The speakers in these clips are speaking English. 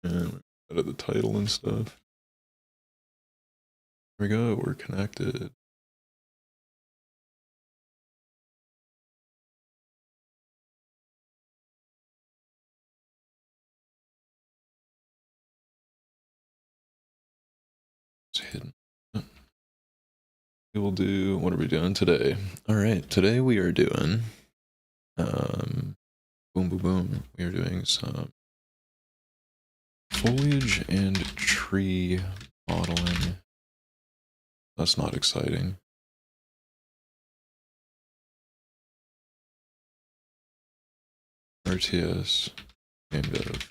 And edit the title and stuff. There we go, we're connected. It's hidden. We will do, what are we doing today? All right, today we are doing, boom, boom, boom. We are doing some foliage and tree modeling. That's not exciting. RTS, game dev.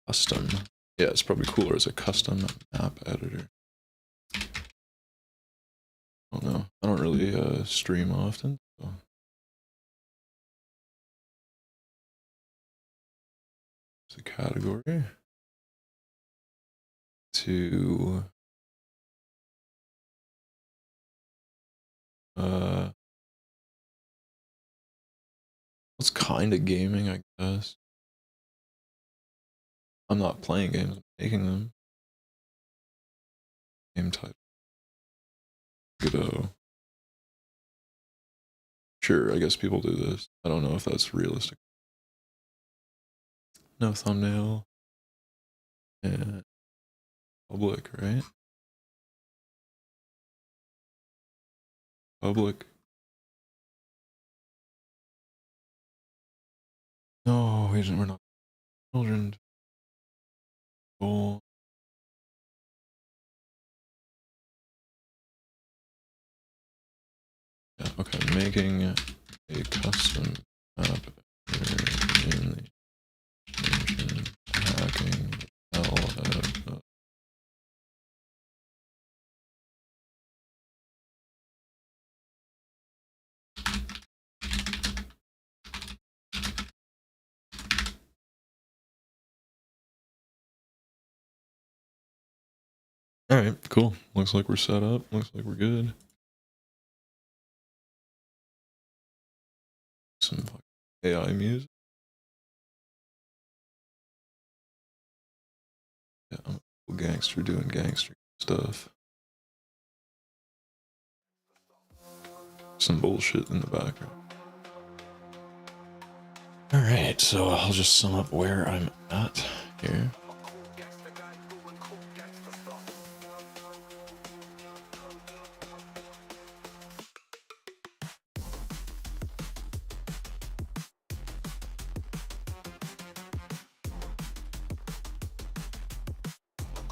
Custom. Yeah, it's probably cooler as a custom map editor. I don't know. I don't really stream often. So. It's a category to it's kind of gaming, I guess. I'm not playing games, I'm making them. Game type. Godot. Sure, I guess people do this. I don't know if that's realistic. No thumbnail. And public, right? Public. No, we're not children. Goal. Yeah, okay, making a custom app in the engine hacking LF. Alright, cool. Looks like we're set up. Looks like we're good. Some AI music. Yeah, I'm a cool gangster doing gangster stuff. Some bullshit in the background. Alright, so I'll just sum up where I'm at here. Gangsta guy doing cool gangsta stuff.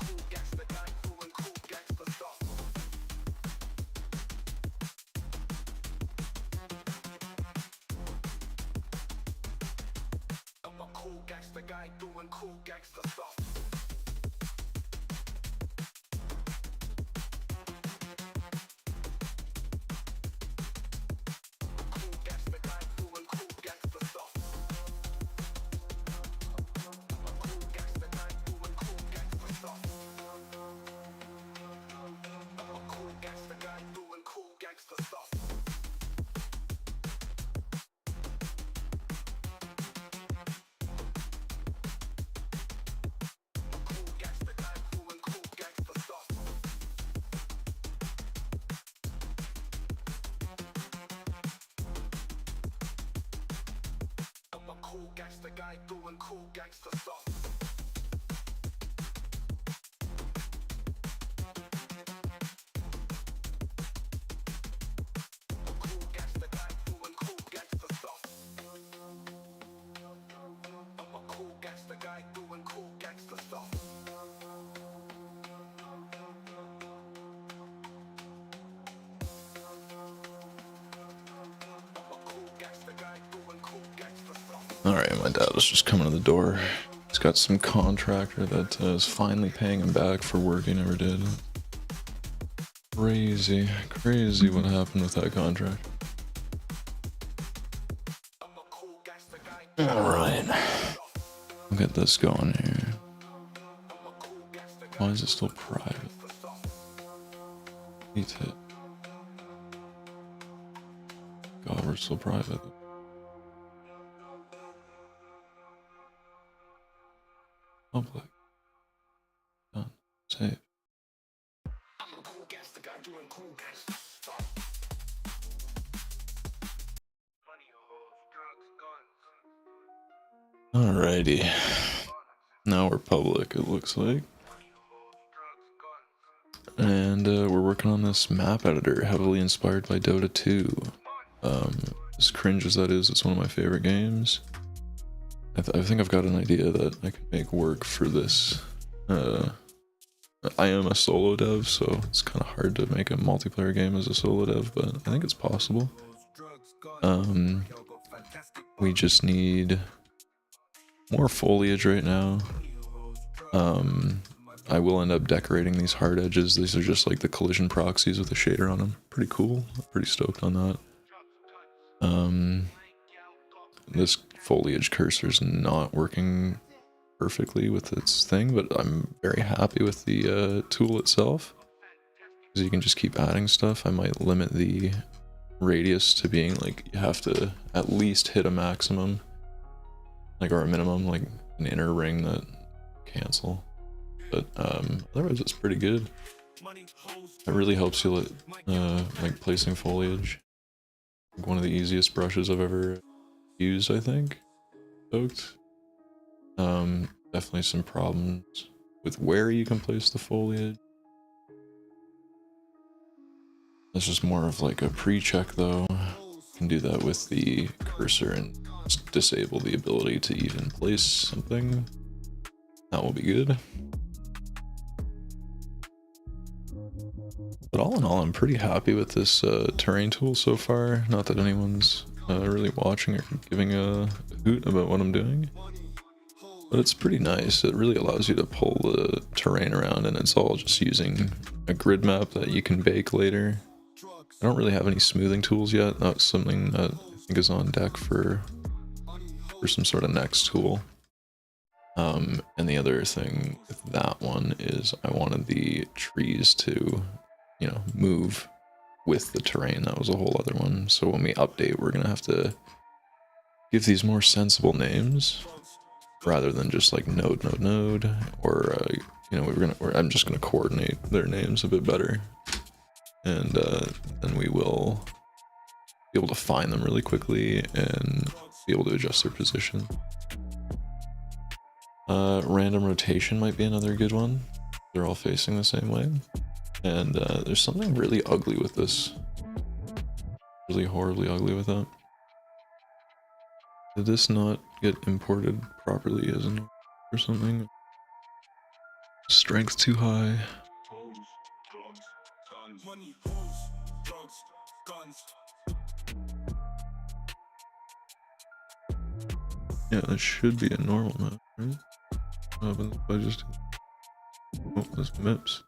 Cool gangsta guy doing cool gangsta stuff. Cool gangsta guy doing cool gangsta stuff. Cool gangsta guy doing cool gangsta stuff. Cool gangsta guy doing cool gangsta stuff. Cool gangsta guy doing cool gangsta stuff. I'm a cool gangsta guy doing cool gangsta stuff. Alright, my dad was just coming to the door. He's got some contractor that is finally paying him back for work he never did. Crazy, crazy what happened with that contract. Alright, we'll get this going here. Why is it still private? Delete it. we're still private. Public. Done. Save. I'm a cool gangster guy doing cool gangster stuff. Alrighty. Now we're public, it looks like. And we're working on this map editor, heavily inspired by Dota 2. As cringe as that is, it's one of my favorite games. I think I've got an idea that I can make work for this. I am a solo dev, so it's kind of hard to make a multiplayer game as a solo dev, but I think it's possible. We just need more foliage right now. I will end up decorating these hard edges. These are just like the collision proxies with a shader on them. Pretty cool. I'm pretty stoked on that. This foliage cursor is not working perfectly with its thing, but I'm very happy with the tool itself, because you can just keep adding stuff. I might limit the radius to being like, you have to at least hit a maximum, like, or a minimum, like an inner ring that cancel. But otherwise it's pretty good. It really helps you like placing foliage. Like one of the easiest brushes I've ever used, I think. Stoked. Definitely some problems with where you can place the foliage. That's just more of like a pre-check though. You can do that with the cursor and just disable the ability to even place something. That will be good. But all in all, I'm pretty happy with this terrain tool so far. Not that anyone's really watching or giving a hoot about what I'm doing. But it's pretty nice. It really allows you to pull the terrain around, and it's all just using a grid map that you can bake later. I don't really have any smoothing tools yet. That's something that I think is on deck for some sort of next tool. And the other thing with that one is I wanted the trees to, you know, move with the terrain. That was a whole other one. So when we update, we're gonna have to give these more sensible names rather than just like node, or you know, I'm just gonna coordinate their names a bit better, and then we will be able to find them really quickly and be able to adjust their position. Random rotation might be another good one. They're all facing the same way. And there's something really ugly with this. Really horribly ugly with that. Did this not get imported properly as an or something? Strength too high. Yeah, that should be a normal map, right? What happens if I just... Oh, this MIPS.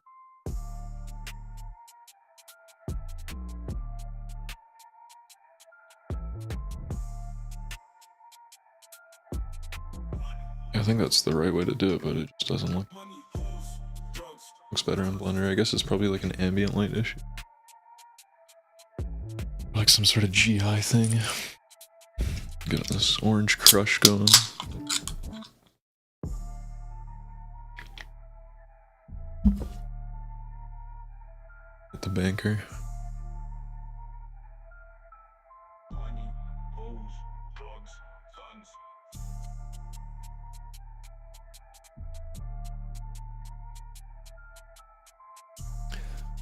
I think that's the right way to do it, but it just doesn't look... Looks better in Blender. I guess it's probably like an ambient light issue. Like some sort of GI thing. Got this orange crush going. At the banker.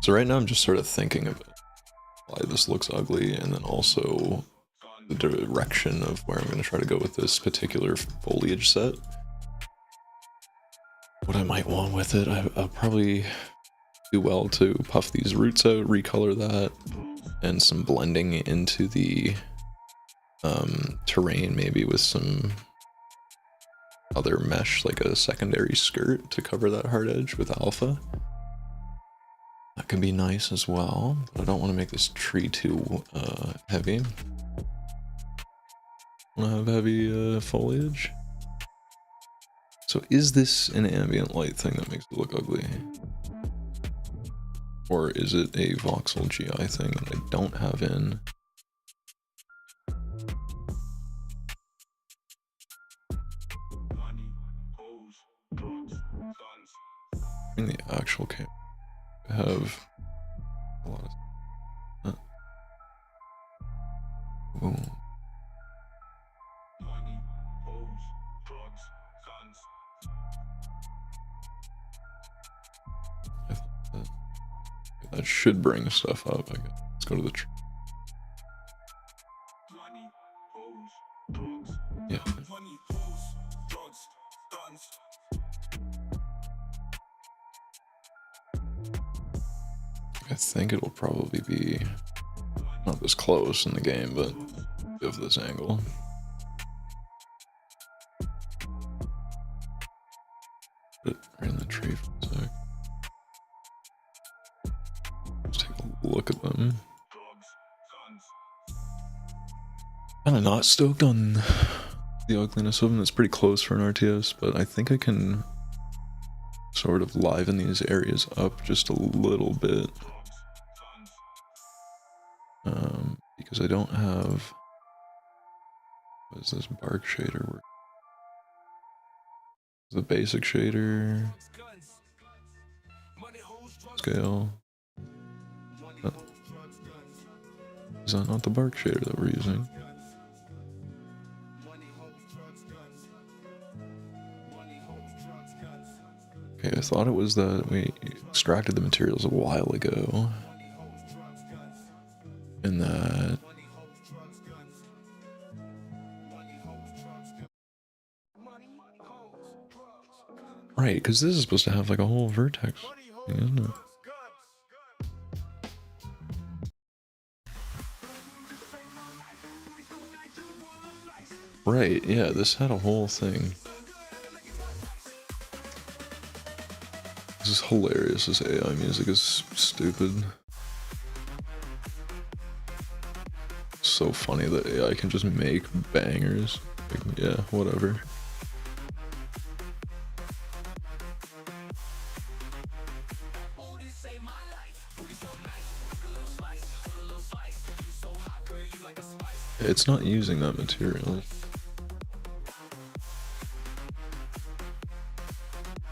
So right now I'm just sort of thinking of why this looks ugly, and then also the direction of where I'm going to try to go with this particular foliage set. What I might want with it, I'll probably do well to puff these roots out, recolor that, and some blending into the terrain, maybe with some other mesh, like a secondary skirt to cover that hard edge with alpha. That could be nice as well, but I don't want to make this tree too heavy. I want to have heavy foliage. So is this an ambient light thing that makes it look ugly? Or is it a voxel GI thing that I don't have in? in the actual camera, I have a lot of. Boom. I thought that should bring stuff up. I guess. Let's go to the. Yeah. I think it'll probably be not this close in the game, but of this angle. Put it right in the tree for a sec. Let's take a look at them. Kinda not stoked on the ugliness of them. It's pretty close for an RTS, but I think I can sort of liven these areas up just a little bit. Because I don't have, what is this bark shader work? The basic shader, scale. Is that not the bark shader that we're using? Okay, I thought it was that we extracted the materials a while ago. And that... Right, because this is supposed to have like a whole vertex thing, isn't it? Right, yeah, this had a whole thing. This is hilarious, this AI music is stupid. So funny that AI can just make bangers. Like, yeah, whatever. It's not using that material.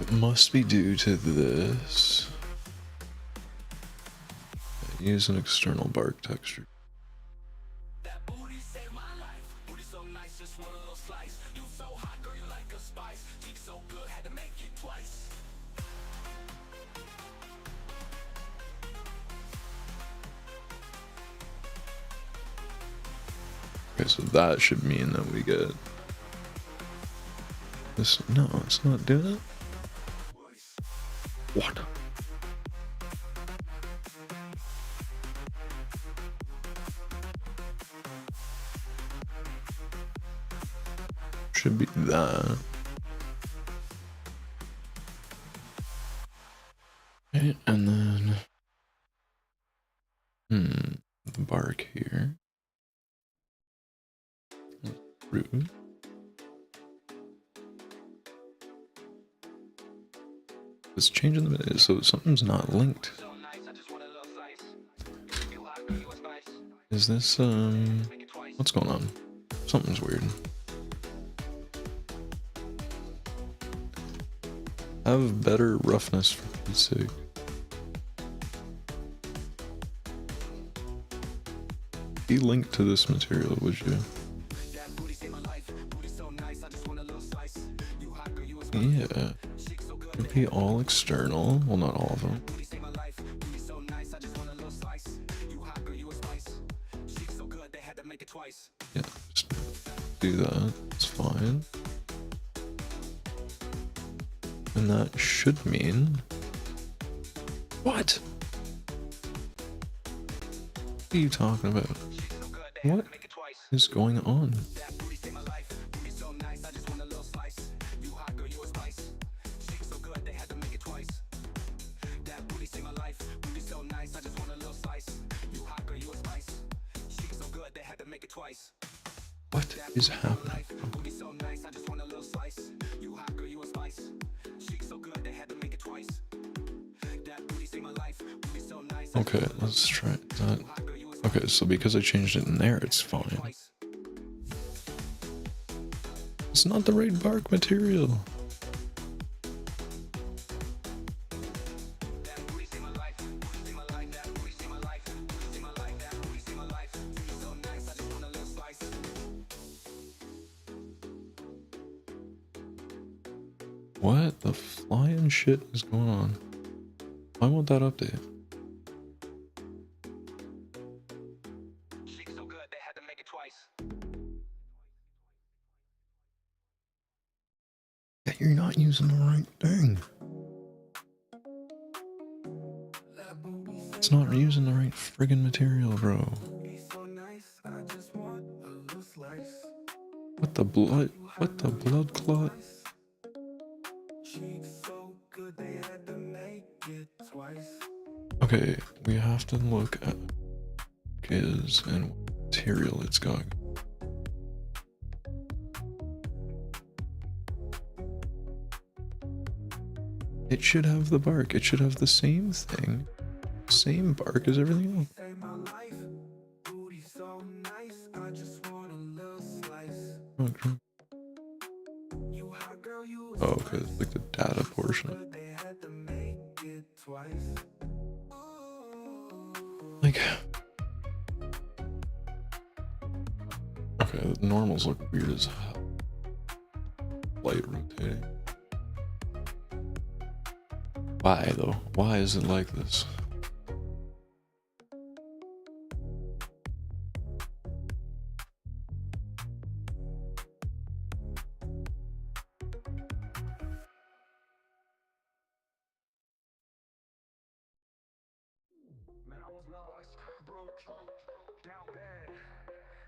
It must be due to this. Use an external bark texture. Okay, so that should mean that we get this. No, it's not doing it. What? Should be that. Okay, and then the bark here. Rude. It's changing the minute, so something's not linked. Is this what's going on? Something's weird. Have better roughness for Pete's sake. Be linked to this material, would you? Yeah. It'd be all external. Well, not all of them. Yeah, just do that. It's fine. And that should mean... What? What are you talking about? What is going on? What is happening? Okay, let's try that. Okay, so because I changed it in there, it's fine. It's not the right bark material. What the flying shit is going on? Why won't that update? She's so good, they had to make it twice. Yeah, you're not using the right thing. It's not using the right friggin' material, bro. So nice, I just want a little slice. What the blood? What the blood clot? She's so good, they had to make it twice. Okay, we have to look at is and what material it's got. It should have the bark. It should have the same thing. Same bark as everything else. Save my life. Booty so nice, I just want a little slice. Okay. You hot girl, you Oh, okay, it's like the data portion. they had to make it twice. Like, okay, the normals look weird as hell. Light rotating. Why though? Why is it like this? Man, I was lost, broke, down bad.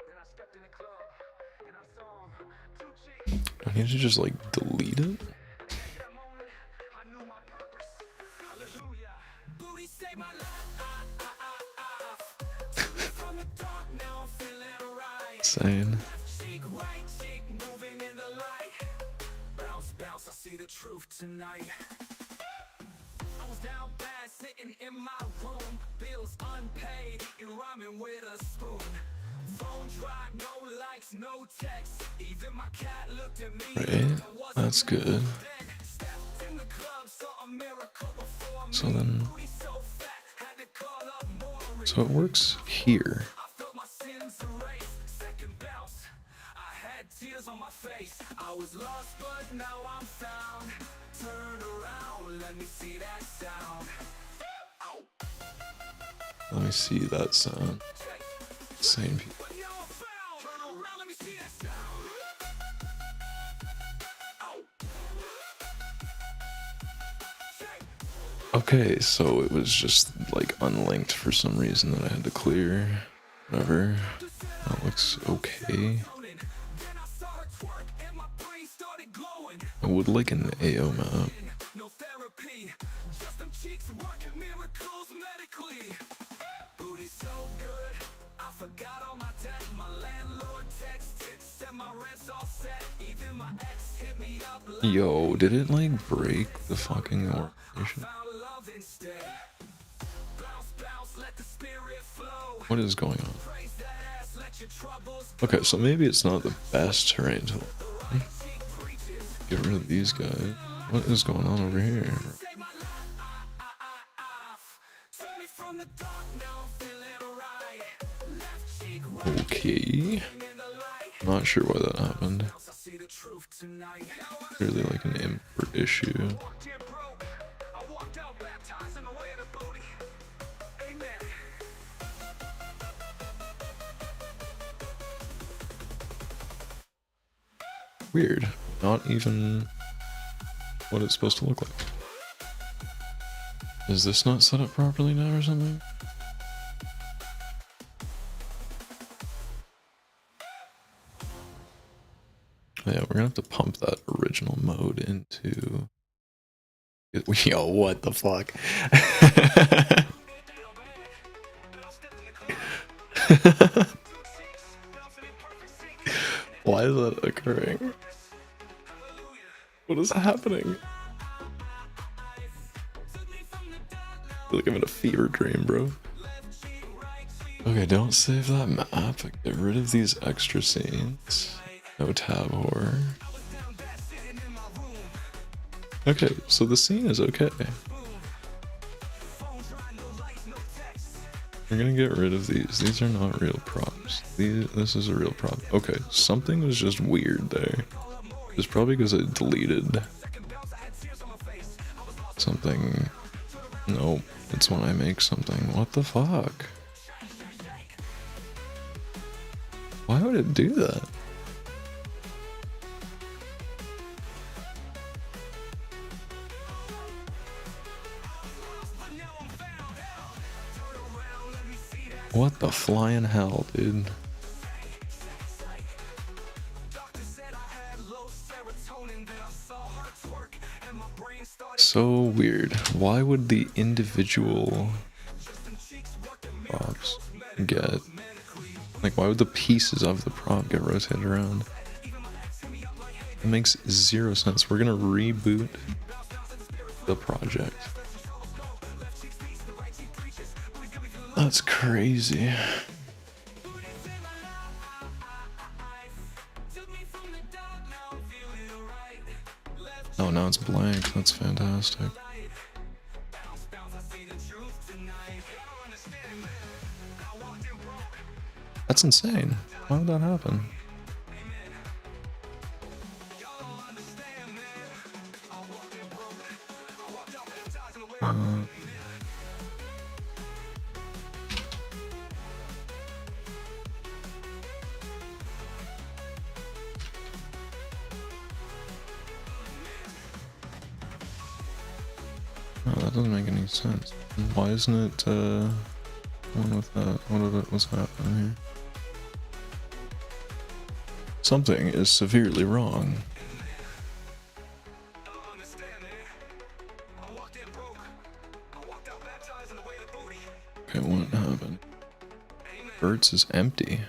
Then I stepped in the club and I saw him. Two chicks. I need to just like delete it. That moment, I knew my purpose. Hallelujah. Booty saved my life. Took me from the dark, now I'm feeling right. Insane. Cheek, right cheek, moving in the light. Bounce, bounce, I see the truth tonight. I was down bad, sitting in my room. Bills unpaid, eating ramen with a spoon. Phone dry, no likes, no texts. Even my cat looked at me. Right, that's good. Stepped in the club, saw a miracle before me. So then, Booty so fat, had to call up Maury. so it works here. I felt my sins erased. Second bounce, I had tears on my face. I was lost, but now I'm found. Turn around, let me see that sound. Let me see that sound. Same people. But now I'm found. Turn around, let me see that sound. Okay, so it was just like unlinked for some reason that I had to clear. Whatever. That looks okay. Then I saw her twerk and my brain started glowing. I would like an AO map. No therapy, just them cheeks working miracles medically. Booty so good, I forgot all my debt. My landlord texted, said my rent's all set. Even my ex hit me up like Yo, did it like break the fucking orientation? found love instead. Bounce, bounce, let the spirit flow. What is going on? Praise that ass, let your troubles Okay, so maybe it's not the best terrain tool. cheek preaches. Get rid of these guys. What is going on over here? Save my life. Took me from the dark, now I'm feeling right. Left cheek, right Okay. in the light. Not sure why that happened. I see the truth tonight. Clearly like an import issue. Walked in broke. I walked out baptized in the way of the booty. Amen. Weird. Not even what it's supposed to look like. Is this not set up properly now or something? Yeah, we're gonna have to pump that original mode into... Yo, what the fuck? Why is that occurring? What is happening? I feel like I'm in a fever dream, bro. Okay, don't save that map. Get rid of these extra scenes. No tab horror. Okay, so the scene is okay. We're gonna get rid of these. These are not real props. This is a real prop. Okay, something was just weird there. It's probably because I deleted something. Nope, it's when I make something. What the fuck? Why would it do that? What the flying hell, dude? So weird. Why would the individual props get... Like, why would the pieces of the prop get rotated around? It makes zero sense. We're gonna reboot the project. That's crazy. Oh, now it's blank. That's fantastic. That's insane. Why would that happen? Oh, that doesn't make any sense. Why isn't it, one with that? What's happening here? Something is severely wrong. Okay, what happened? Birds is empty.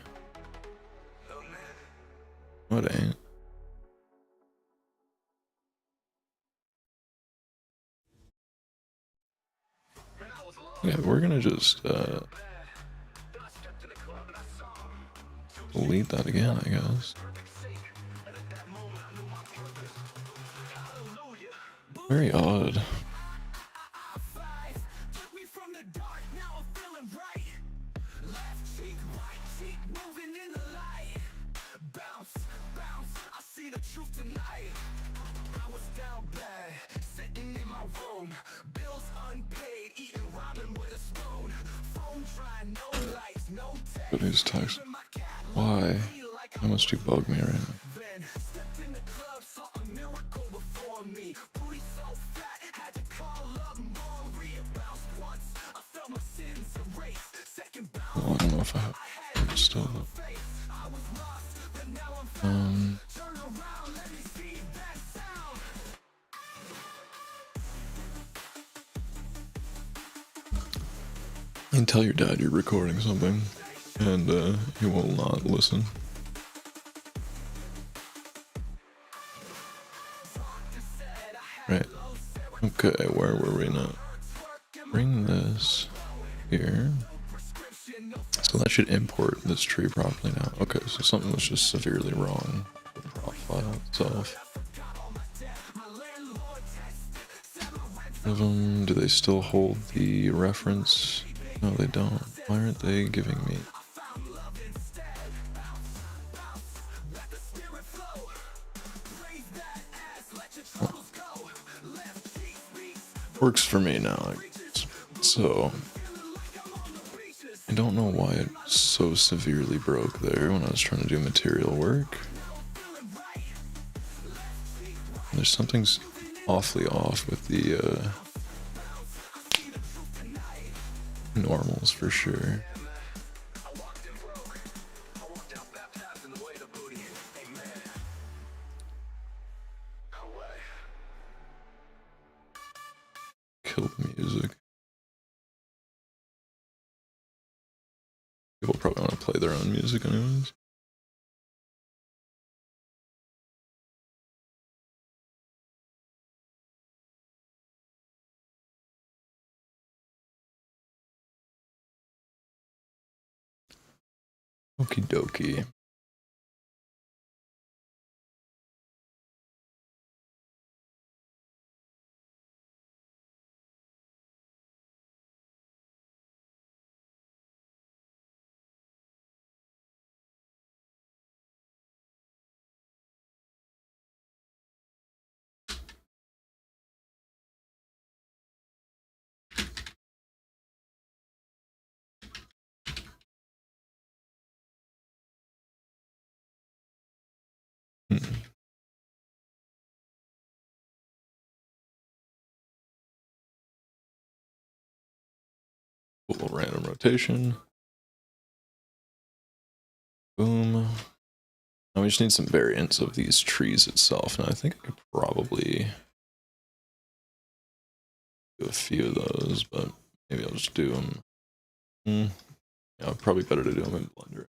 What ain't? Yeah, we're gonna just delete that again, I guess. Very odd. But who's text? Why? How much do you bug me right now? Well, I don't know if I have it still. And tell your dad you're recording something, and he will not listen. Right. Okay, where were we now? Bring this here. So that should import this tree properly now. Okay, so something was just severely wrong with the prop file itself. Do they still hold the reference? No, they don't. Why aren't they giving me? Oh. Works for me now. So I don't know why it so severely broke there when I was trying to do material work. There's something's awfully off with the normals for sure. Killed music. People probably want to play their own music anyways. Okie dokie. little random rotation. Boom. Now we just need some variants of these trees itself. And I think I could probably do a few of those, but maybe I'll just do them. Yeah, probably better to do them in Blender.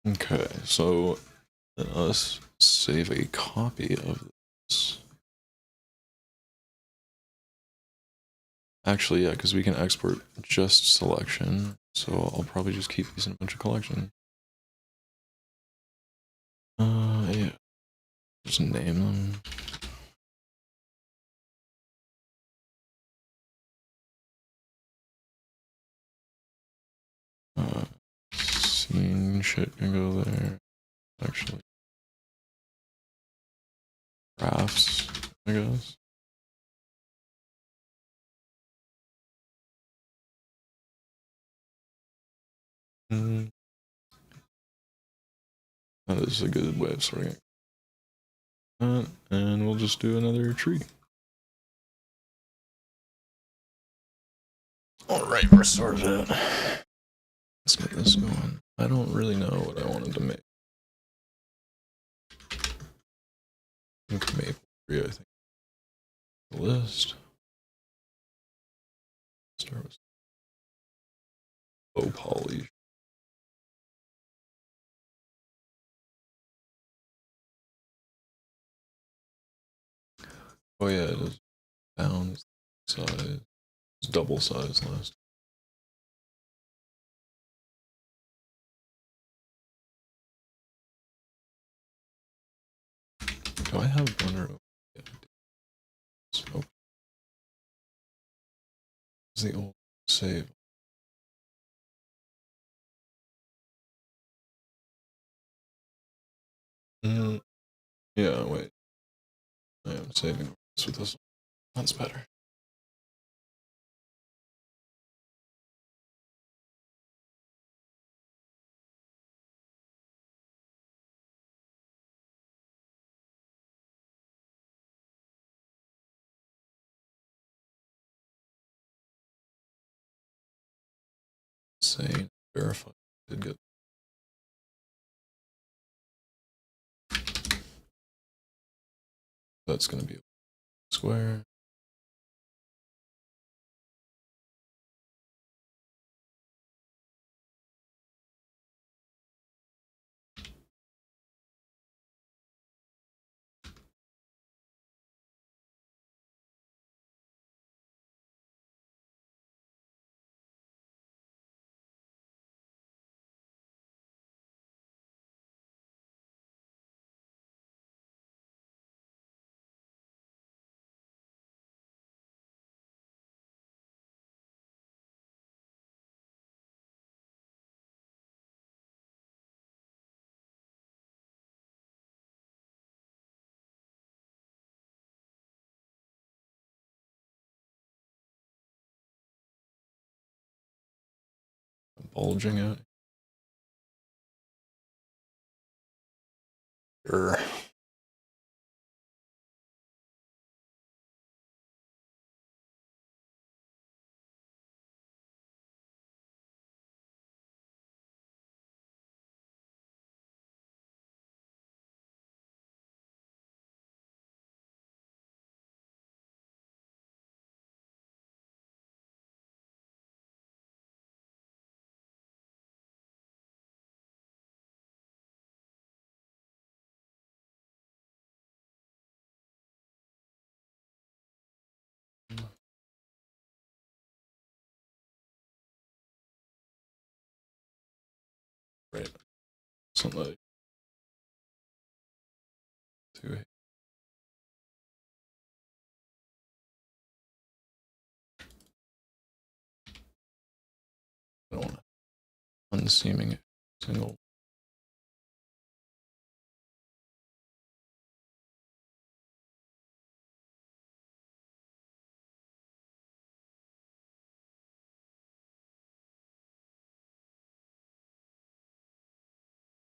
Okay, so let us save a copy of this. Actually, yeah, because we can export just selection, so I'll probably just keep these in a bunch of collection. Yeah, just name them. Scene shit can go there. Actually, crafts, I guess. That is a good way of sorting it. And we'll just do another tree. Alright, we're sorted. Let's get this going. I don't really know what I wanted to make. I think maple tree, I think. The list. Start with low poly. Oh yeah, it is down size. It's double size last. Do I have Blender open? Yeah, so is the old save. Yeah, wait. I am saving this with this. That's better. Save, verify. Did get. That's gonna be a square. Bulging out. Sure. Right. Something like 2. I don't want to unseaming single.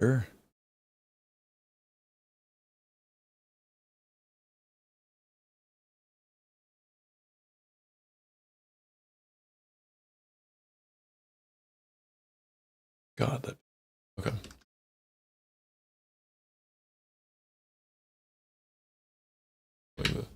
Sure. God, that. Okay. Like that.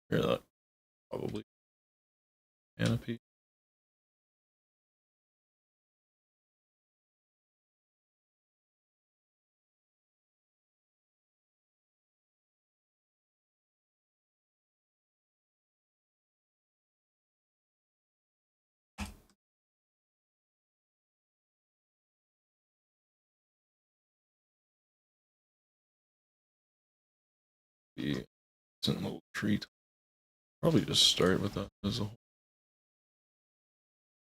Here, that probably canopy. Be decent little treat. Probably just start with that as a whole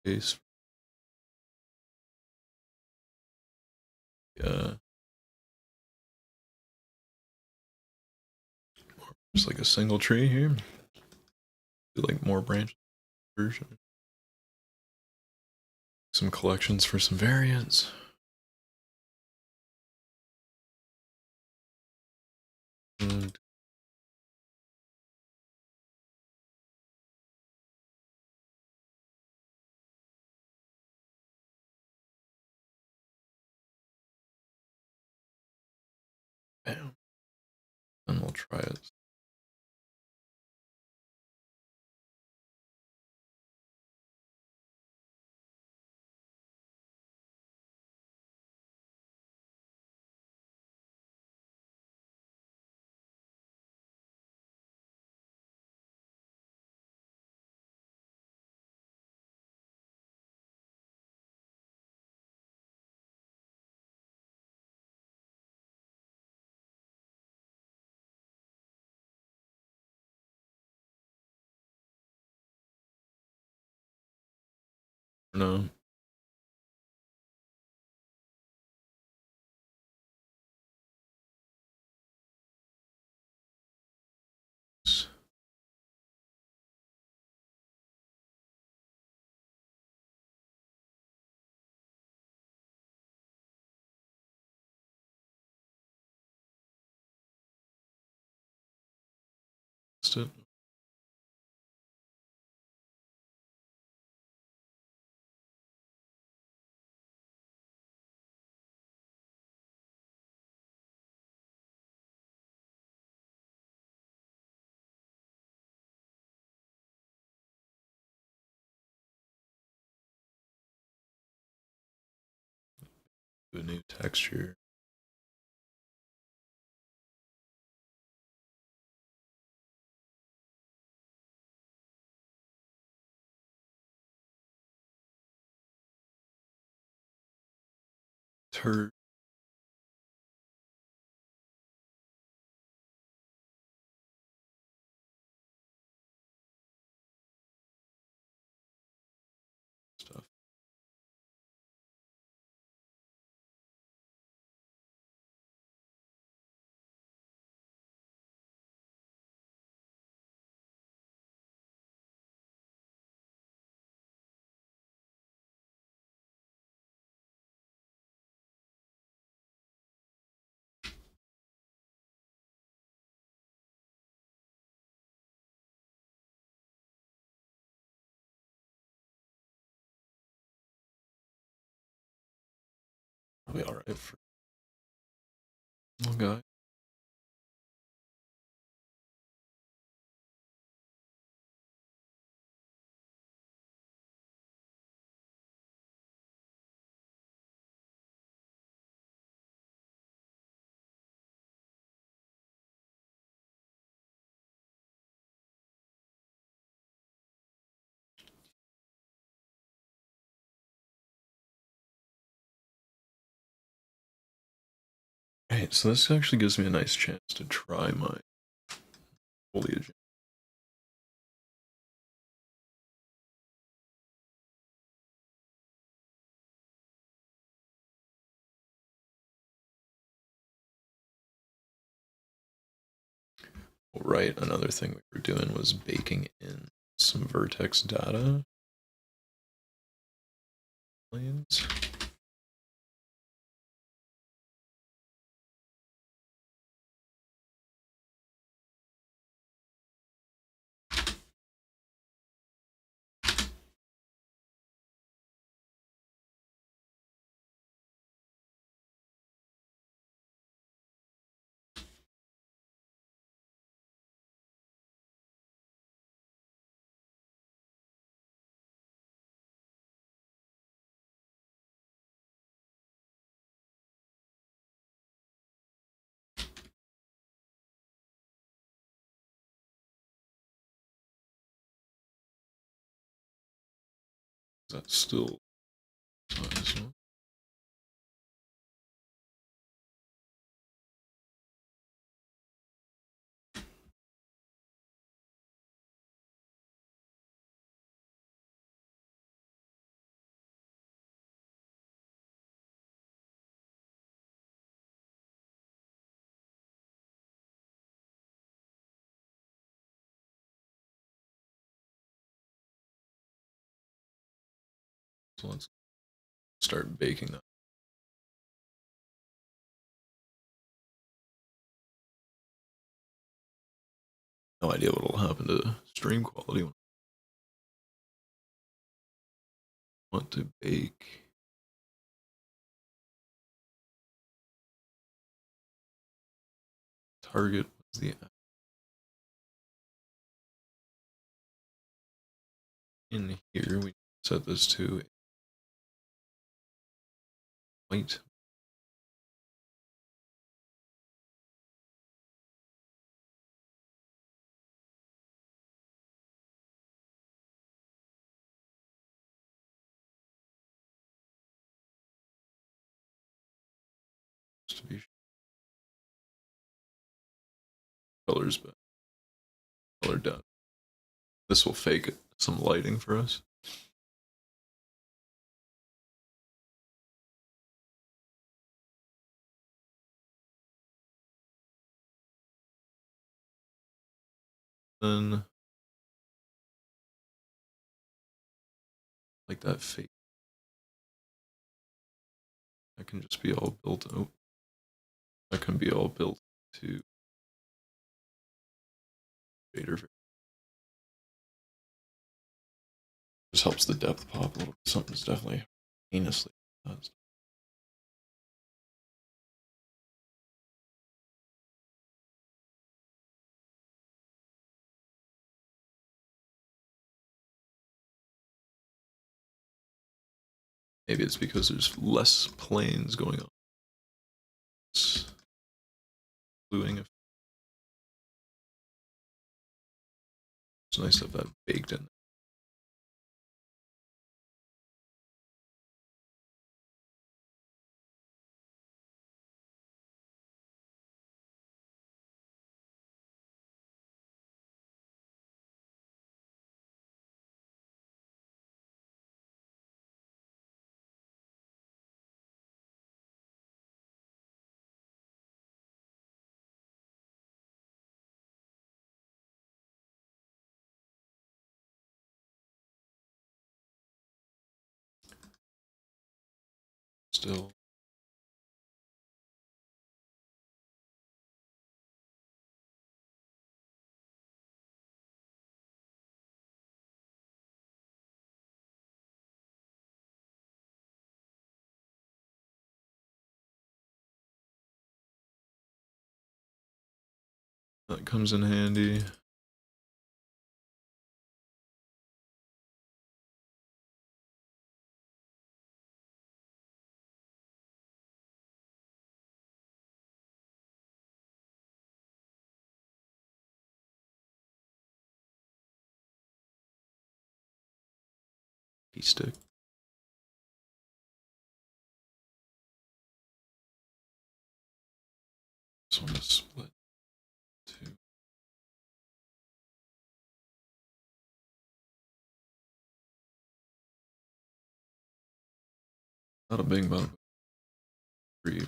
case. Yeah. Just like a single tree here. Do like more branch version. Some collections for some variants. And bam. And we'll try it. No. It. Do a new texture. Turd stuff. Be alright for little guy. Right, so this actually gives me a nice chance to try my foliage. Right, another thing we were doing was baking in some vertex data planes. That's still size, huh? So let's start baking that. No idea what will happen to stream quality when I want to bake. Target was the in here. We set this to white. Just to be sure. Colors, but color down. This will fake it. Some lighting for us. Then like that fake. That can just be all built out. That can be all built to shader. Just helps the depth pop a little. Something's definitely heinously. Maybe it's because there's less planes going on. It's gluing. It's nice to have that baked in. Still. That comes in handy. Stick. This one is split too. Not a big amount of 3.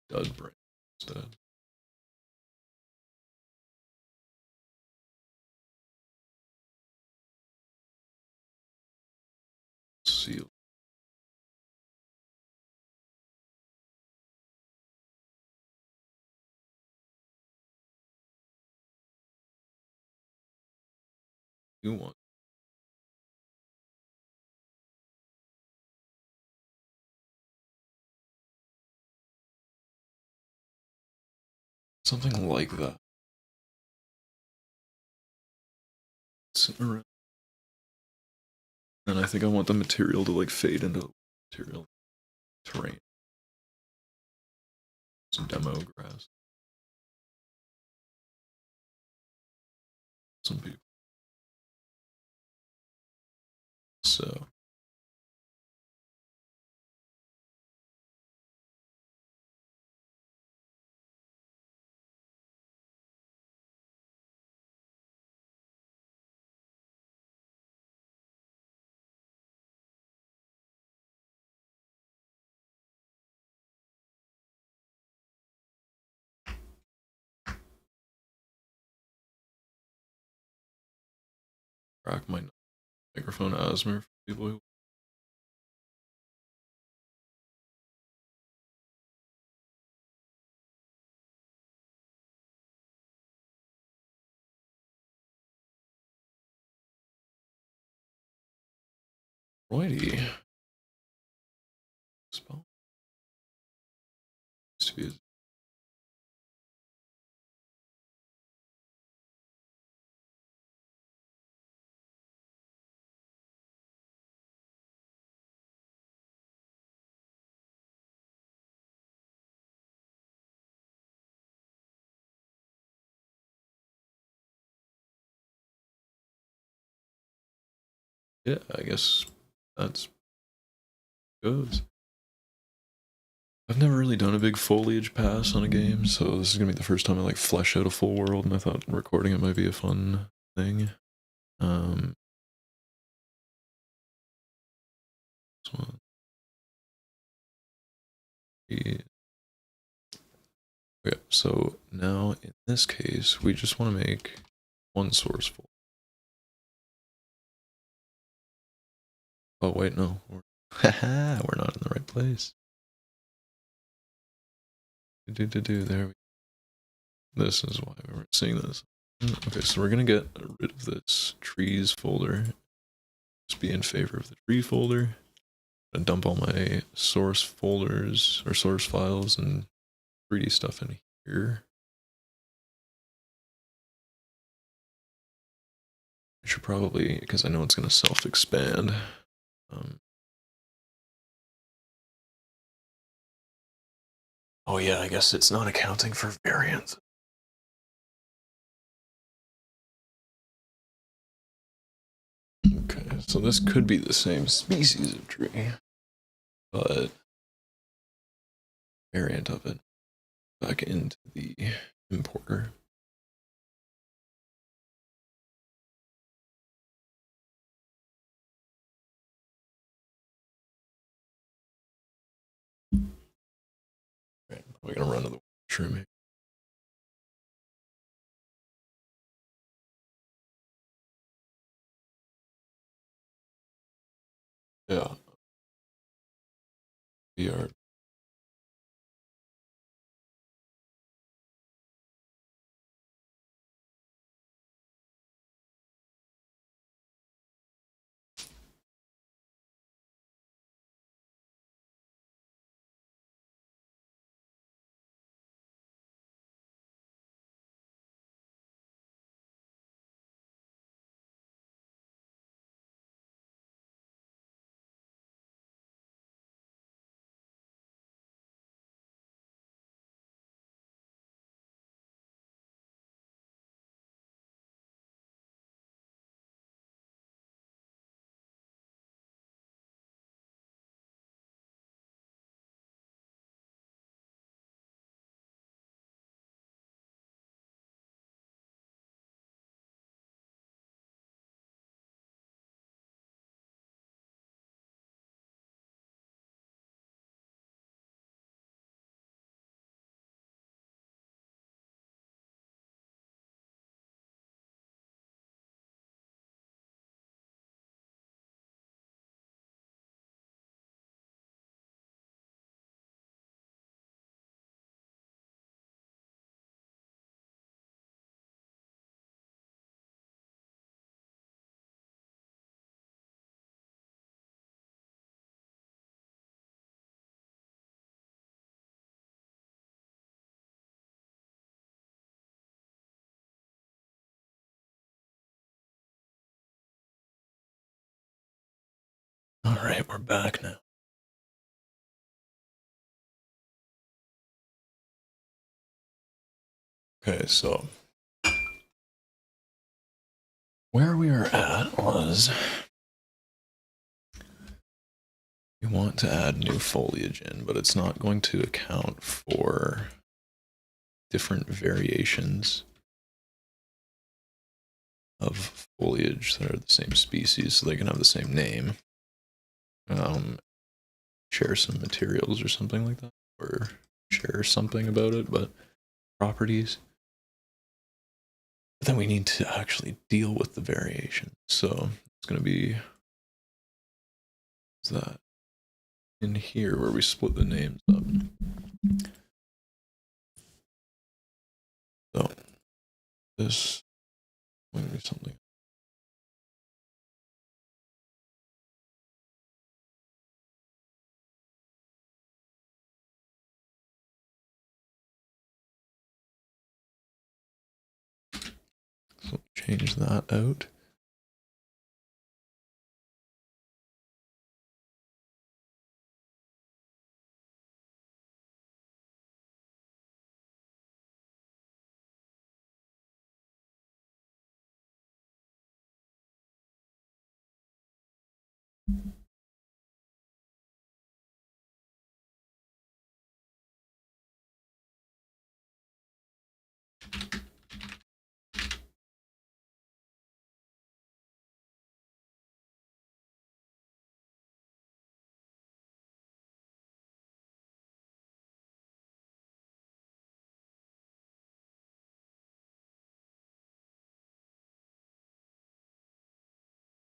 Dud brain instead. Seal. You want something like that. And I think I want the material to like fade into the material terrain. Some demo grass. Some people. So crack my microphone asthma for people who righty. Spell used to be yeah, I guess that's goes. I've never really done a big foliage pass on a game, so this is gonna be the first time I like flesh out a full world, and I thought recording it might be a fun thing. This one. Okay, so now in this case, we just want to make one source folder. Oh wait, no, we're not in the right place. There we. This is why we weren't seeing this. Okay, so we're gonna get rid of this trees folder. Just be in favor of the tree folder. And dump all my source folders or source files and 3D stuff in here. I should probably, because I know it's gonna self-expand. Oh yeah, I guess it's not accounting for variance. So this could be the same species of tree, but variant of it back into the importer. Right, we're gonna run to the washroom. Yeah. VR. All right, we're back now. Okay, so where we were at was we want to add new foliage in, but it's not going to account for different variations of foliage that are the same species, so they can have the same name. Share some materials or something like that, or share something about it, but properties. But then we need to actually deal with the variation. So it's going to be that in here where we split the names up. So this might be something. So change that out.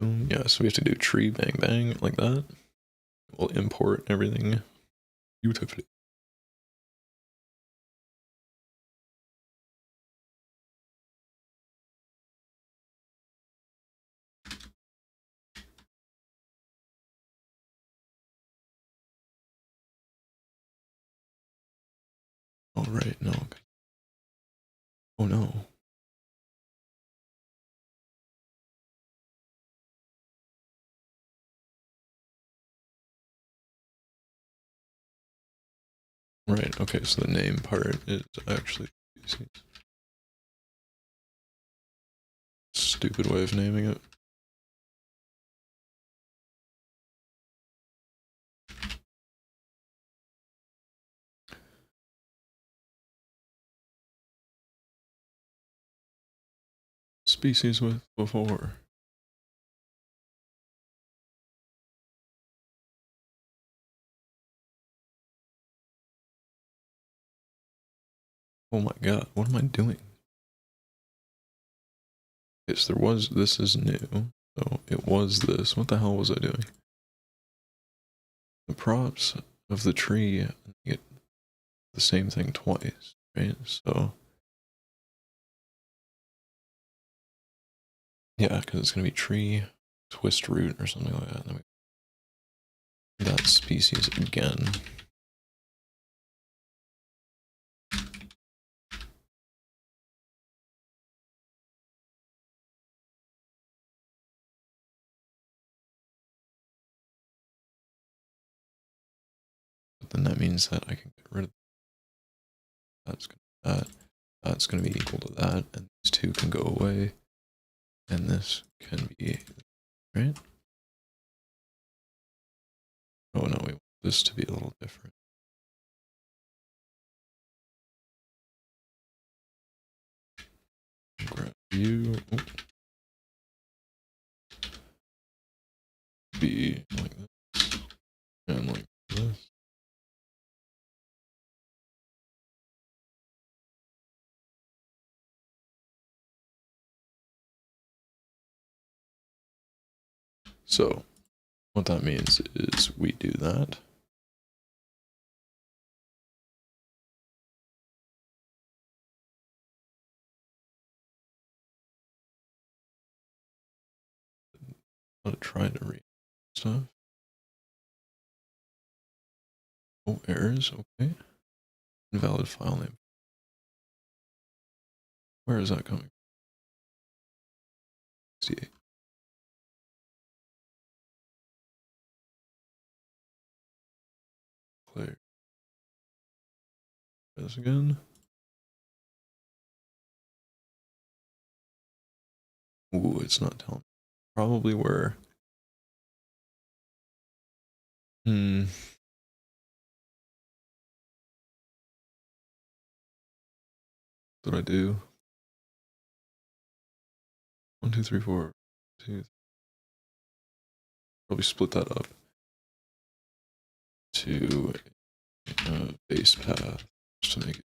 Yeah, so we have to do tree bang bang like that. We'll import everything beautifully. All right, no. Oh no. Right, okay, so the name part is actually stupid way of naming it. species with before. Oh my god, what am I doing? Yes, there was, this is new. So it was this. What the hell was I doing? The props of the tree get the same thing twice, right? So yeah, because it's gonna be tree, twist root, or something like that. And then that species again. But then that means that I can get rid of that. That's gonna be equal to that, and these two can go away, and this can be right. Oh no, we want this to be a little different. Grab you. Oh. Be like this and like this. So what that means is we do that. I'm trying to read stuff. Oh, errors. Okay. Invalid file name. Where is that coming? 68. Clear this again. Ooh, it's not telling me. Probably where. What did I do? 1, 2, 3, 4, 2. Probably split that up to base path just to make it.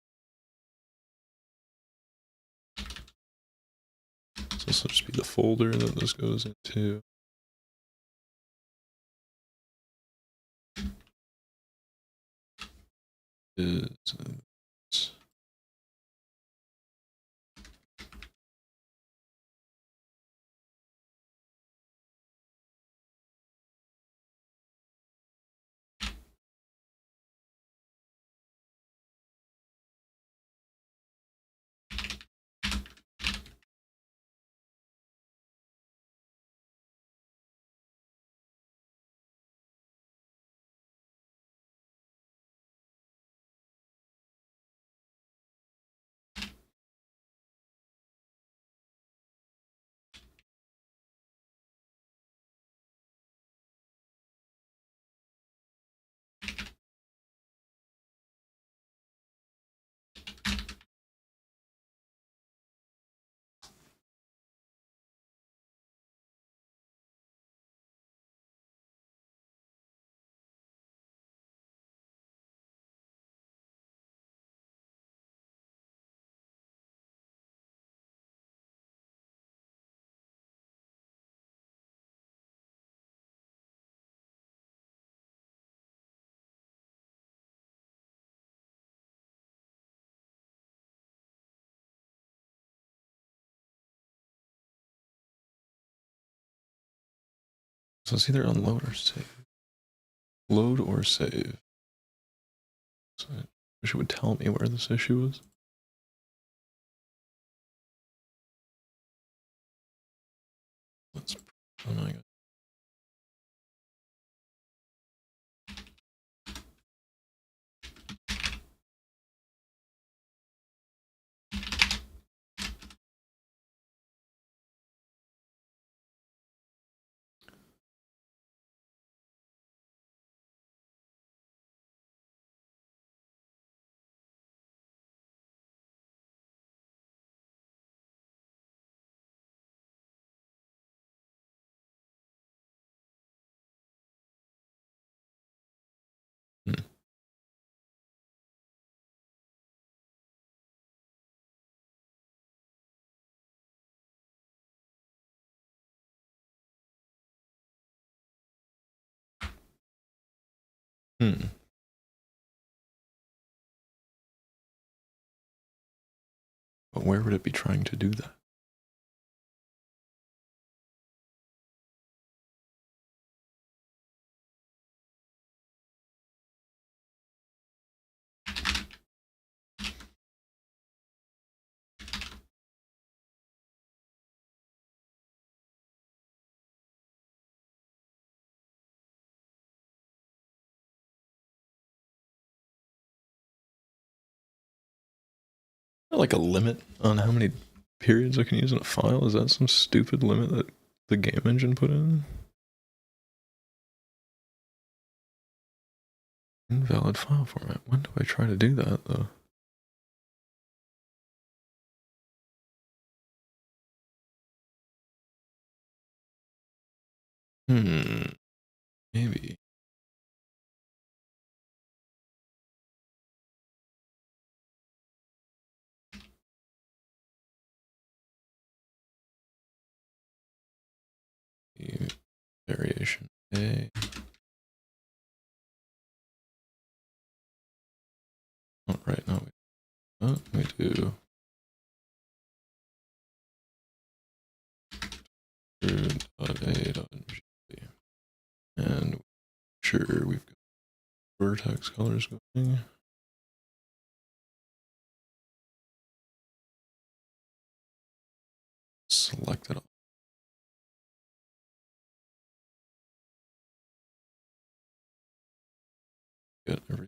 So this will just be the folder that this goes into. Is so it's either unload or save. Load or save. So I wish it would tell me where this issue is. Let's. Oh no, I got Hmm. But where would it be trying to do that? Like a limit on how many periods I can use in a file? Is that some stupid limit that the game engine put in? Invalid file format. When do I try to do that though? Maybe. Variation A. Oh, right now we do .a.g. And sure we've got vertex colors going. Select it all. Get everything.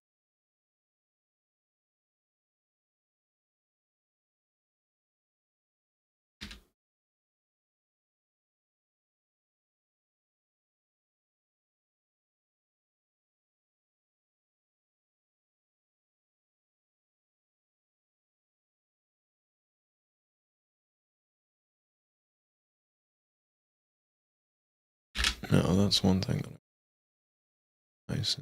No, that's one thing that nice.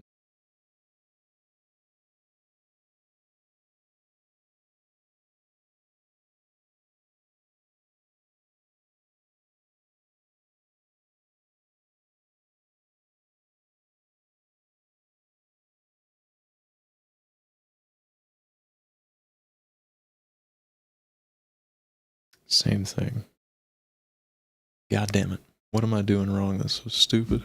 Same thing. God damn it. What am I doing wrong? That's so stupid.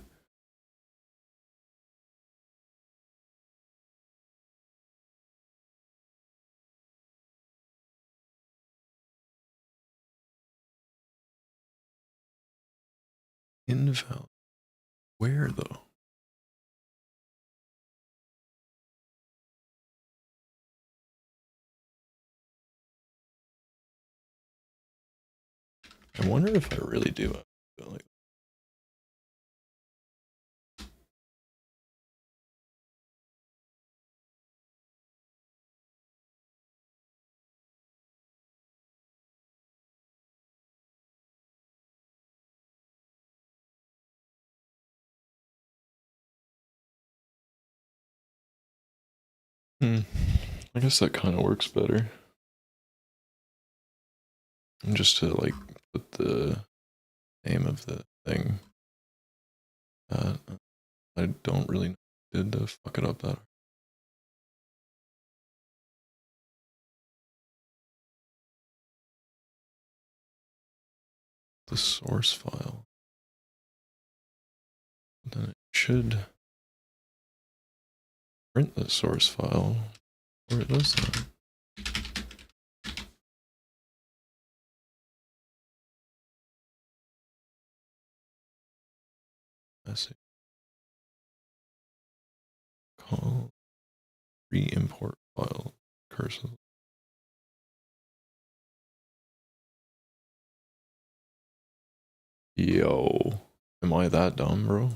Invalid. Where though? I wonder if I really do it. Like, I guess that kind of works better. And just to like put the name of the thing. I don't really did to fuck it up that. The source file. Then it should print the source file, or it does that. Message. Call re-import file cursor. Yo, am I that dumb, bro?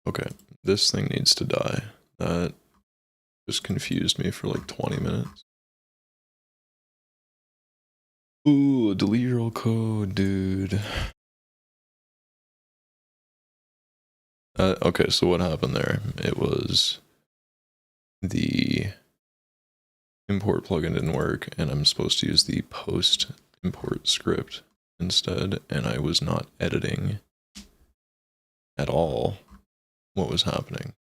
Okay, this thing needs to die. That just confused me for like 20 minutes. Ooh, delete your old code, dude. Okay, so what happened there? It was the import plugin didn't work, and I'm supposed to use the post import script instead, and I was not editing at all what was happening.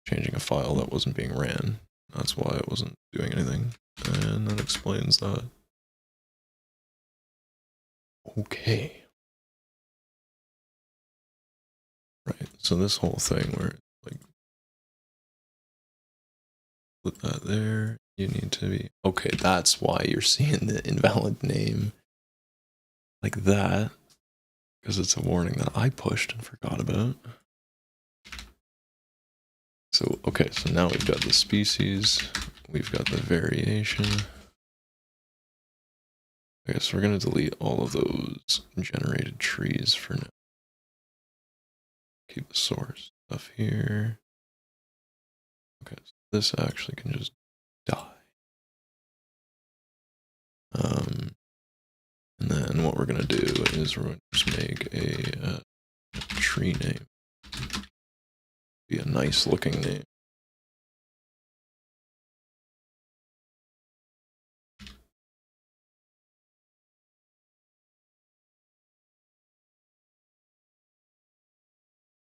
Changing a file that wasn't being ran. That's why it wasn't doing anything. And that explains that. Okay. Right, so this whole thing where, like, put that there, you need to be, okay, that's why you're seeing the invalid name like that, because it's a warning that I pushed and forgot about. So, okay, so now we've got the species, we've got the variation. Okay, so we're going to delete all of those generated trees for now. Keep the source stuff here. Okay, so this actually can just die. And then what we're going to do is we're going to just make a tree name. Be a nice looking name.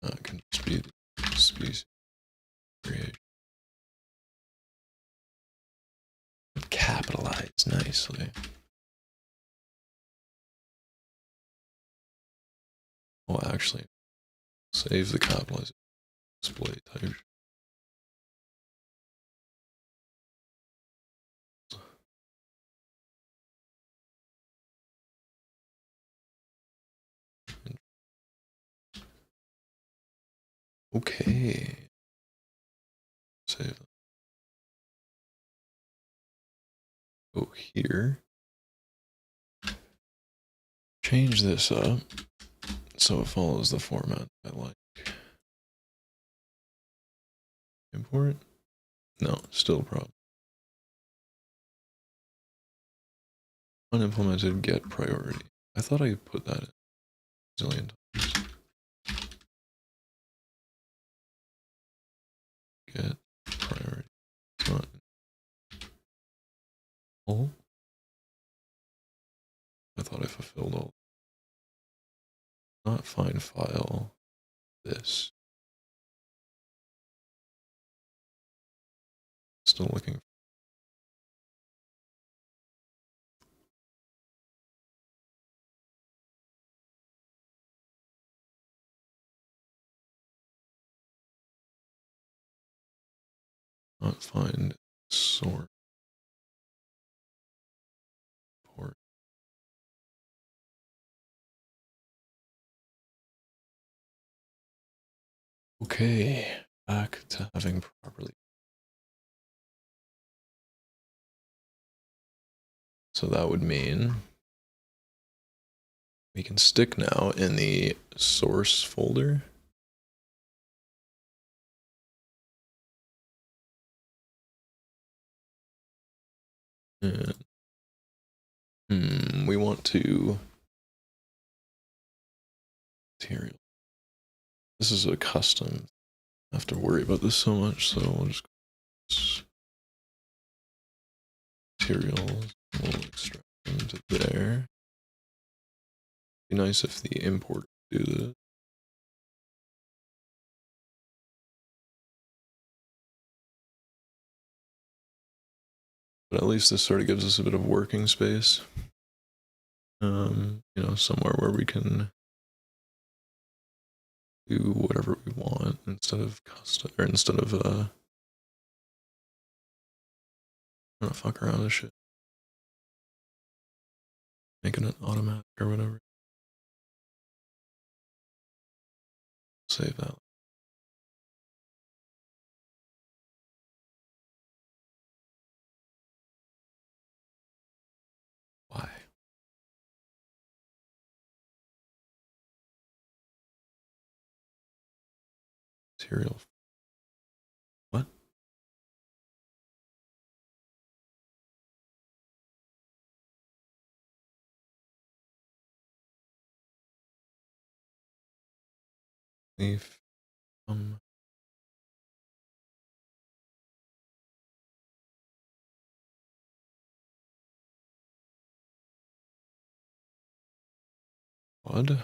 It can just be the species creation. Capitalized nicely. Oh, actually, save the capitalized display type. Okay. Save. Go here. Change this up so it follows the format I like. Import? No, still a problem. Unimplemented get priority. I thought I put that in a zillion times. Get priority. Not all. I thought I fulfilled all. Not find file. This. Still looking. Not find source. Port. Okay. Back to having properly. So that would mean we can stick now in the source folder. And we want to material. This is a custom. I have to worry about this so much, so we'll just materials. We'll extract them to there. Be nice if the import do this. But at least this sort of gives us a bit of working space. You know, somewhere where we can do whatever we want instead of custom, or instead of trying to fuck around with shit. Making it automatic or whatever. Save that. Why? Material. What? Leaf. odd.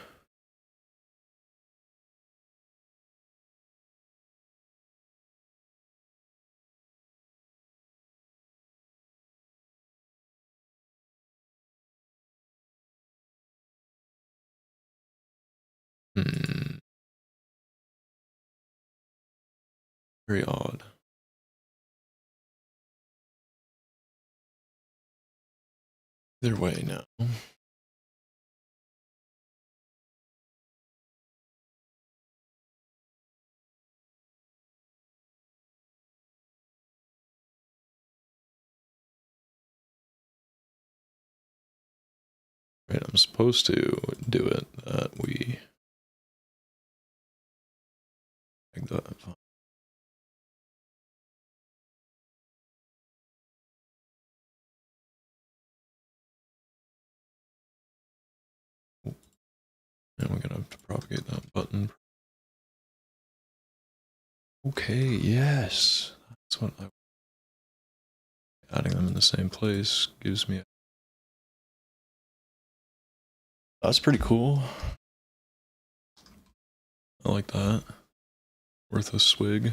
Very odd. Either way now. Right, I'm supposed to do it that we like that. And we're gonna have to propagate that button. Okay, yes. That's what I adding them in the same place gives me. That's pretty cool. I like that. Worth a swig.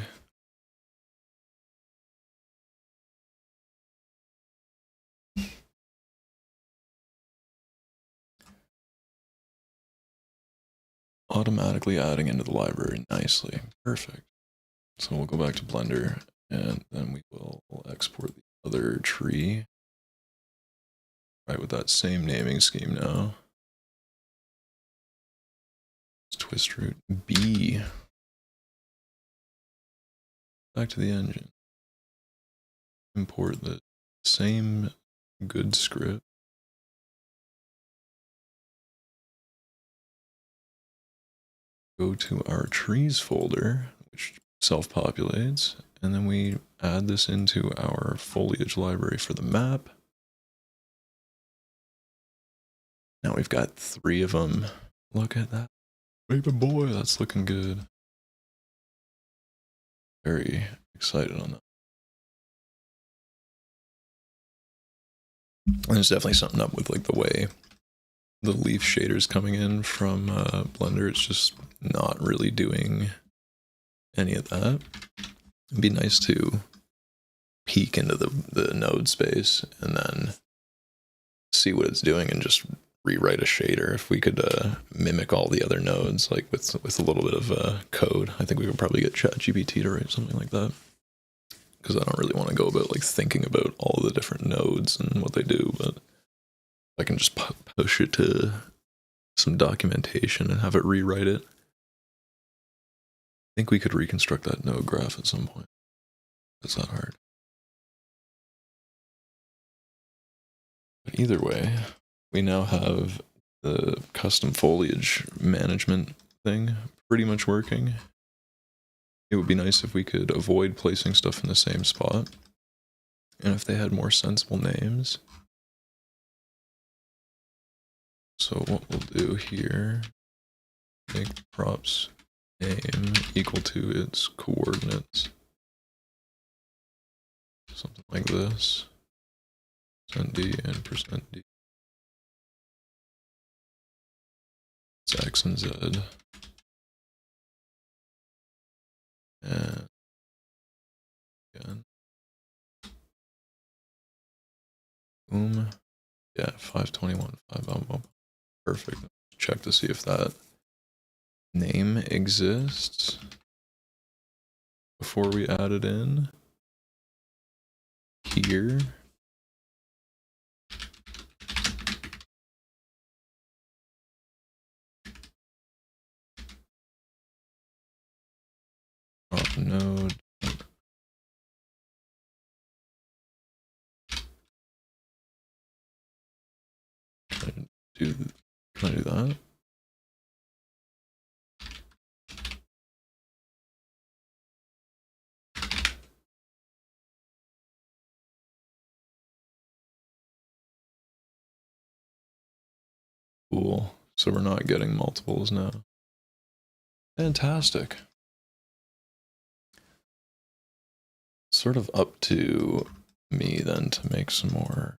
Automatically adding into the library nicely. Perfect. So we'll go back to Blender and then we will export the other tree. Right, with that same naming scheme now. It's twist root B. Back to the engine. Import the same good script. Go to our trees folder, which self-populates, and then we add this into our foliage library for the map. Now we've got 3 of them. Look at that. Baby boy, that's looking good. Very excited on that. And there's definitely something up with like the way the leaf shaders coming in from Blender. It's just not really doing any of that. It'd be nice to peek into the node space and then see what it's doing and just rewrite a shader. If we could mimic all the other nodes, like with a little bit of code, I think we could probably get ChatGPT to write something like that. Because I don't really want to go about like thinking about all the different nodes and what they do, but I can just push it to some documentation and have it rewrite it. I think we could reconstruct that node graph at some point. That's not hard. But either way, we now have the custom foliage management thing pretty much working. It would be nice if we could avoid placing stuff in the same spot. And if they had more sensible names. So what we'll do here, make props name equal to its coordinates. Something like this. %d and %d. It's x and z. And again. Boom. Yeah, 521, 5 perfect. Check to see if that name exists before we add it in. Here. Prop node. Can I do that? Cool. So we're not getting multiples now. Fantastic. Sort of up to me then to make some more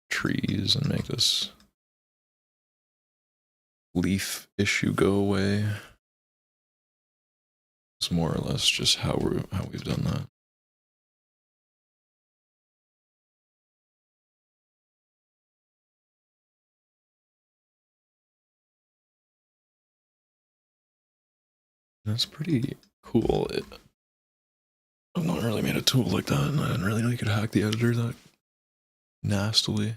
trees and make this leaf issue go away. It's more or less just how we've done that. That's pretty cool. I've not really made a tool like that, and I didn't really know you could hack the editor that nastily.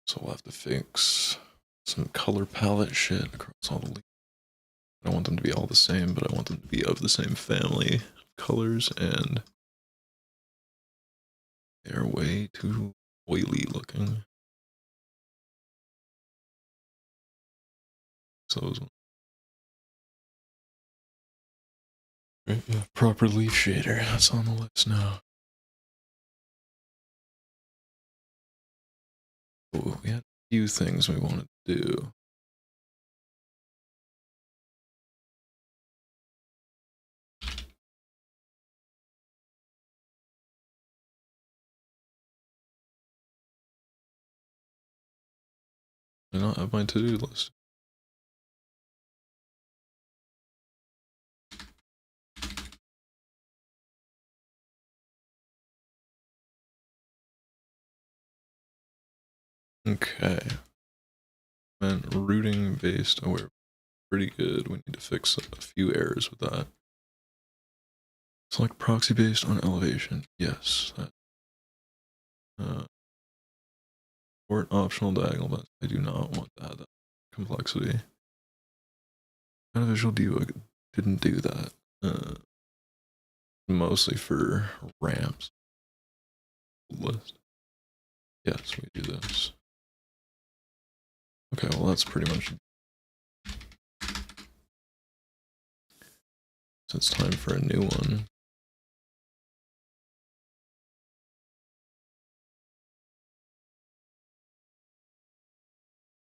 So we'll have to fix some color palette shit across all the leaves. I don't want them to be all the same, but I want them to be of the same family of colors, and they're way too oily looking. So those ones. Right, yeah, proper leaf shader, that's on the list now. Oh, we had a few things we wanted to do. I not have my to-do list. Okay. And routing based, oh, we're pretty good. We need to fix a few errors with that. Select proxy based on elevation. Yes. Port optional diagonal, but I do not want that complexity. Kind of visual debug didn't do that. Mostly for ramps. List. Yes, we do this. Okay, well that's pretty much. So it's time for a new one.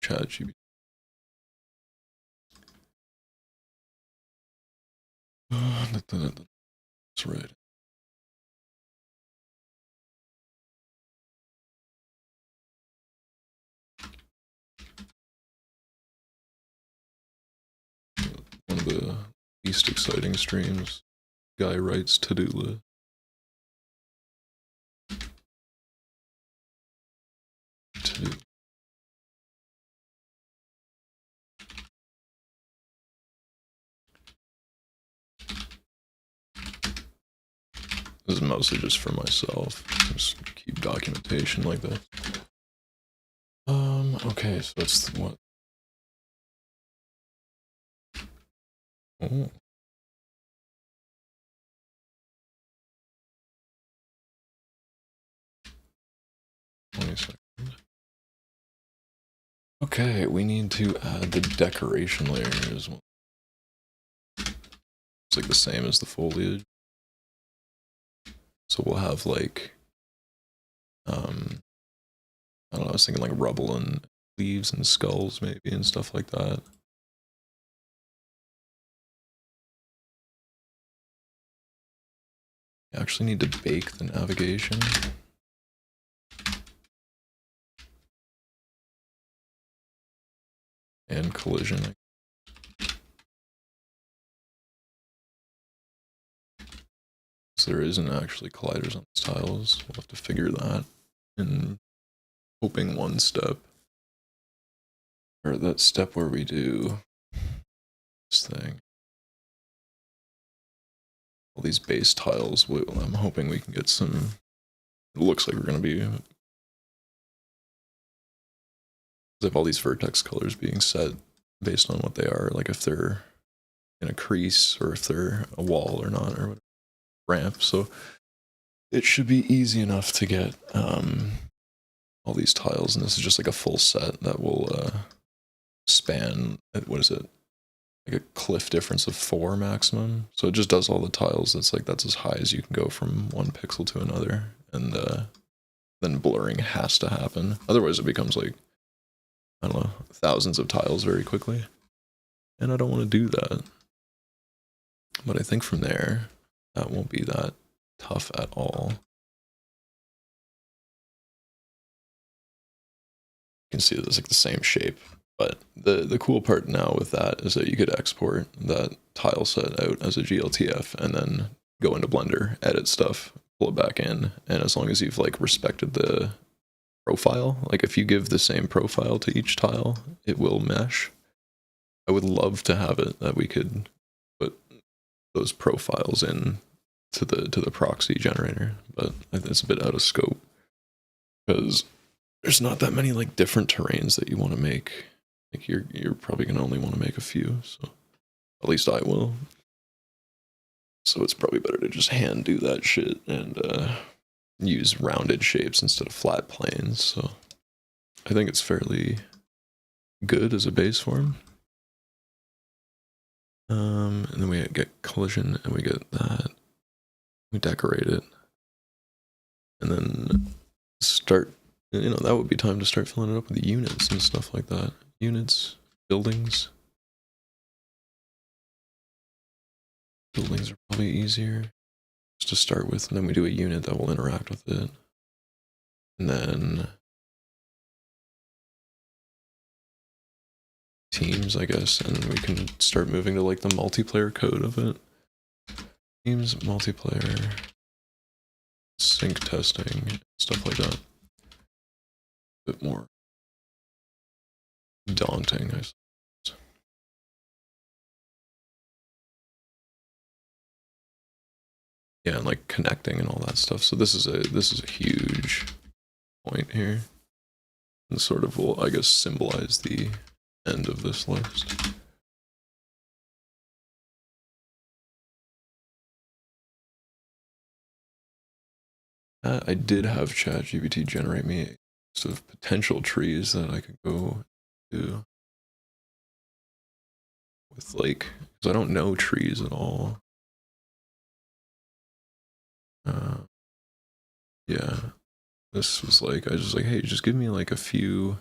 ChatGPT. That's right. One of the least exciting streams. Guy writes to-do list. To-do. This is mostly just for myself. Just keep documentation like that. Okay, so that's what? Oh. Okay, we need to add the decoration layer as well. It's like the same as the foliage. So we'll have like, I don't know, I was thinking like rubble and leaves and skulls maybe and stuff like that. You actually need to bake the navigation. And collision. So there isn't actually colliders on these tiles. We'll have to figure that in hoping one step. Or that step where we do this thing. All these base tiles, I'm hoping we can get some. It looks like we're going to be. If all these vertex colors being set based on what they are, like if they're in a crease or if they're a wall or not, or whatever, ramp. So it should be easy enough to get all these tiles, and this is just like a full set that will span, what is it, like a cliff difference of 4 maximum. So it just does all the tiles. That's as high as you can go from one pixel to another, and then blurring has to happen. Otherwise it becomes like, I don't know, thousands of tiles very quickly. And I don't want to do that. But I think from there, that won't be that tough at all. can see that it's like the same shape. But the cool part now with that is that you could export that tile set out as a GLTF and then go into Blender, edit stuff, pull it back in, and as long as you've like respected the profile, like if you give the same profile to each tile, it will mesh. I would love to have it that we could put those profiles in to the proxy generator, but it's a bit out of scope because there's not that many like different terrains that you want to make. Like you're probably gonna only want to make a few, so at least I will. So it's probably better to just hand do that shit and use rounded shapes instead of flat planes. So I think it's fairly good as a base form. And then we get collision and we get that. We decorate it. And then start, you know, that would be time to start filling it up with the units and stuff like that. Units, buildings. Buildings are probably easier just to start with, and then we do a unit that will interact with it. And then teams, I guess, and we can start moving to like the multiplayer code of it. Teams, multiplayer, sync testing, stuff like that. A bit more daunting, I suppose. Yeah, and like connecting and all that stuff. So this is a huge point here. And sort of will, I guess, symbolize the end of this list. I did have ChatGPT generate me a list of potential trees that I could go to. With like, because I don't know trees at all. Yeah, this was like, I was just like, hey, just give me like a few,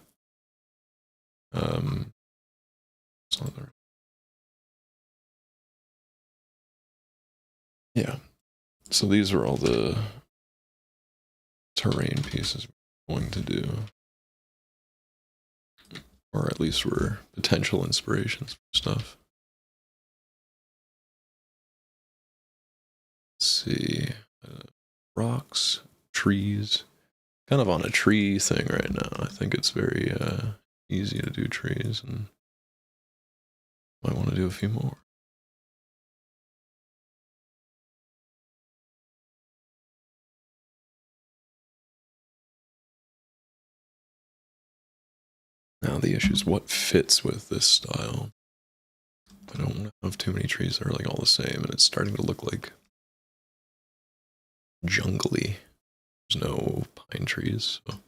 it's not there. Yeah, so these are all the terrain pieces we're going to do, or at least were potential inspirations for stuff. Let's see, rocks, trees, kind of on a tree thing right now. I think it's very easy to do trees, and might want to do a few more. Now the issue is what fits with this style. I don't want to have too many trees that are like all the same, and it's starting to look like jungly. There's no pine trees, so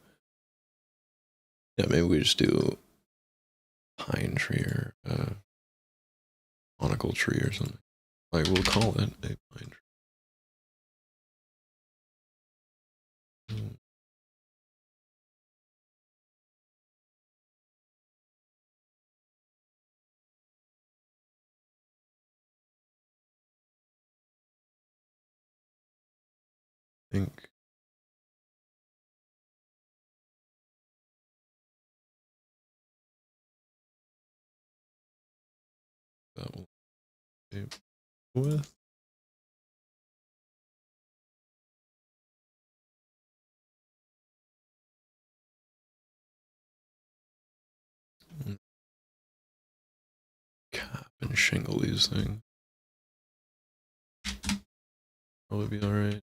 yeah, maybe we just do pine tree or conical tree or something. Like we'll call it a pine tree. I think that will be with. Cap and shingle these things. Probably be alright.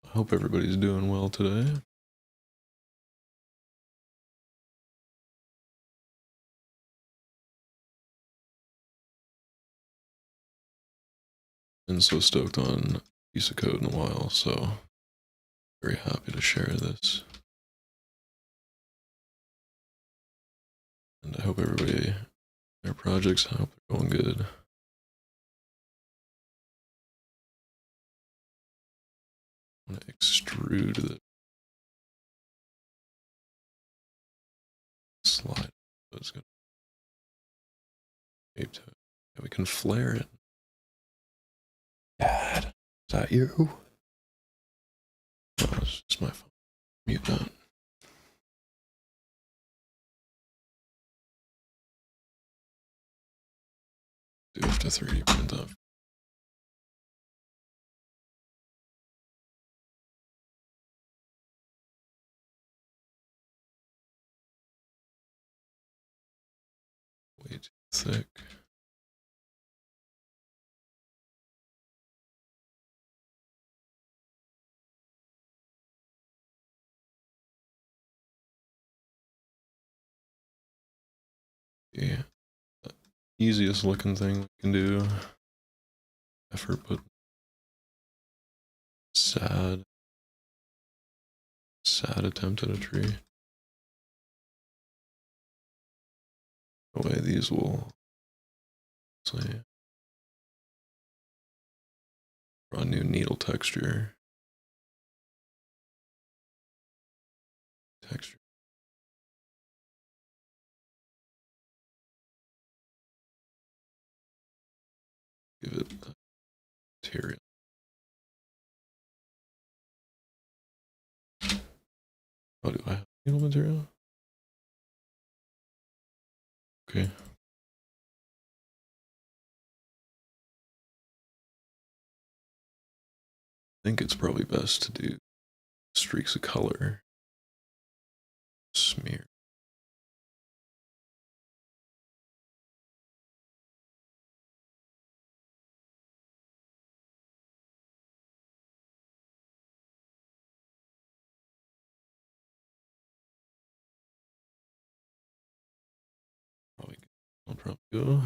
I hope everybody's doing well today. Been so stoked on a piece of code in a while, so very happy to share this. And I hope everybody, their projects, I hope they're going good. I want to extrude the slide. So it's going to shape to it. We can flare it. Dad, is that you? Oh, it's just my phone. Mute that. Do have to 3D print that. Way too thick. Yeah. Easiest looking thing we can do. Effort, but sad attempt at a tree. The way these will say draw a new needle texture. Give it material. Oh, do I have needle material? Okay. I think it's probably best to do streaks of color. Smear. I'll probably go.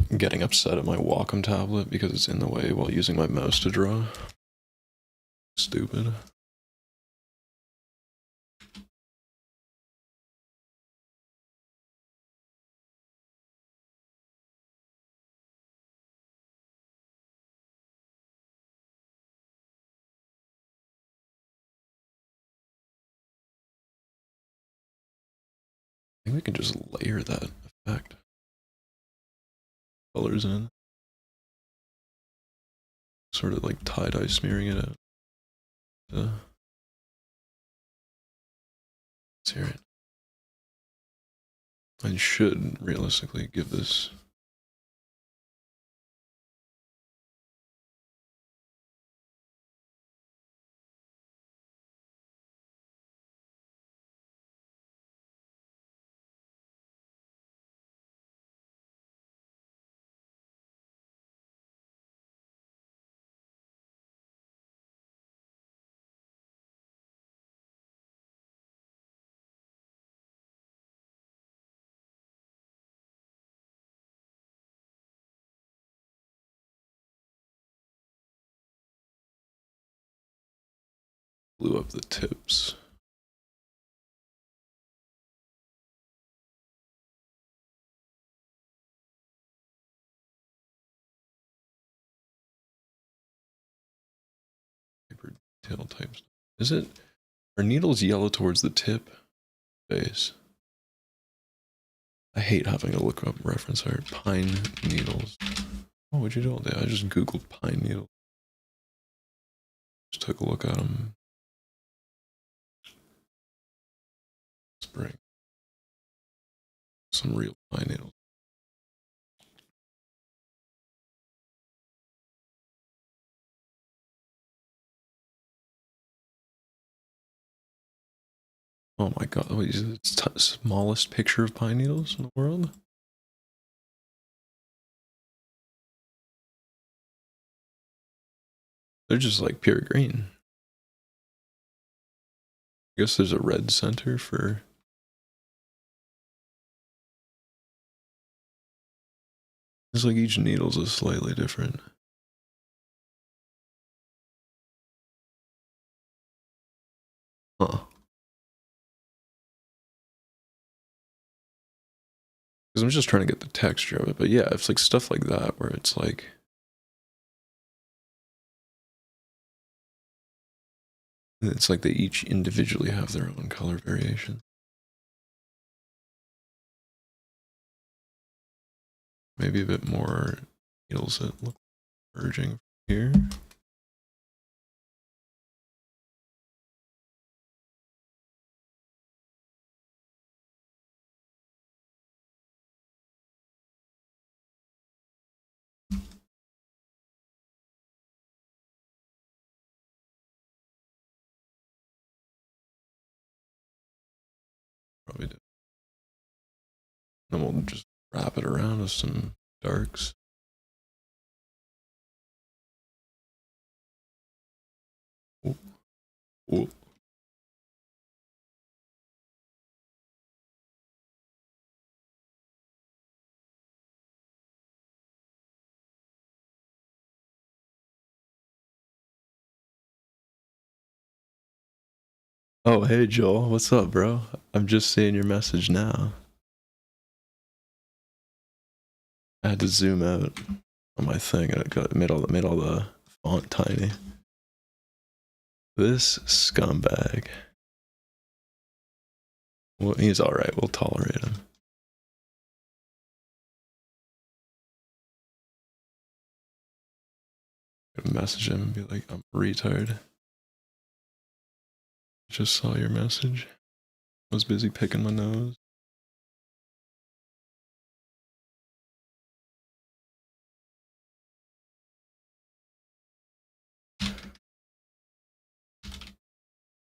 I'm getting upset at my Wacom tablet because it's in the way while using my mouse to draw. Stupid. I think we can just layer that effect. Colors in. Sort of like tie-dye smearing it out. Let's hear it. I should realistically give this. Blew up the tips. Paper detail types. Is it? Are needles yellow towards the tip base? I hate having to look up reference art. Pine needles. Oh, what'd you do all day? I just googled pine needles. Just took a look at them. Spring. Some real pine needles. Oh my god, wait, is it the smallest picture of pine needles in the world? They're just like pure green. I guess there's a red center for. It's like each needle's is slightly different. Huh. Because I'm just trying to get the texture of it, but yeah, it's like stuff like that where it's like they each individually have their own color variation. Maybe a bit more needles that look merging here. Probably do. Then we'll just wrap it around with some darks. Ooh, ooh. Oh, hey Joel, what's up, bro? I'm just seeing your message now. I had to zoom out on my thing and it made all the font tiny. This scumbag. Well, he's all right. We'll tolerate him. Message him and be like, "I'm a retard. Just saw your message. Was busy picking my nose."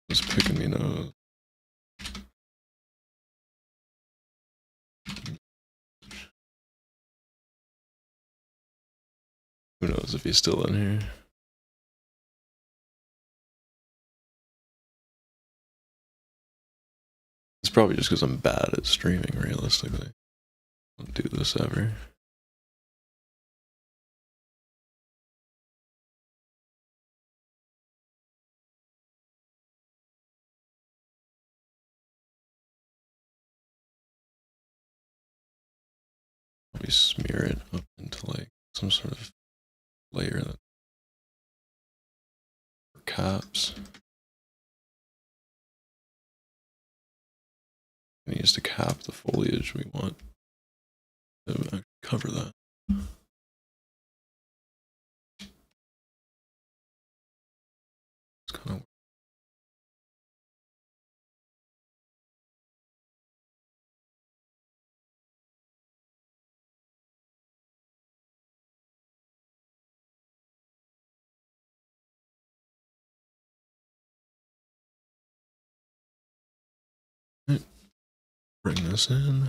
Was picking me nose. Who knows if he's still in here? It's probably just because I'm bad at streaming, realistically. I don't do this ever. Probably smear it up into like some sort of layer that for caps. And use to cap the foliage we want to cover that. It's kind of bring this in.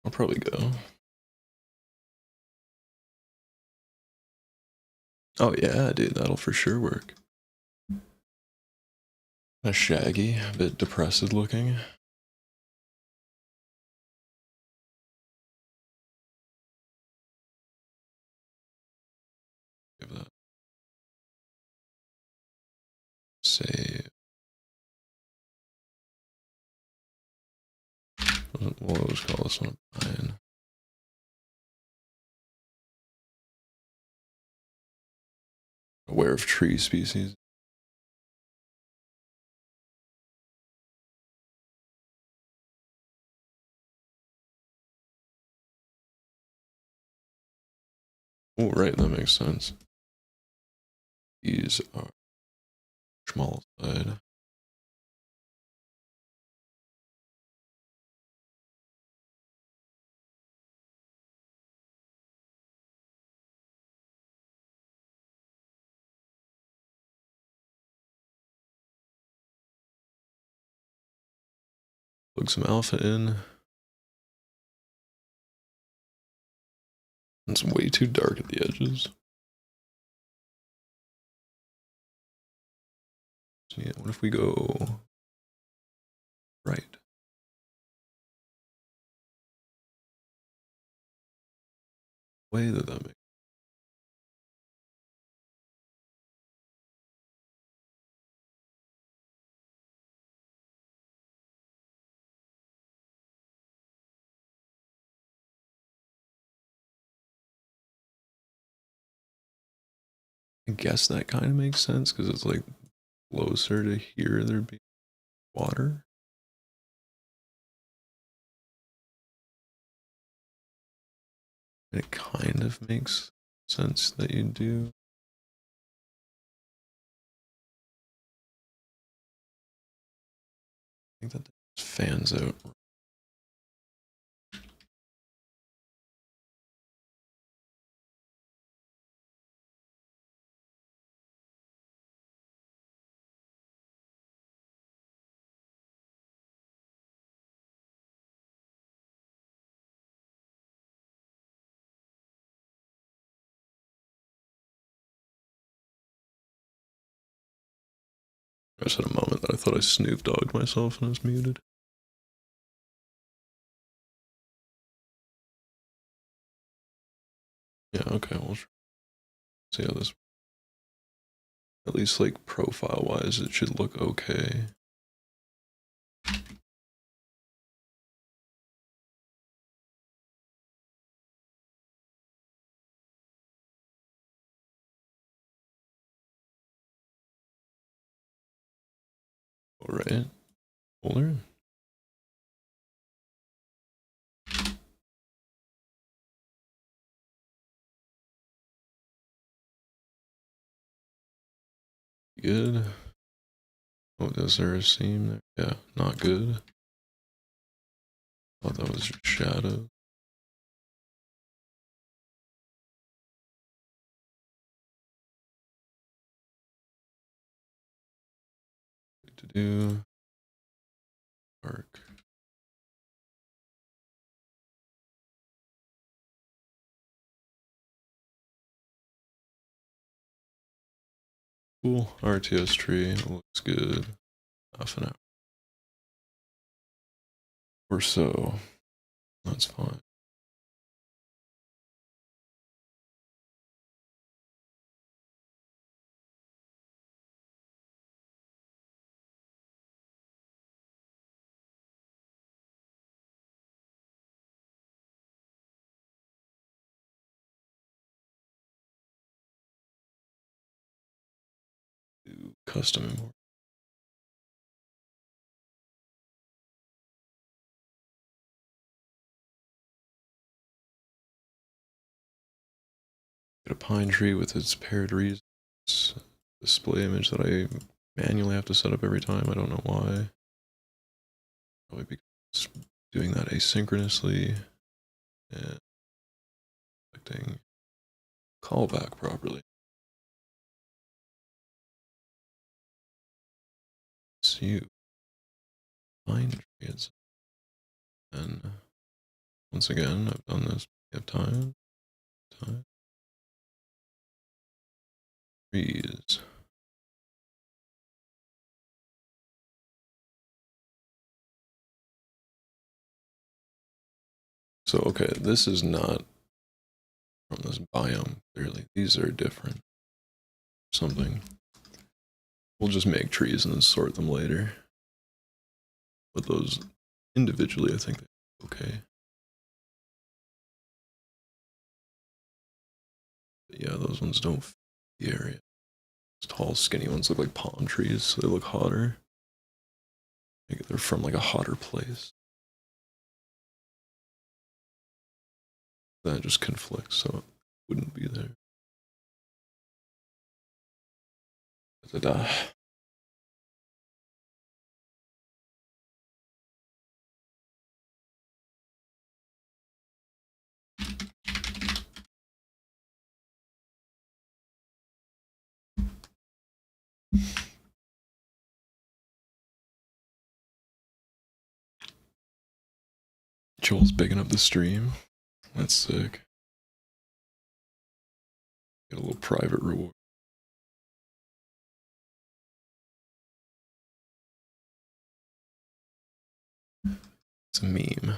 I'll probably go. Oh yeah, dude, that'll for sure work. A shaggy, a bit depressed looking. Give that save. We'll just call this one Pine. Aware of tree species. Oh, right, that makes sense. These are small side. Plug some alpha in. It's way too dark at the edges. So yeah, what if we go right? Way that makes. I guess that kind of makes sense because it's like closer to here there'd be water. And it kind of makes sense that you do. I think that fans out. I just had a moment that I thought I Snoop Dogged myself and I was muted. Yeah, okay, we'll see how this. At least, like, profile wise, it should look okay. Alright, folder. Good. Oh, is there a seam there? Yeah, not good. Thought that was your shadow. Good to do. Dark. Cool. RTS tree looks good. Half an hour or so. That's fine. Do custom import. Get a pine tree with its paired reasons. Display image that I manually have to set up every time. I don't know why. Probably because doing that asynchronously and selecting callback properly. It's you. Pine trees. And once again, I've done this plenty of time. Trees. So, okay, this is not from this biome, clearly. These are different. Something. We'll just make trees and then sort them later. But those individually, I think they're okay. But yeah, those ones don't fit the area. Those tall, skinny ones look like palm trees, so they look hotter. Maybe they're from like a hotter place. That just conflicts, so it wouldn't be there. Da-da-da. Joel's bigging up the stream. That's sick. Get a little private reward. It's a meme.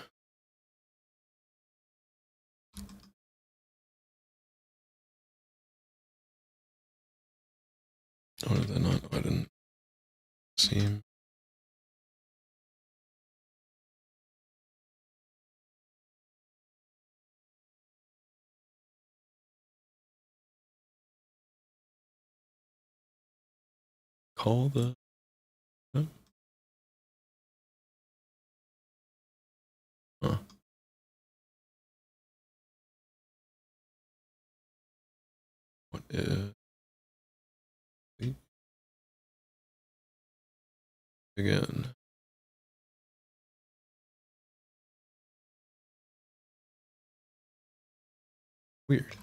Oh, did that not? I didn't see him. Call the. No? Huh. What is. Again. Weird.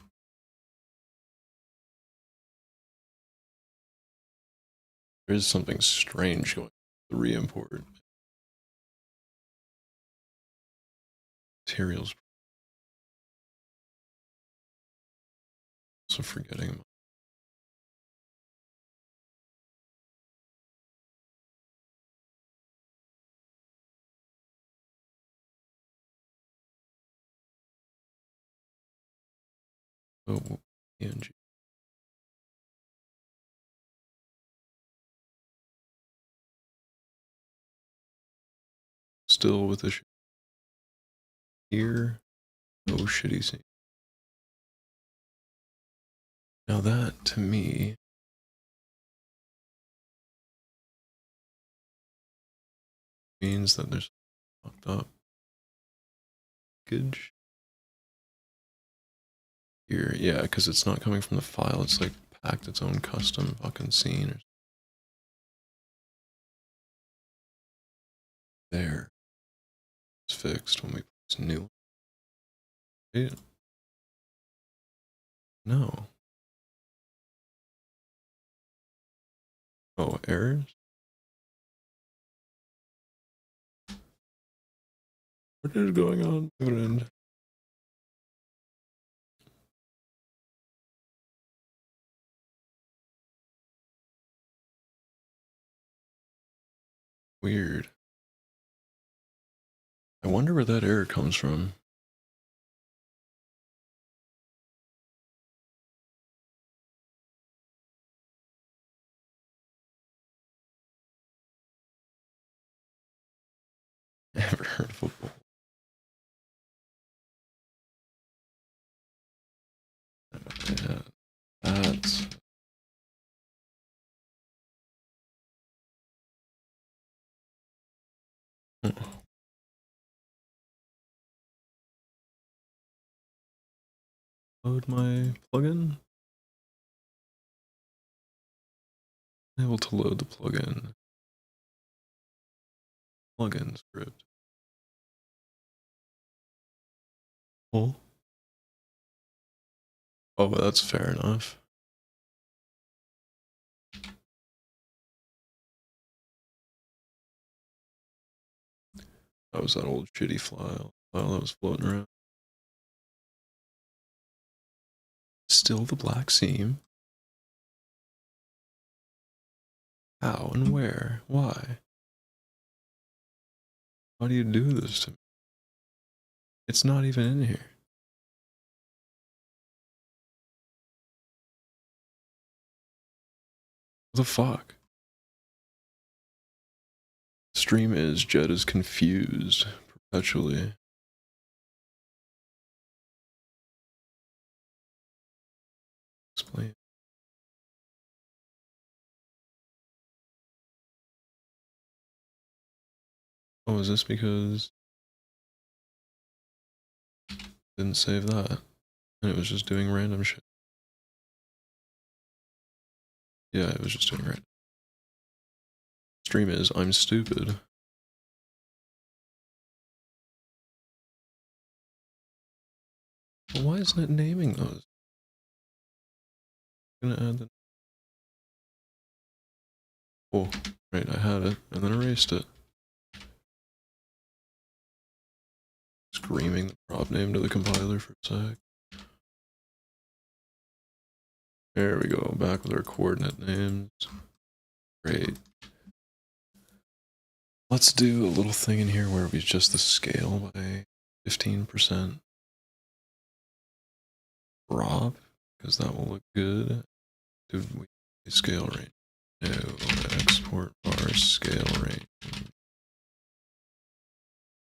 There is something strange going on with the re-import. Materials. Also forgetting. Oh, PNG. Still with the here. Oh, shitty scene. Now that, to me, means that there's fucked up package here. Yeah, because it's not coming from the file. It's like packed its own custom fucking scene. Or there. It's fixed when we place new. Right? No. Oh, errors? What is going on? Weird. I wonder where that error comes from. Never heard of football. Yeah, that's. Load my plugin. Able to load the plugin. Plugin script. Oh. Oh, that's fair enough. That was that old shitty file that was floating around. Still the black seam. How and where? Why? Why do you do this to me? It's not even in here. What the fuck? Stream is Jed is confused perpetually. Explain. Oh, is this because didn't save that and it was just doing random shit? Yeah, it was just doing random. Stream is I'm stupid. But why isn't it naming those? I'm gonna add the. Oh, right, I had it and then erased it. It's screaming the prop name to the compiler for a sec. There we go, back with our coordinate names. Great. Let's do a little thing in here where we adjust the scale by 15%. Prop, because that will look good. Did we scale range? No, export bar scale range.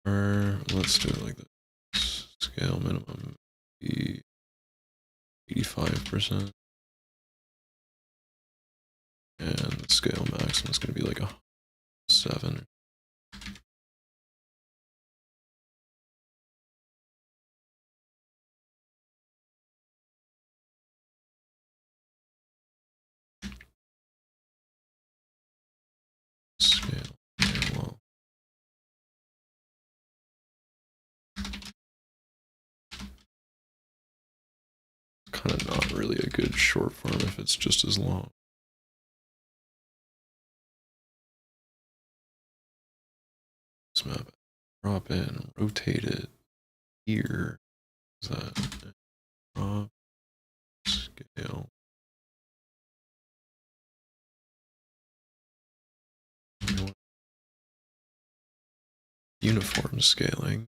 Or let's do it like this. Scale minimum be 85%. And the scale maximum is going to be like a 7. Scale. Well, kind of not really a good short form if it's just as long. This map, drop in, rotate it here. Is that drop scale? Uniform scaling.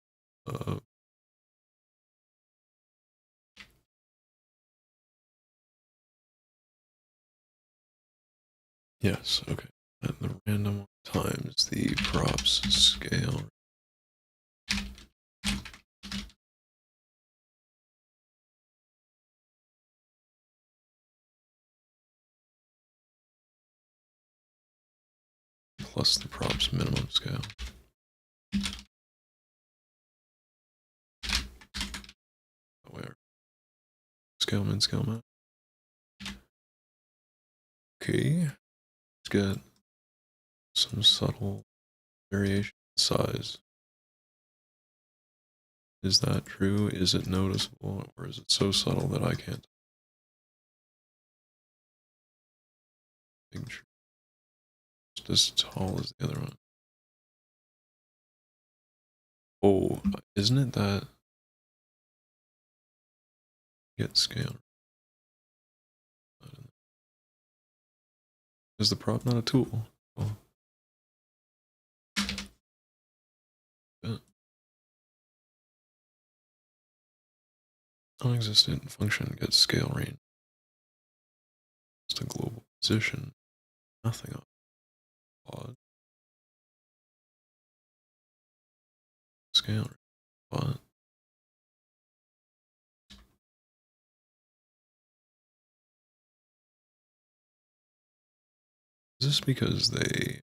Yes, okay. And the random times the props scale. Plus the props minimum scale. Where? Scale min, scale max. Okay. Let's get some subtle variation in size. Is that true? Is it noticeable? Or is it so subtle that I can't? Just as tall as the other one. Oh, isn't it that get scale? Is the prop not a tool? Oh. Yeah. Non-existent function gets scale range. Just a global position. Nothing on pod. Scale range. What? Is this because they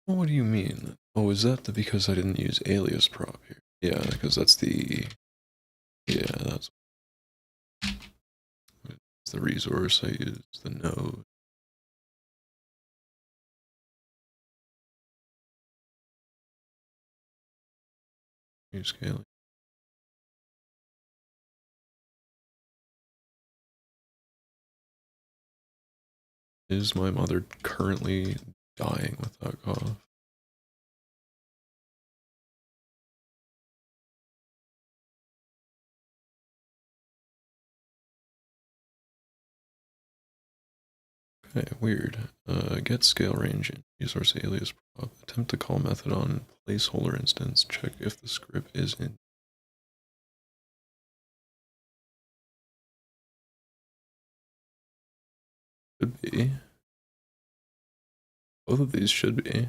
what do you mean? Oh, is that because I didn't use alias prop here? Yeah, because that's the... Yeah, that's the resource I use, the node. New scaling. Is my mother currently dying without cough? Okay, weird. Get scale range in resource alias prop. Attempt to call method on placeholder instance. Check if the script is in. Should be. Both of these should be.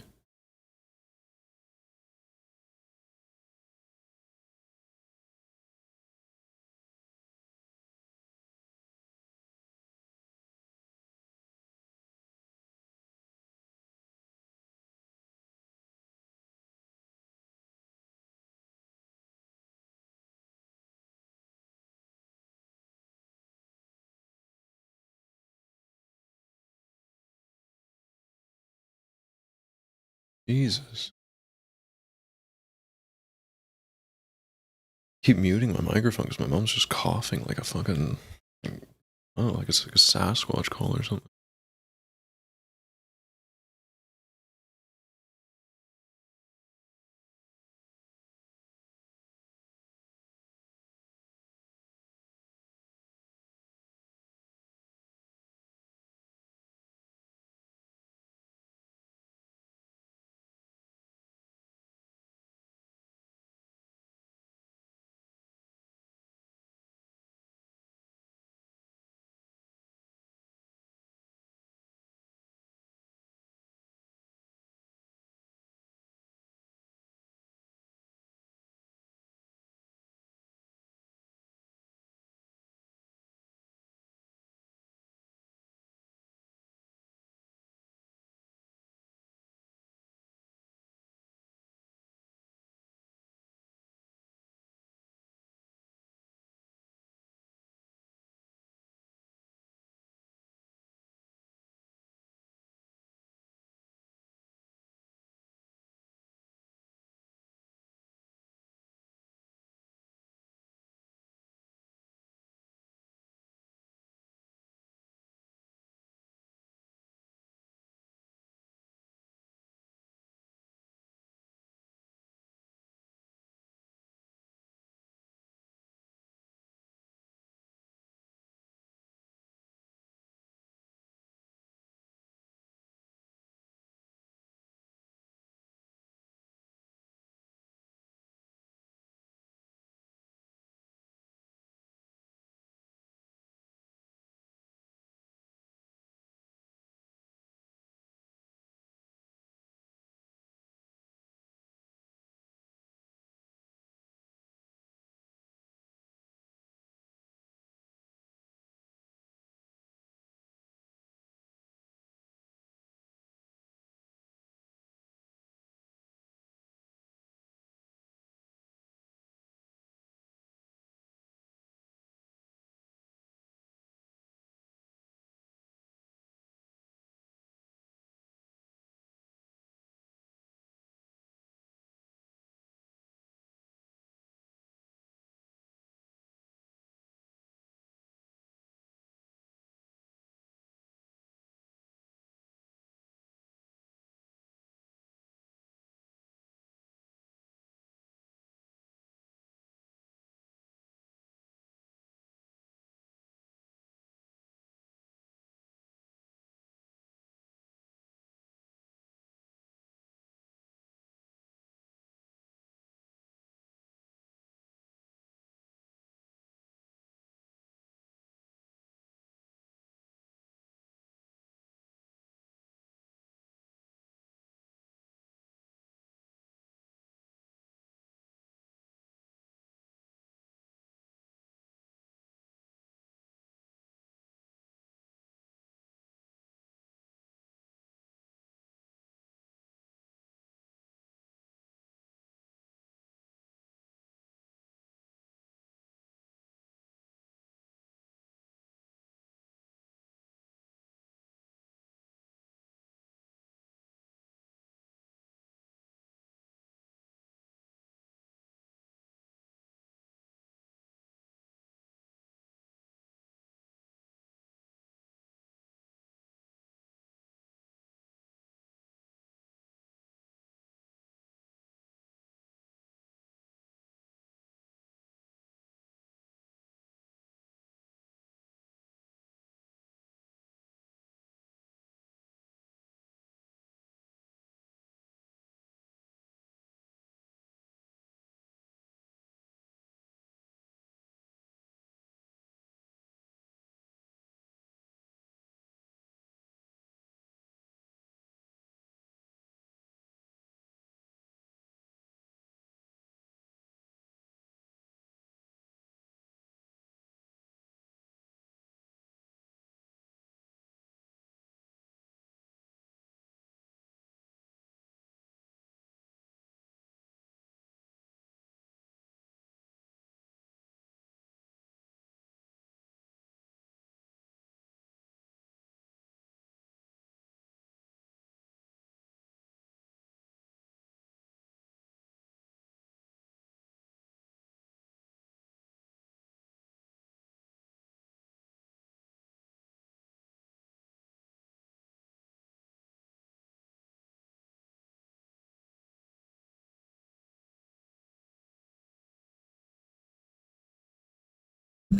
Jesus. Keep muting my microphone because my mom's just coughing like a fucking, I don't know, like it's like a Sasquatch call or something.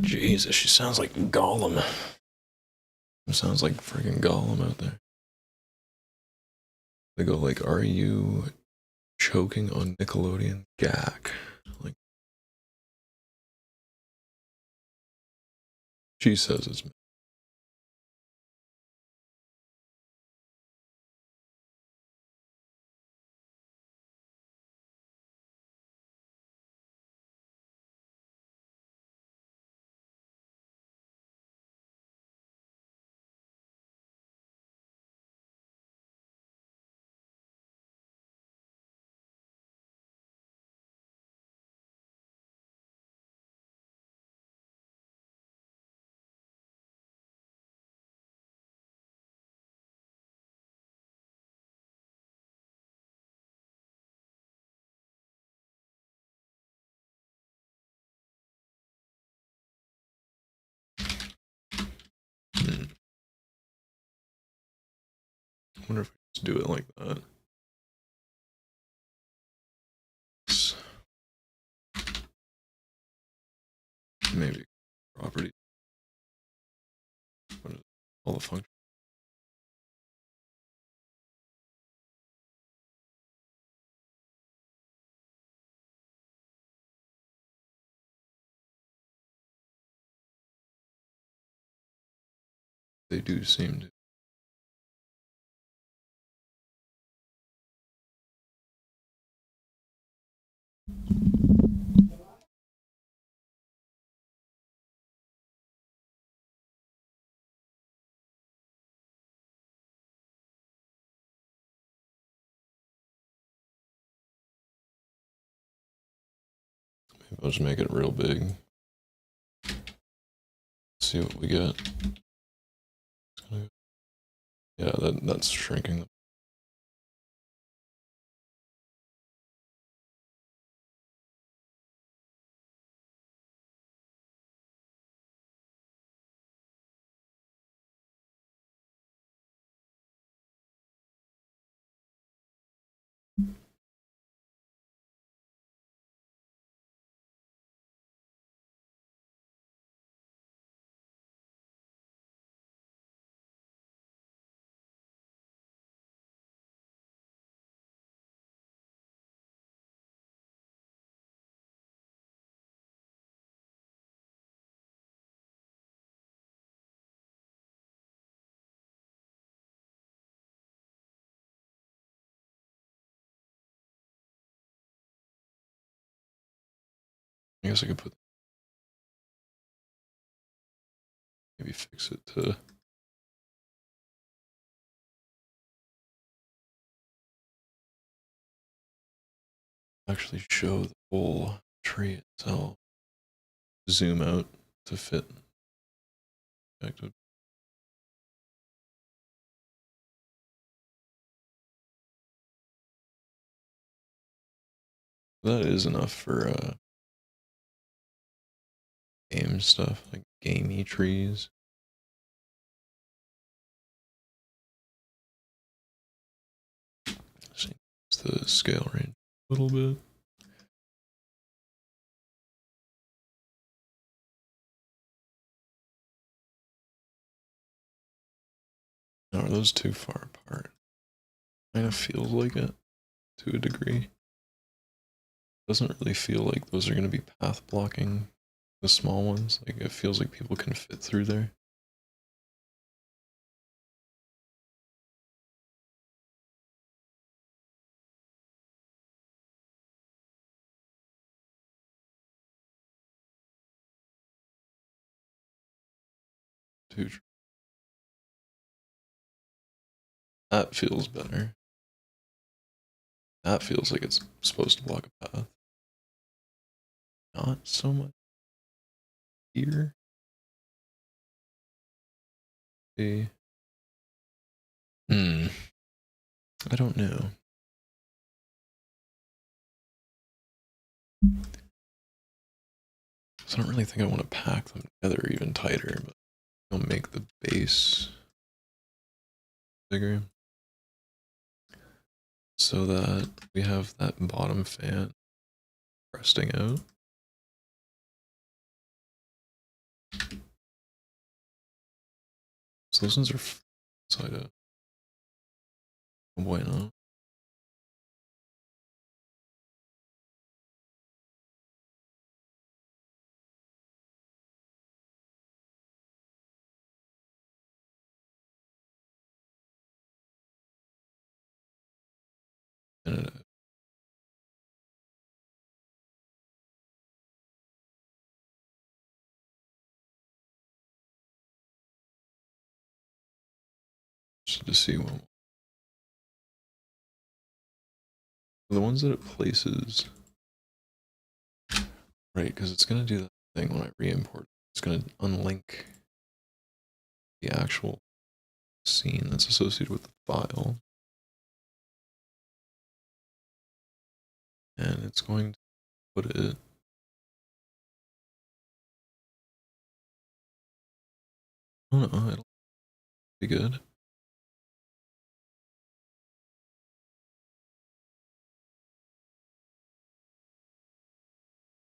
Jesus, she sounds like Gollum. It sounds like freaking Gollum out there. They go like, "Are you choking on Nickelodeon gack?" Like, she says it's me. I wonder if we just do it like that. Maybe property. What is it? All the functions. They do seem to. Maybe I'll just make it real big. See what we get. Yeah, that's shrinking. I guess I could put maybe fix it to actually show the whole tree itself. Zoom out to fit. That is enough for game stuff, like gamey trees. Change the scale range a little bit. Now, are those too far apart? Kind of feels like it to a degree. Doesn't really feel like those are going to be path blocking the small ones. Like it feels like people can fit through there. That feels better. That feels like it's supposed to block a path. Not so much here. See. I don't know. So I don't really think I want to pack them together even tighter, but I'll make the base bigger so that we have that bottom fan resting out. So those ones are side of bueno. And just to see what the ones that it places, right? Because it's gonna do that thing when I re-import. It's gonna unlink the actual scene that's associated with the file, and it's going to put it. I don't know. It'll be good.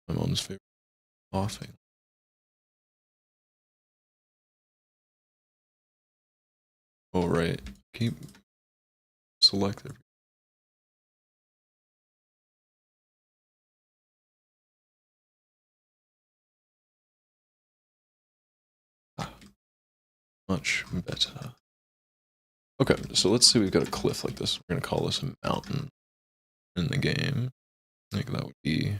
My mom's favorite offing. Oh right. Keep select every. Ah, much better. Okay, so let's say we've got a cliff like this. We're gonna call this a mountain in the game. I think that would be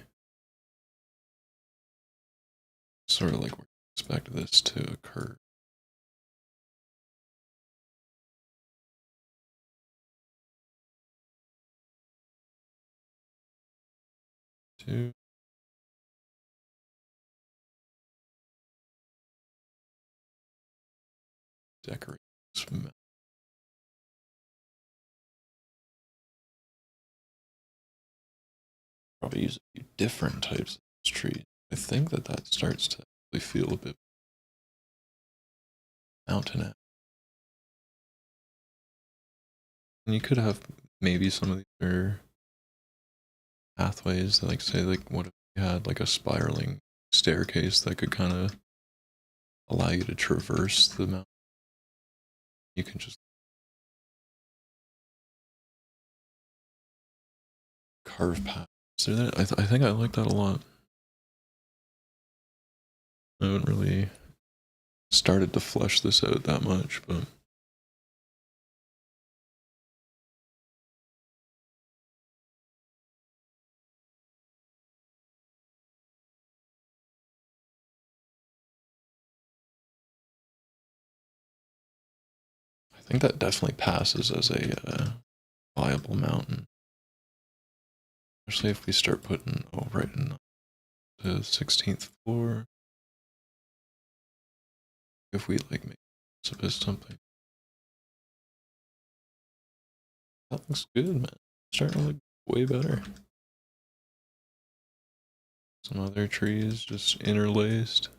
sort of like we expect this to occur. To decorate this mountain. Probably use a few different types of trees. I think that that starts to really feel a bit mountainous. And you could have maybe some of these are pathways, like say, like what if you had like a spiraling staircase that could kind of allow you to traverse the mountain. You can just carve paths through that. I think I like that a lot. I haven't really started to flesh this out that much, but I think that definitely passes as a viable mountain. Especially if we start putting, oh, right in the 16th floor. If we like make this as something. That looks good, man. Starting to look way better. Some other trees just interlaced.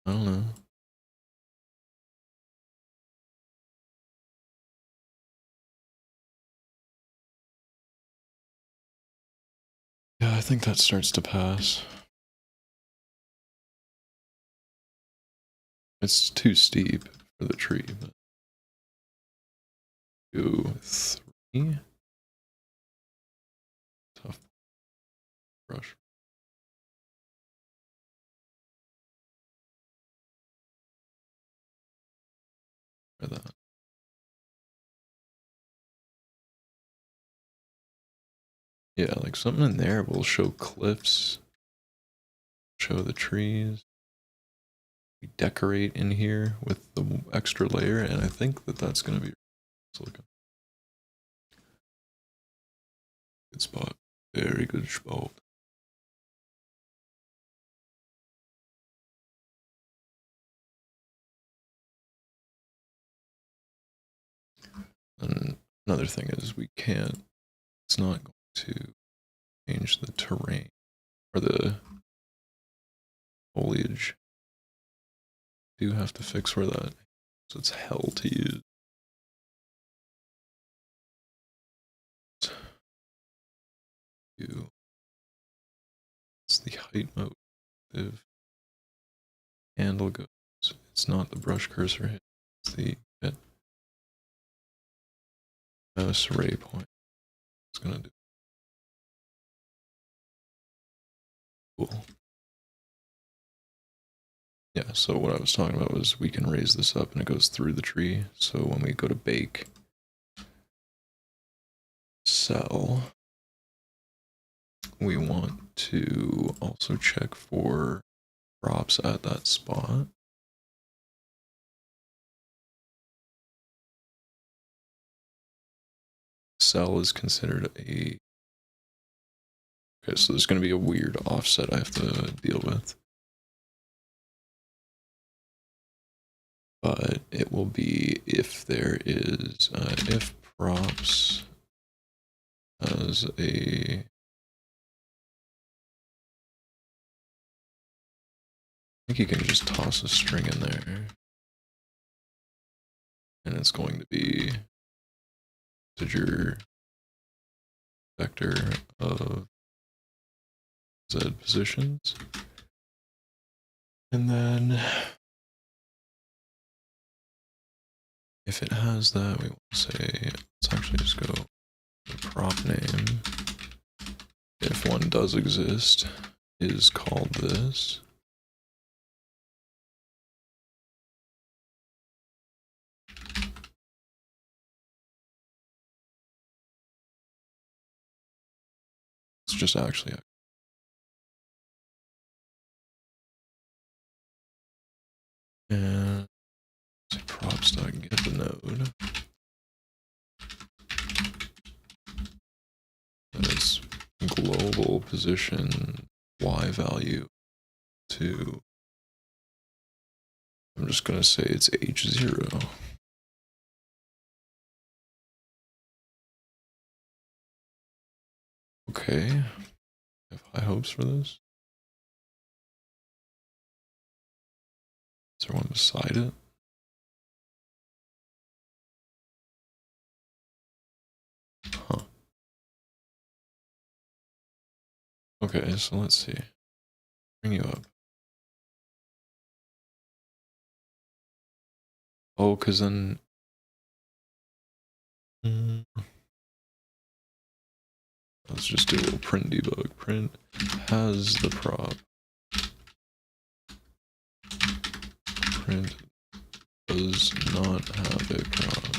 I don't know. Yeah, I think that starts to pass. It's too steep for the tree, but 2, 3. Tough brush. Try that. Yeah, like something in there will show cliffs, show the trees. We decorate in here with the extra layer, and I think that that's gonna be looking good spot. Very good spot. And another thing is we can't. It's not going to change the terrain or the foliage. Do have to fix where that. So it's hell to use. It's the height motive. handle goes. It's not the brush cursor hit, it's the get mouse array point. It's gonna do. Cool. Yeah, so what I was talking about was we can raise this up and it goes through the tree. So when we go to bake, sell, we want to also check for props at that spot. Cell is considered a... Okay, so there's going to be a weird offset I have to deal with. But it will be if there is, if props as a... I think you can just toss a string in there. And it's going to be integer vector of Z positions. And then if it has that, we will say, let's actually just go the prop name. If one does exist, is called this. It's just actually and props.get the node. That is global position y value to, I'm just gonna say it's h0. Okay, I have high hopes for this. Is there one beside it? Huh. Okay, so let's see. Bring you up. Oh, because then... Let's just do a little print debug. Print has the prop. Print does not have a prop.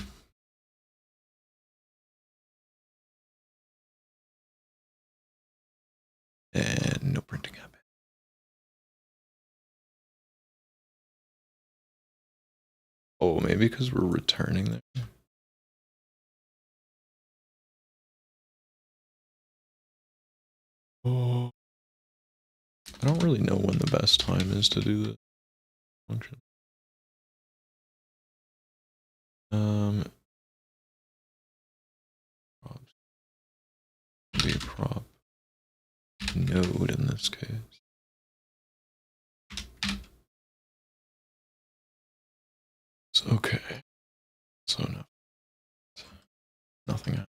And no printing happened. Oh, maybe because we're returning there. Oh, I don't really know when the best time is to do this function. Props. Be a prop node in this case. So, okay. So no, nothing.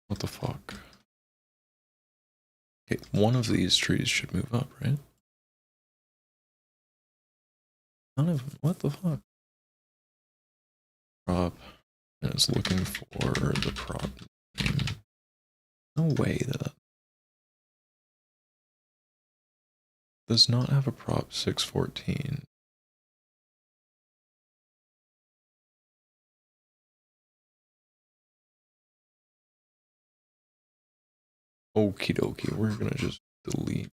What the fuck? Okay, one of these trees should move up, right? None of them. What the fuck? Prop, and it's looking for the prop name. No way that does not have a prop 614. Okie dokie, we're gonna just delete.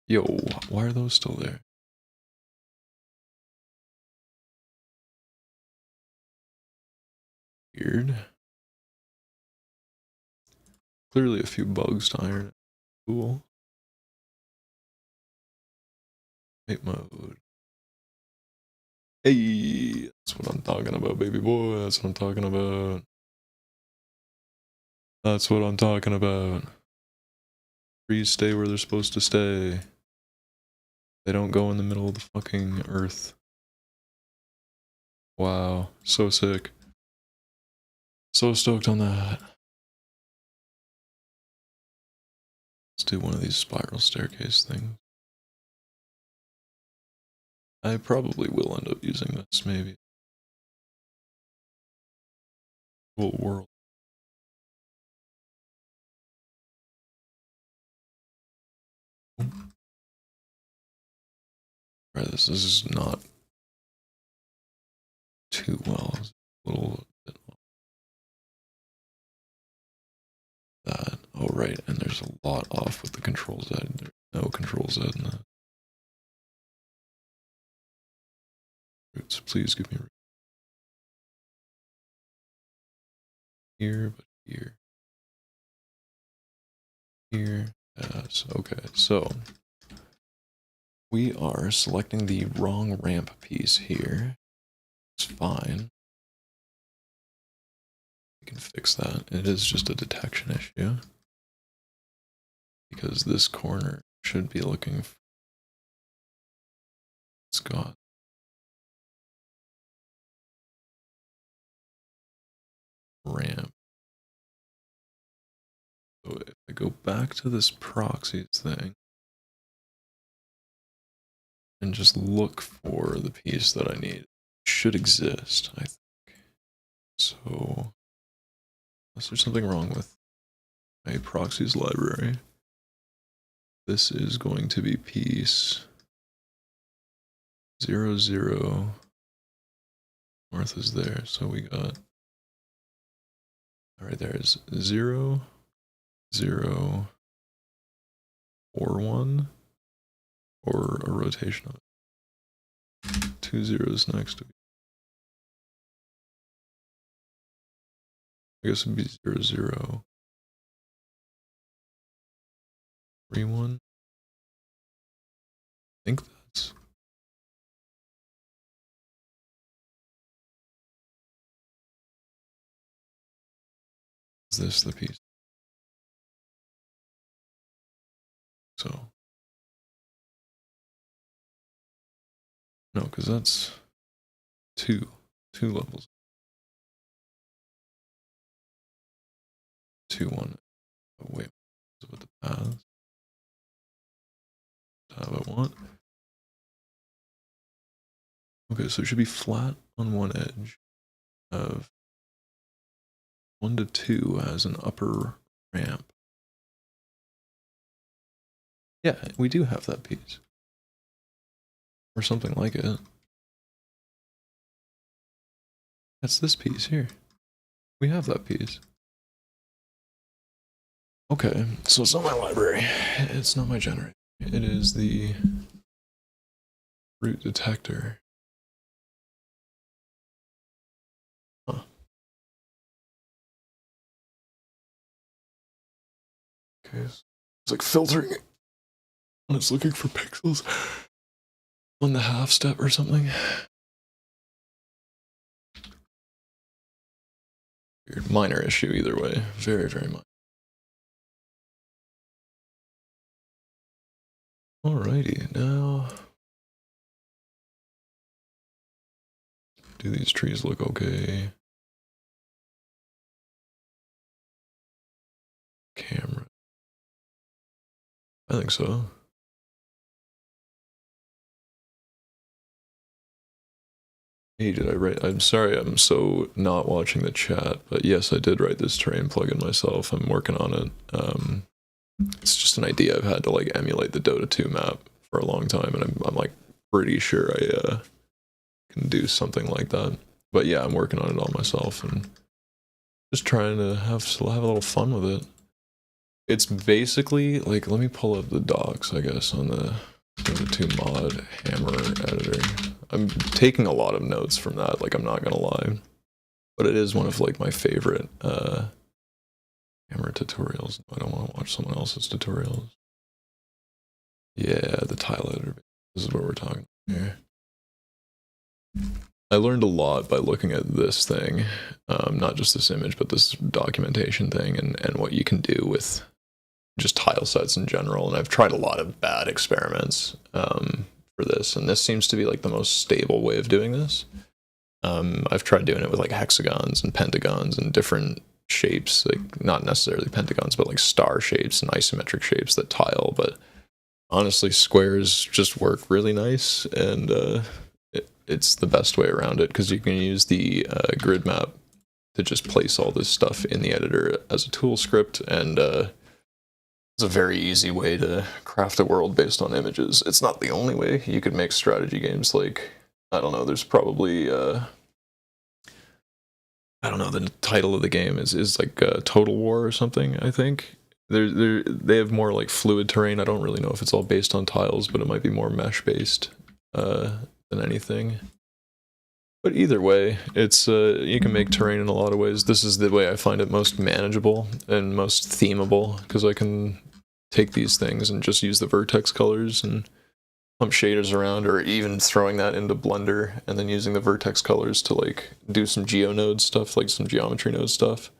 Yo, why are those still there? Weird. Clearly a few bugs to iron. Cool. Night mode. Hey, that's what I'm talking about, baby boy. That's what I'm talking about. That's what I'm talking about. Trees stay where they're supposed to stay. They don't go in the middle of the fucking earth. Wow, so sick. So stoked on that. Let's do one of these spiral staircase things. I probably will end up using this, maybe. Whole world. Right, this is not too well. It's a little bit that. Oh, right, and there's a lot off with the control Z. There's no control Z in that. Roots, please give me roots. Here, but here. Here, yes, okay, so we are selecting the wrong ramp piece here. It's fine. We can fix that. It is just a detection issue. Because this corner should be looking for it's got ramp. So if I go back to this proxies thing and just look for the piece that I need, it should exist, I think. So unless there's something wrong with my proxies library, this is going to be piece 00. North is there, so we got all right. There's 0, 0, 4, 1, or a rotation of it. 2 zeros next to it. I guess it'd be 0, 0, 3, 1. I think that's. Is this the piece? So. No, because that's two levels. 2, 1. Oh, wait, with the paths. Tab I want. Okay, so it should be flat on one edge of 1 to 2 as an upper ramp. Yeah, we do have that piece. Or something like it. That's this piece here. We have that piece. Okay, so it's not my library. It's not my generator. It is the root detector. Huh. Okay, it's like filtering it. And it's looking for pixels on the half step or something. Weird. Minor issue either way. Very, very minor. Alrighty, now do these trees look okay? Camera. I think so. Hey, did I write? I'm sorry, I'm so not watching the chat, but yes, I did write this terrain plugin myself. I'm working on it. It's just an idea I've had to like emulate the Dota 2 map for a long time, and I'm like pretty sure I can do something like that. But yeah, I'm working on it all myself and just trying to have a little fun with it. It's basically like, let me pull up the docs, I guess, on the Dota 2 mod hammer editor. I'm taking a lot of notes from that, like I'm not gonna lie, but it is one of like my favorite hammer tutorials. I don't want to watch someone else's tutorials. Yeah, the tile editor. This is what we're talking about here. I learned a lot by looking at this thing, not just this image, but this documentation thing and what you can do with just tile sets in general. And I've tried a lot of bad experiments for this, and this seems to be like the most stable way of doing this. I've tried doing it with like hexagons and pentagons and different shapes, like not necessarily pentagons, but like star shapes and isometric shapes that tile. But honestly, squares just work really nice, and it's the best way around it because you can use the grid map to just place all this stuff in the editor as a tool script, and it's a very easy way to craft a world based on images. It's not the only way. You could make strategy games like, I don't know, there's probably I don't know, the title of the game is like Total War or something, I think. They have more like fluid terrain. I don't really know if it's all based on tiles, but it might be more mesh based than anything. But either way, it's you can make terrain in a lot of ways. This is the way I find it most manageable and most themable, because I can take these things and just use the vertex colors and pump shaders around, or even throwing that into Blender and then using the vertex colors to like do some geonode stuff, like some geometry node stuff.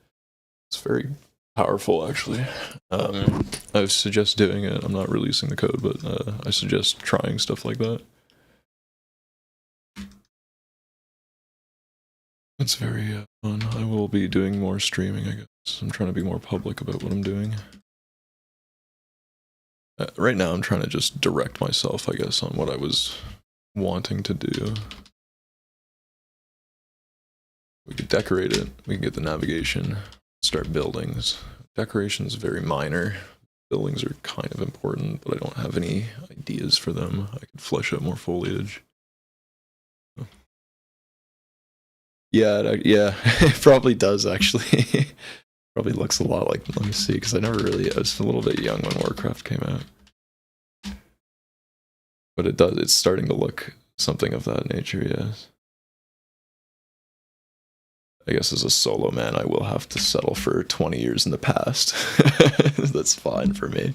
It's very powerful, actually. I suggest doing it. I'm not releasing the code, but I suggest trying stuff like that. It's very fun. I will be doing more streaming, I guess. I'm trying to be more public about what I'm doing. Right now, I'm trying to just direct myself, I guess, on what I was wanting to do. We could decorate it. We can get the navigation, start buildings. Decoration is very minor. Buildings are kind of important, but I don't have any ideas for them. I could flesh out more foliage. Yeah, yeah, it probably does, actually. Probably looks a lot like, let me see, because I was a little bit young when Warcraft came out. But it does, it's starting to look something of that nature, yes. I guess as a solo man, I will have to settle for 20 years in the past. That's fine for me.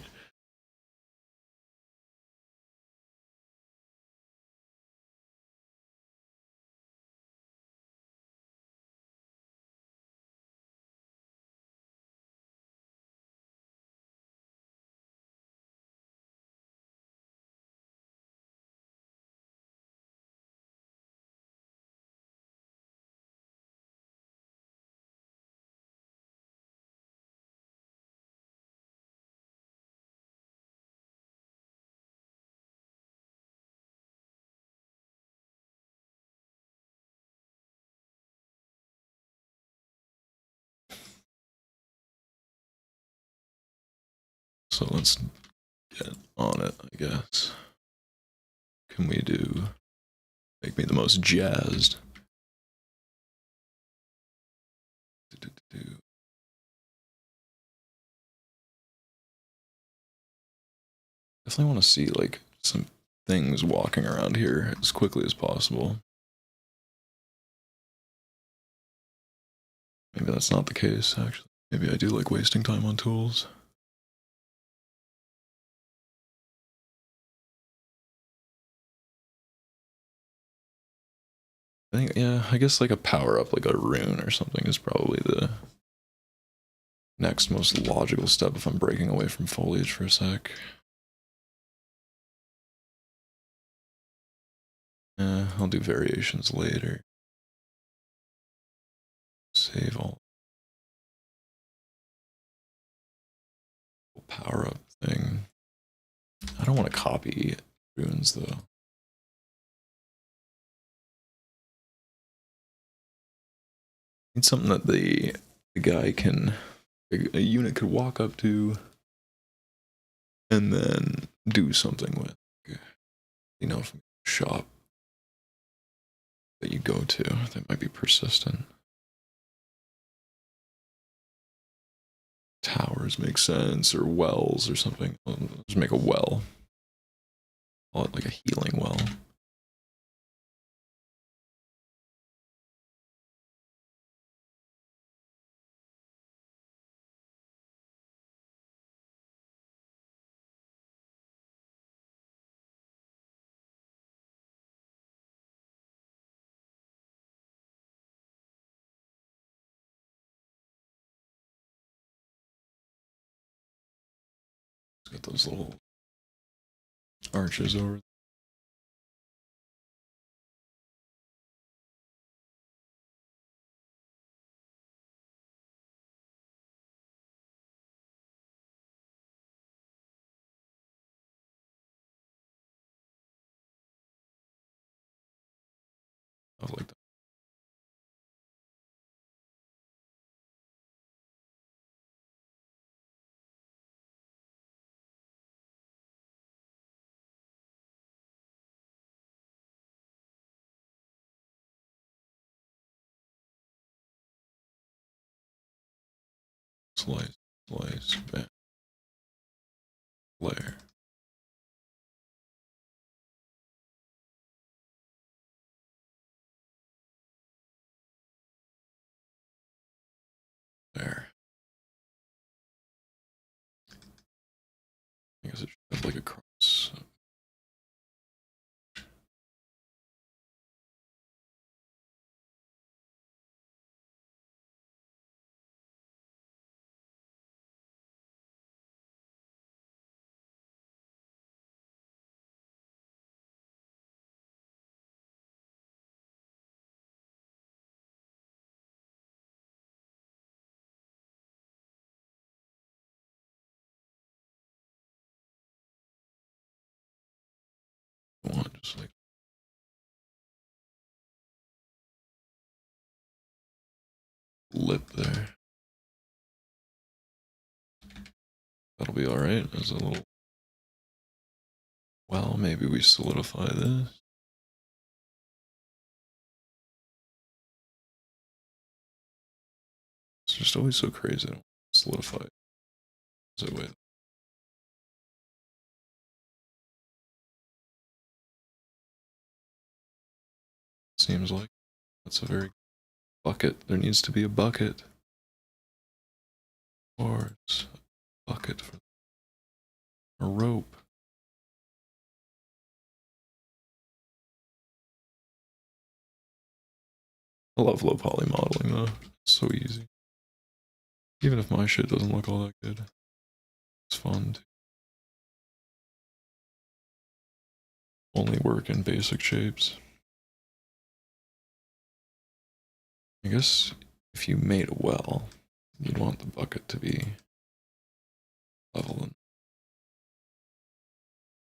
So let's get on it, I guess. Can we do... make me the most jazzed. Definitely want to see like some things walking around here as quickly as possible. Maybe that's not the case, actually. Maybe I do like wasting time on tools. I think, yeah, I guess like a power up, like a rune or something, is probably the next most logical step if I'm breaking away from foliage for a sec. I'll do variations later. Save all. Power up thing. I don't want to copy runes though. Need something that the guy can, a unit could walk up to and then do something with. You know, from a shop that you go to that might be persistent. Towers make sense, or wells or something. Just make a well. Call it like a healing well. Let's get those little arches over. Stuff like that. Slice, slice, back, layer. There. I guess it should have like a cross. One, just like lip there. That'll be alright as a little. Well, maybe we solidify this. It's just always so crazy. I don't solidify it. So wait. Seems like that's a very bucket. There needs to be a bucket. Or it's a bucket for a rope. I love low poly modeling though. It's so easy. Even if my shit doesn't look all that good. It's fun to only work in basic shapes. I guess if you made a well, you'd want the bucket to be level. And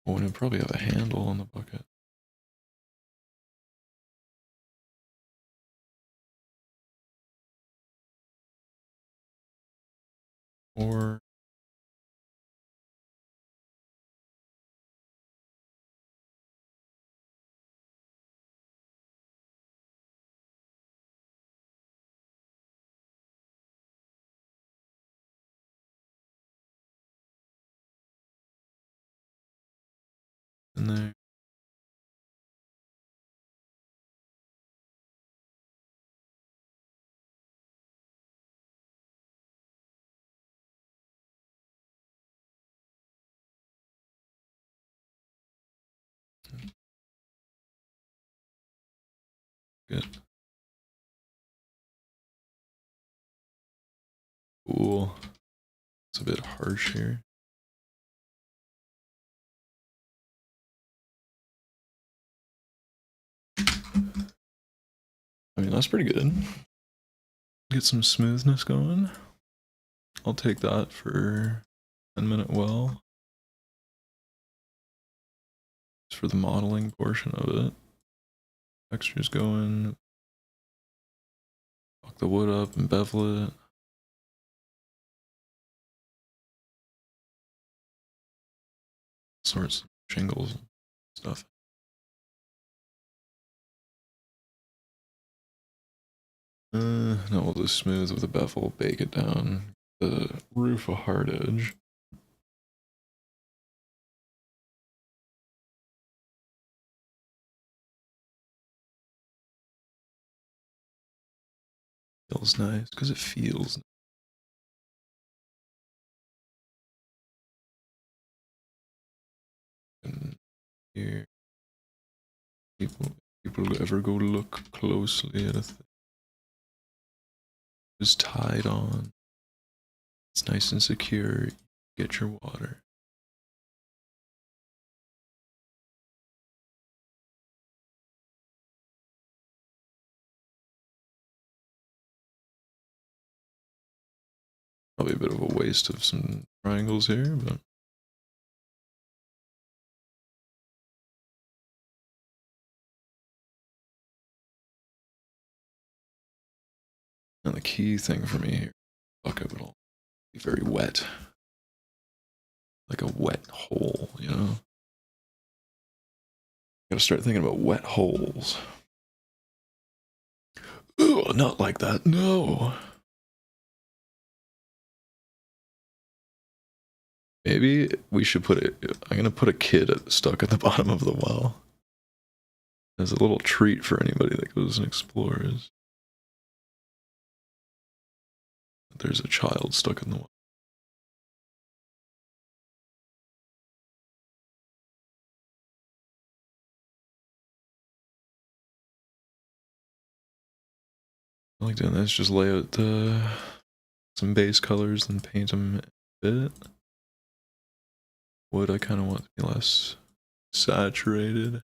oh, and it'd probably have a handle on the bucket. Or in there. Good. Cool. It's a bit harsh here. I mean, that's pretty good. Get some smoothness going. I'll take that for 10-minute well. Just for the modeling portion of it. Textures going. Fuck the wood up and bevel it. Sorts of shingles and stuff. No, we'll just smooth with a bevel, bake it down. The roof a hard edge. Feels nice because it feels. And here, people ever go look closely at a thing. Just tied on. It's nice and secure. Get your water. Probably a bit of a waste of some triangles here, but And the key thing for me here, bucket would all be very wet. Like a wet hole, you know? Gotta start thinking about wet holes. Ooh, not like that, no! Maybe we should put it. I'm gonna put a kid stuck at the bottom of the well as a little treat for anybody that goes and explores. There's a child stuck in the well. I like doing this. Just lay out some base colors and paint them a bit. Wood I kind of want to be less saturated,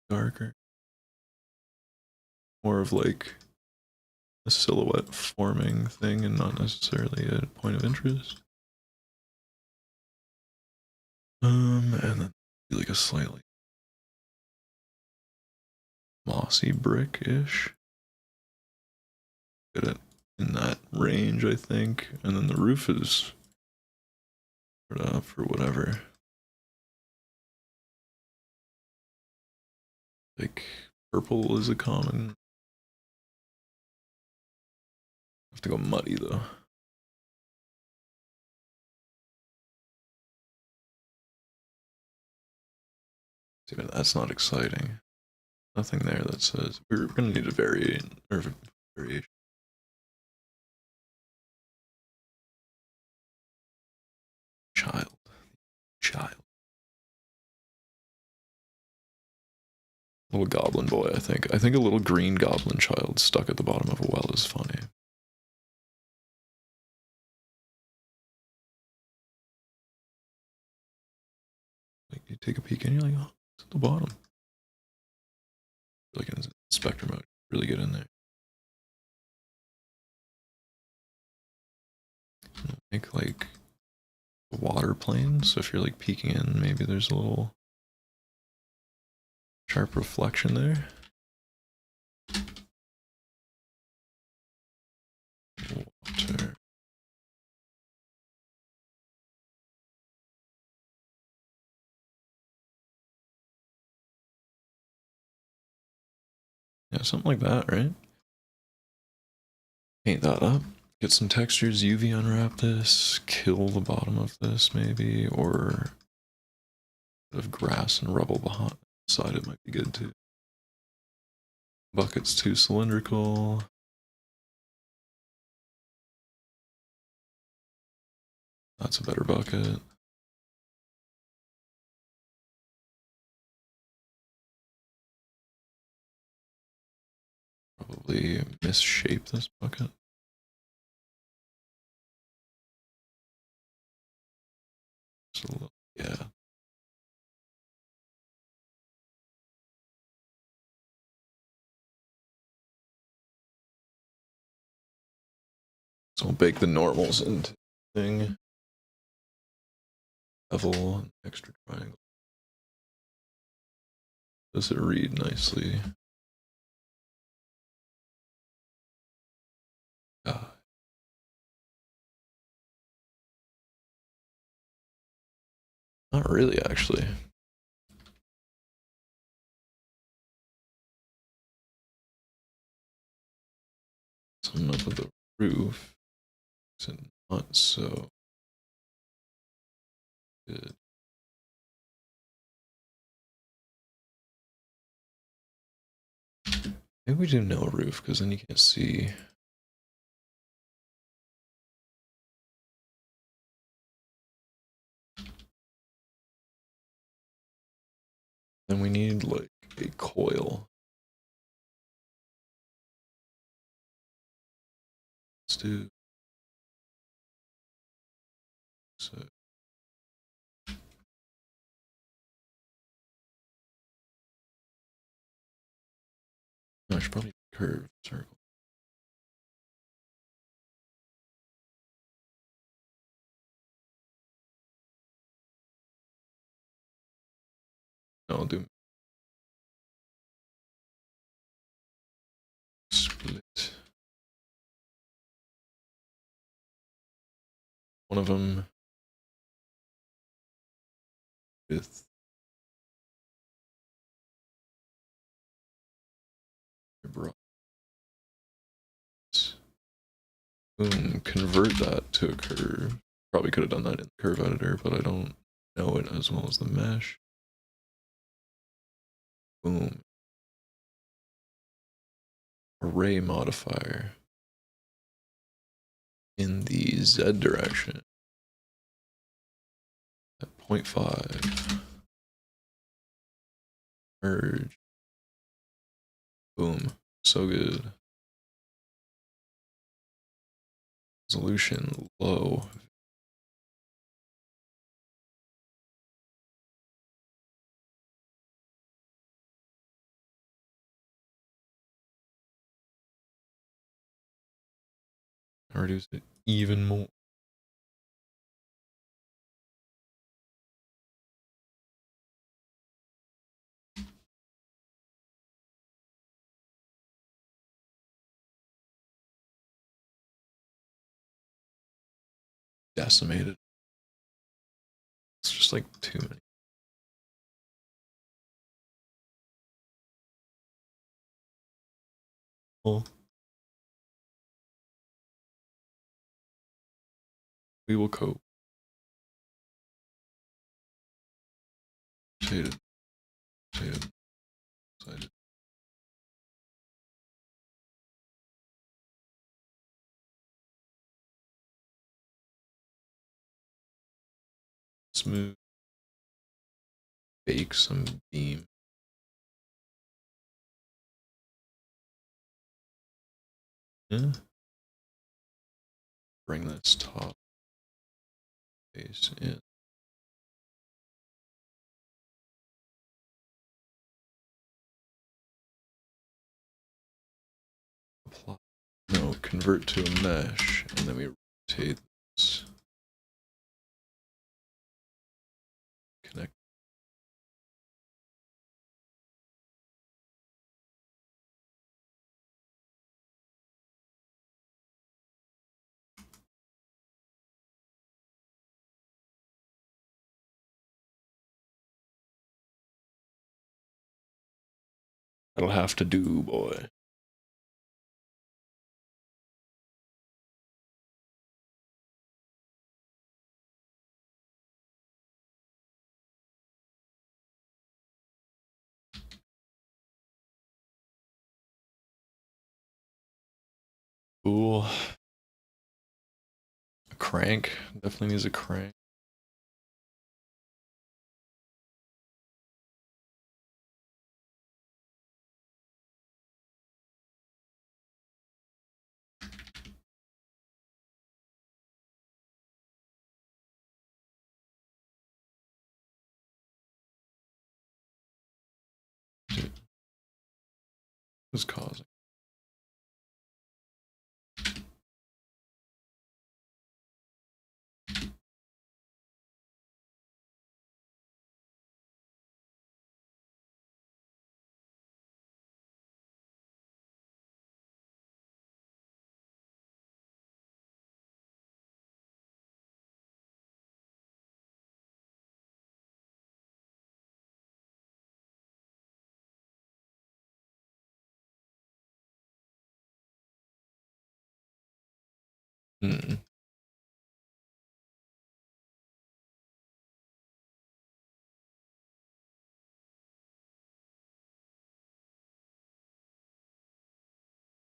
darker, more of like a silhouette forming thing and not necessarily a point of interest. And then like a slightly mossy brick-ish. Get it in that range, I think. And then the roof is put up for whatever. Like purple is a common. Have to go muddy though. See, but that's not exciting. Nothing there that says we're gonna need a variation. Child. Little goblin boy, I think. I think a little green goblin child stuck at the bottom of a well is funny. Like you take a peek and you're like, oh, it's at the bottom. Like in inspector mode, really get in there. Make like a water plane, so if you're like peeking in, maybe there's a little sharp reflection there. Water. Yeah, something like that, right? Paint that up. Get some textures, UV unwrap this, kill the bottom of this maybe, or a bit of grass and rubble behind the side, it might be good too. Bucket's too cylindrical. That's a better bucket. Probably misshape this bucket. Just a little, yeah. So we'll bake the normals into the thing. Bevel, extra triangle. Does it read nicely? Not really, actually. Something up with the roof. Is it not so good? Maybe we do no roof, because then you can't see. Then we need like a coil. Let's do so. I should probably curve circle. No, I'll do one of them with boom, convert that to a curve. Probably could have done that in the curve editor, but I don't know it as well as the mesh. Boom. Array modifier in the Z direction at 0.5. Merge. Boom. So good. Resolution low. Reduce it even more. Decimated. It's just like too many. Well, we will cope. Shaded. Shaded. Shaded. Smooth. Bake some beam. Yeah. Bring this top face in. Apply. No, convert to a mesh, and then we rotate this. Connect. That'll have to do, boy. Cool. A crank. Definitely needs a crank. What's causing? Hmm.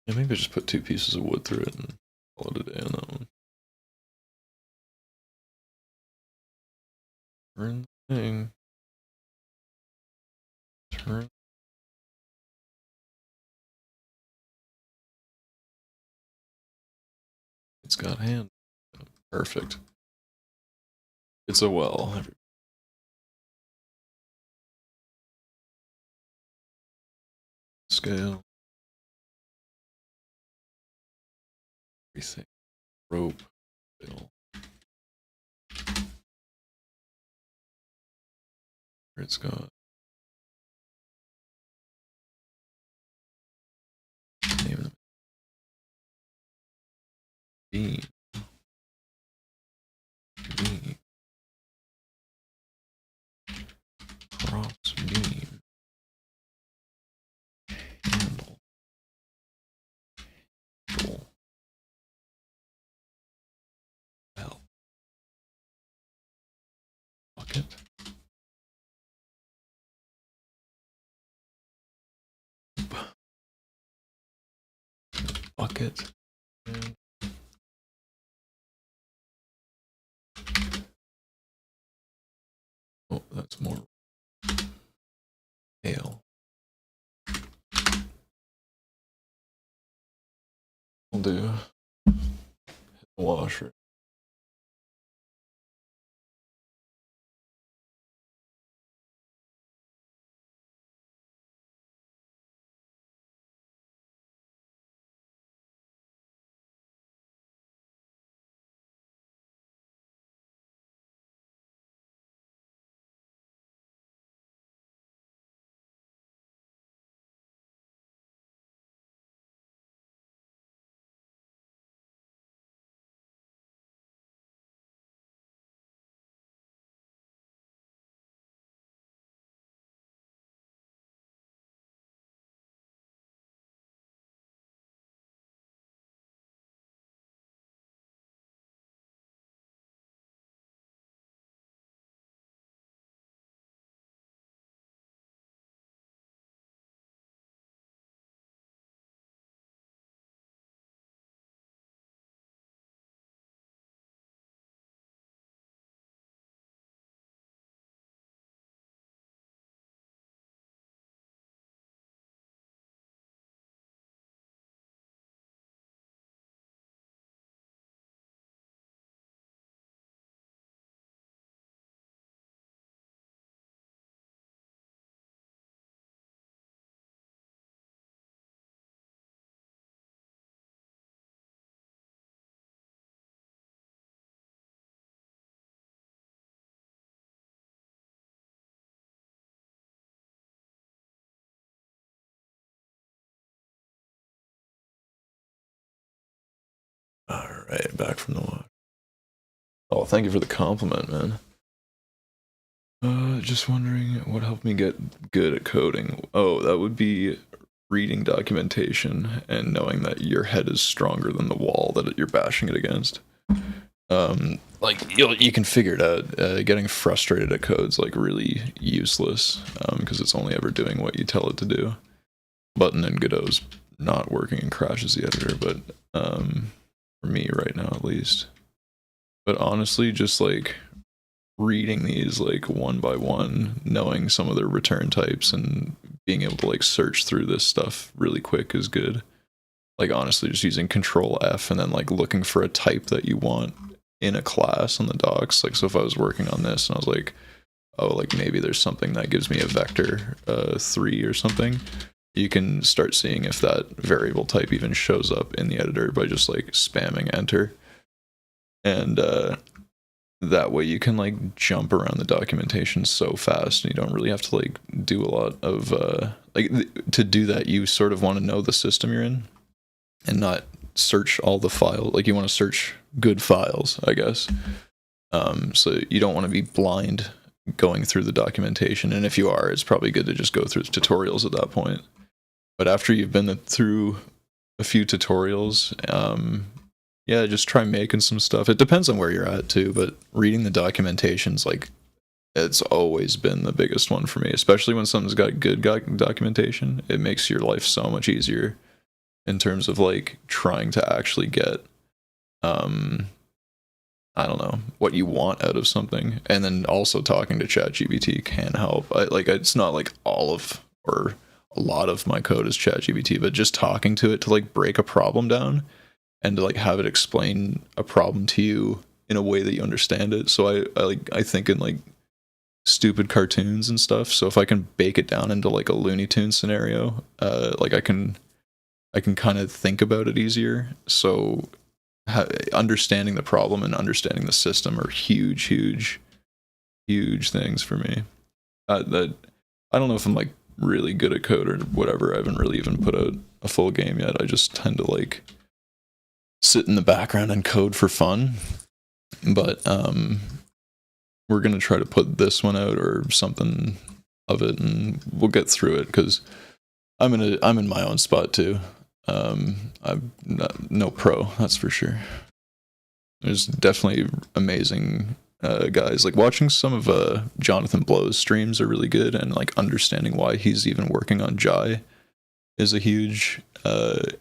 Yeah, maybe just put 2 pieces of wood through it and call it a day on that one. Turn the thing. Turn. It's got hand. Perfect. It's a well. Scale. Everything. Rope. Bill. It's got name of the beam. bucket. Bucket. Oh, that's more ale. We'll do washer. Alright, back from the walk. Oh, thank you for the compliment, man. Just wondering what helped me get good at coding. Oh, that would be reading documentation and knowing that your head is stronger than the wall that you're bashing it against. Like you can figure it out. Getting frustrated at code's like really useless because it's only ever doing what you tell it to do. Button in Godot's not working and crashes the editor, but for me right now at least. But honestly, just like reading these like one by one, knowing some of their return types and being able to like search through this stuff really quick is good. Like honestly, just using Control F and then like looking for a type that you want in a class on the docs. Like so if I was working on this and I was like, oh, like maybe there's something that gives me a vector 3 or something, you can start seeing if that variable type even shows up in the editor by just like spamming enter. And that way you can like jump around the documentation so fast and you don't really have to like do a lot of to do that you sort of want to know the system you're in and not search all the files. Like you want to search good files, I guess. So you don't want to be blind going through the documentation, and if you are, it's probably good to just go through tutorials at that point. But after you've been through a few tutorials, yeah, just try making some stuff. It depends on where you're at too, but reading the documentation's like, it's always been the biggest one for me, especially when something's got good documentation. It makes your life so much easier in terms of like trying to actually get, I don't know, what you want out of something. And then also talking to ChatGPT can help. It's not like all of, or a lot of my code is ChatGPT, but just talking to it to like break a problem down and to like have it explain a problem to you in a way that you understand it. So I think in like stupid cartoons and stuff. So if I can bake it down into like a Looney Tunes scenario, like I can kind of think about it easier. So understanding the problem and understanding the system are huge things for me. That I don't know if I'm like really good at code or whatever. I haven't really even put out a full game yet. I just tend to like sit in the background and code for fun. But we're gonna try to put this one out or something of it, and we'll get through it because I'm in my own spot too. I'm no pro, that's for sure. There's definitely amazing guys. Like watching some of Jonathan Blow's streams are really good, and like understanding why he's even working on Jai is a huge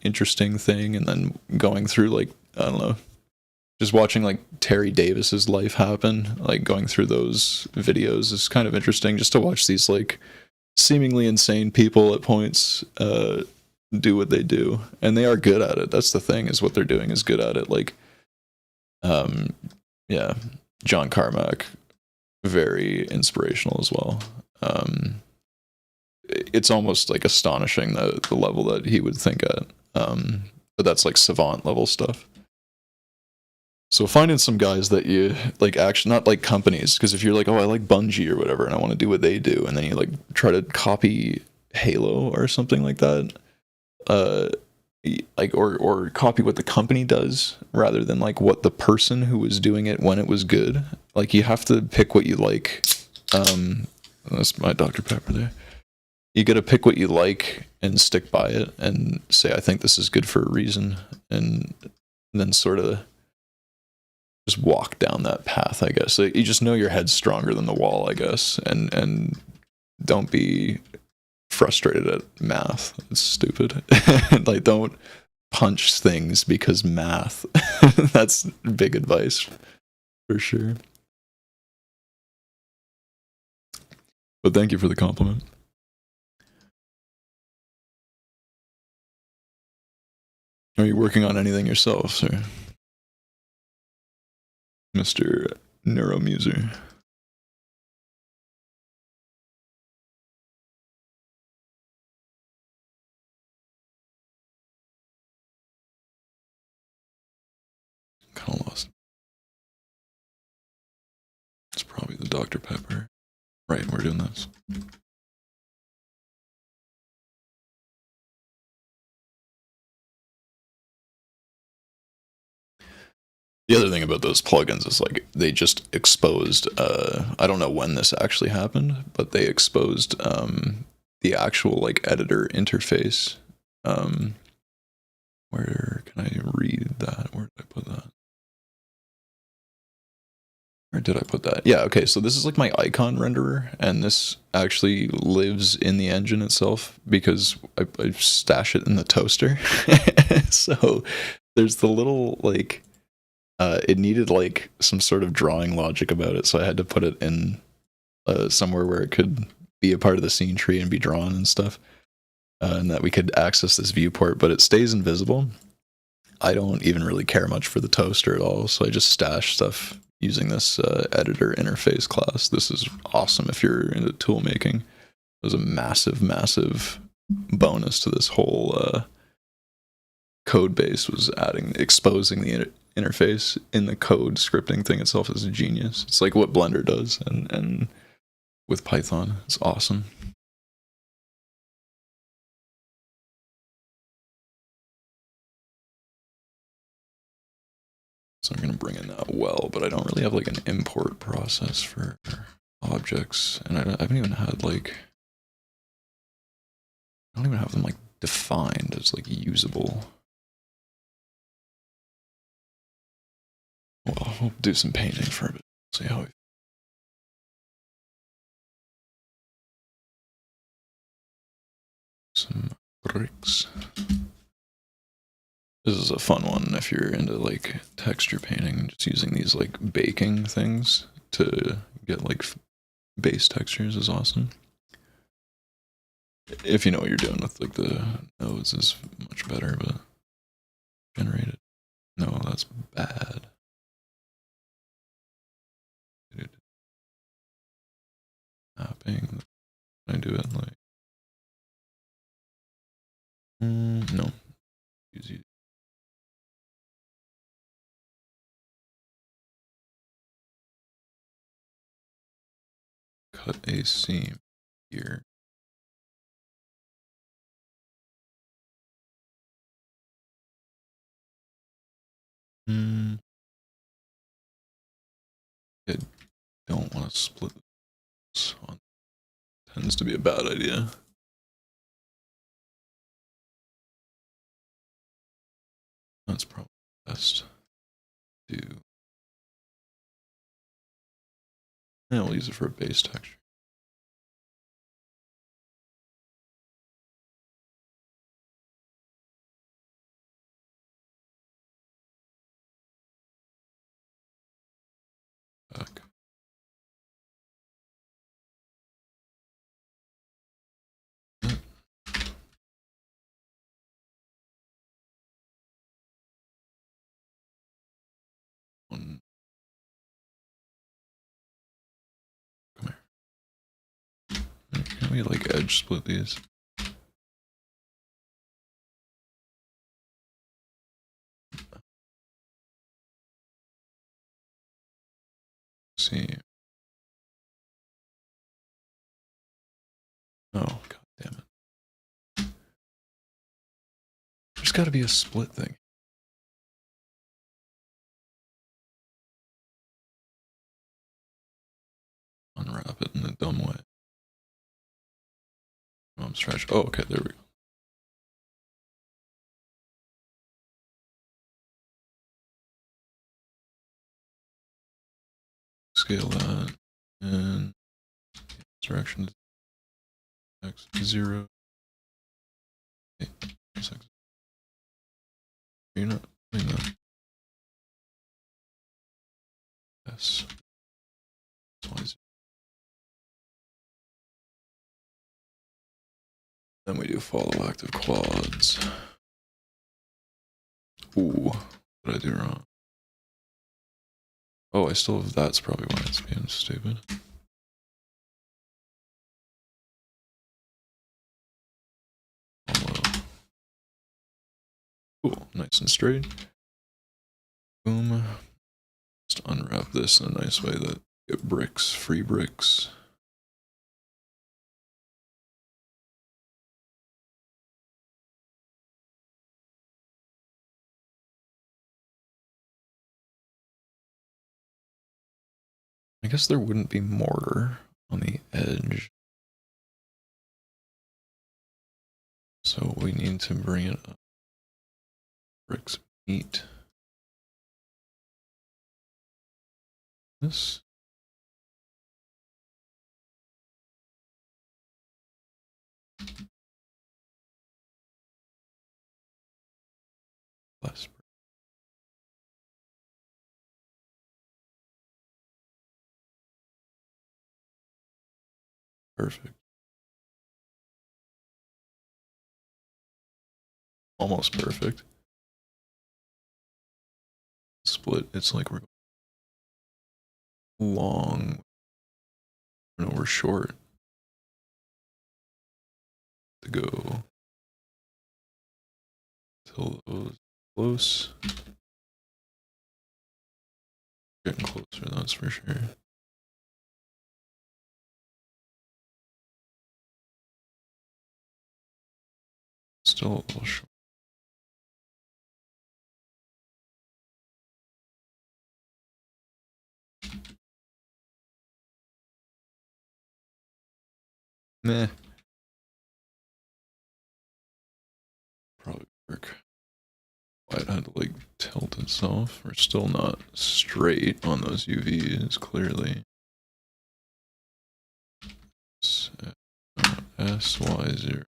interesting thing. And then going through like, I don't know, just watching like Terry Davis's life happen, like going through those videos is kind of interesting, just to watch these like seemingly insane people at points do what they do, and they are good at it. That's the thing, is what they're doing is good at it. Like yeah, John Carmack, very inspirational as well. It's almost like astonishing the level that he would think at, but that's like savant level stuff. So finding some guys that you like, actually, not like companies, because if you're like, oh, I like Bungie or whatever, and I want to do what they do, and then you like try to copy Halo or something like that, like or copy what the company does rather than like what the person who was doing it when it was good. Like you have to pick what you like. That's my Dr. Pepper there. You got to pick what you like and stick by it and say, I think this is good for a reason, and then sort of just walk down that path, I guess. Like, you just know your head's stronger than the wall, I guess, and don't be frustrated at math. It's stupid. Like, don't punch things because math. That's big advice for sure. But thank you for the compliment. Are you working on anything yourself, sir? Mr. Neuromuser. Kind of lost. It's probably the Dr. Pepper. Right, we're doing this. The other thing about those plugins is like they just exposed, I don't know when this actually happened, but they exposed the actual like editor interface. Where can I read that? Where did I put that? Where did I put that? Yeah, okay, so this is like my icon renderer, and this actually lives in the engine itself because I stash it in the toaster. So there's the little like, it needed like some sort of drawing logic about it, so I had to put it in somewhere where it could be a part of the scene tree and be drawn and stuff, and that we could access this viewport, but it stays invisible. I don't even really care much for the toaster at all, so I just stash stuff using this editor interface class. This is awesome if you're into tool making. It was a massive, massive bonus to this whole code base, was exposing the interface in the code scripting thing itself is a genius. It's like what Blender does, and with Python, it's awesome. So I'm going to bring in that well, but I don't really have like an import process for objects, and I haven't even had like, I don't even have them like defined as like usable. Well, we'll do some painting for a bit, see how we. Some bricks. This is a fun one if you're into like texture painting, just using these like baking things to get like base textures is awesome. If you know what you're doing with like the nodes is much better, but generated. No, that's bad. Mapping. Can I do it like? No. Easy. Cut a seam here. I don't want to split this on. Tends to be a bad idea. That's probably best to Yeah, we'll use it for a base texture. Back. One. Come here. Can we like edge split these? See. Oh, god damn it. There's gotta be a split thing. Unwrap it in a dumb way. Oh, I'm stretched. Oh, okay, there we go. Scale that. And direction x 0. Hey, you're not doing that. Yes. Then we do follow active quads. Ooh, what did I do wrong? Oh, I still have that's probably why it's being stupid. Cool, nice and straight. Boom. Just unwrap this in a nice way that get bricks, free bricks. I guess there wouldn't be mortar on the edge. So we need to bring it up. Bricks meat. This. Less. Perfect. Almost perfect. Split. It's like we're long. No, we're short. To go till those close. Getting closer, that's for sure. Still a little short. Meh. Probably work. Why it had to like tilt itself. We're still not straight on those UVs, clearly. S, Y0.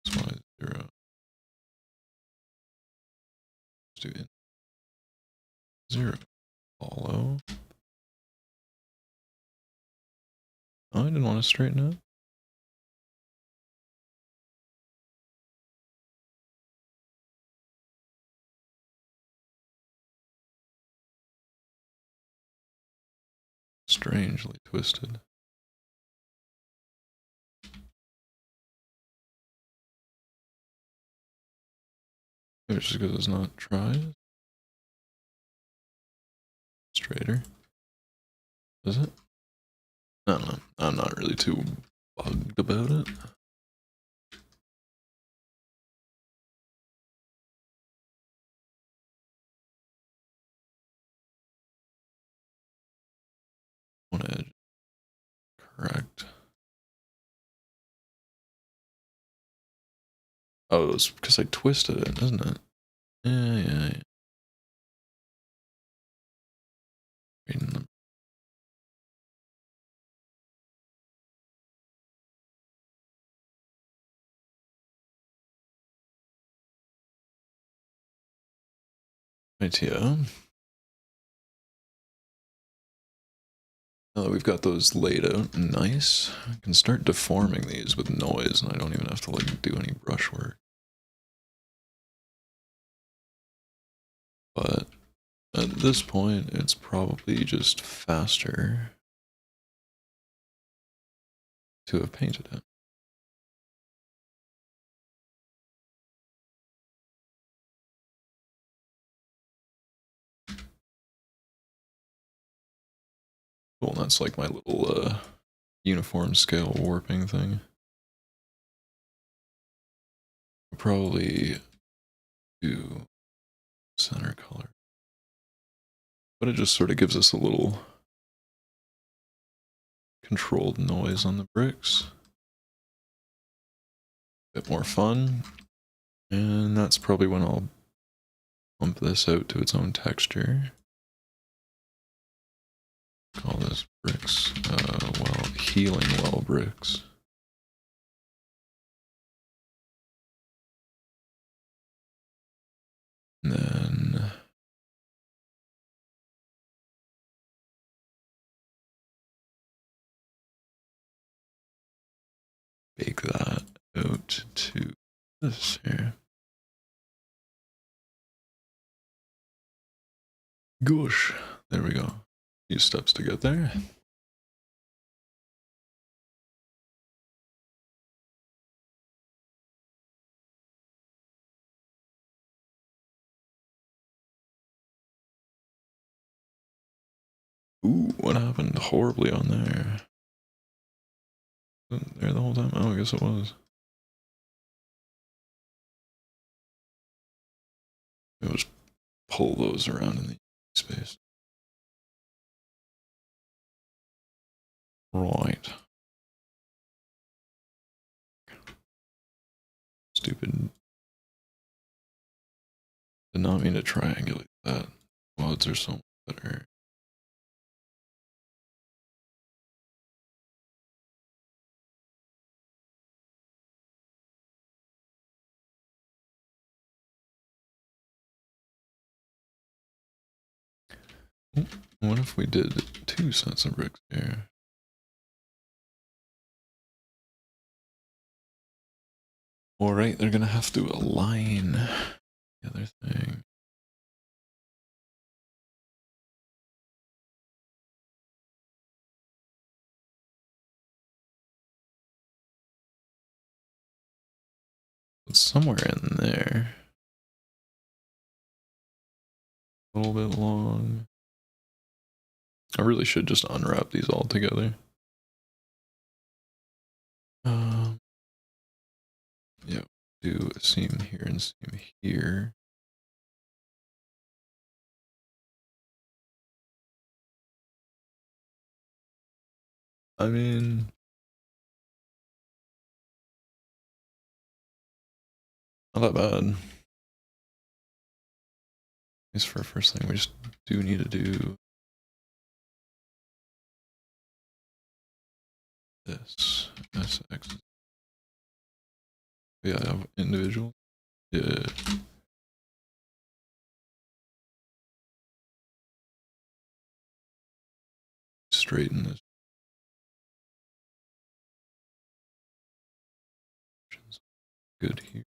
Y0. Let's do it. 0. Follow. Oh, I didn't want to straighten it. Strangely twisted. Maybe it's just because it's not tried. Straighter. Is it? I don't know. I'm not really too bugged about it. One edge. Correct. Oh, it was because I twisted it, isn't it? Yeah. Reading them. Right, yeah. Now that we've got those laid out nice, I can start deforming these with noise, and I don't even have to like do any brush work. But at this point, it's probably just faster to have painted it. Cool, and that's like my little uniform scale warping thing. I'll probably do center color. But it just sort of gives us a little controlled noise on the bricks. Bit more fun. And that's probably when I'll bump this out to its own texture. Call this bricks, well, healing well bricks. And then bake that out to this here. Gosh, there we go. A few steps to get there. Ooh, what happened horribly on there? Wasn't there the whole time? Oh, I guess it was. It was pull those around in the space. Right. Stupid. Did not mean to triangulate that. Quads are so much better. What if we did 2 sets of bricks here? Alright, they're gonna have to align the other thing. It's somewhere in there. A little bit long. I really should just unwrap these all together. Yeah, do a seam here and seam here. I mean, not that bad. At least for a first thing, we just do need to do this. SX. Yeah, I have individual. Yeah. Straighten this. Good here.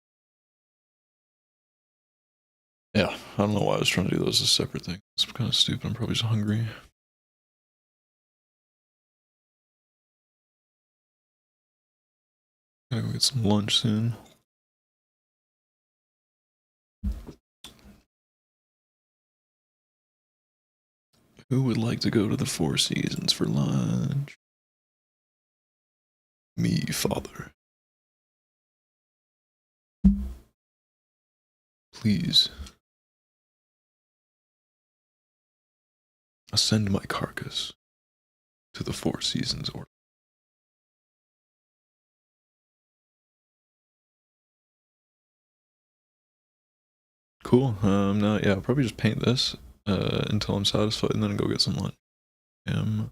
Yeah, I don't know why I was trying to do those as a separate thing. It's kind of stupid. I'm probably just hungry. Gotta go get some lunch soon. Who would like to go to the Four Seasons for lunch? Me, father. Please. Ascend my carcass to the Four Seasons order. Cool. Now, yeah, I'll probably just paint this until I'm satisfied and then go get some lunch. I'm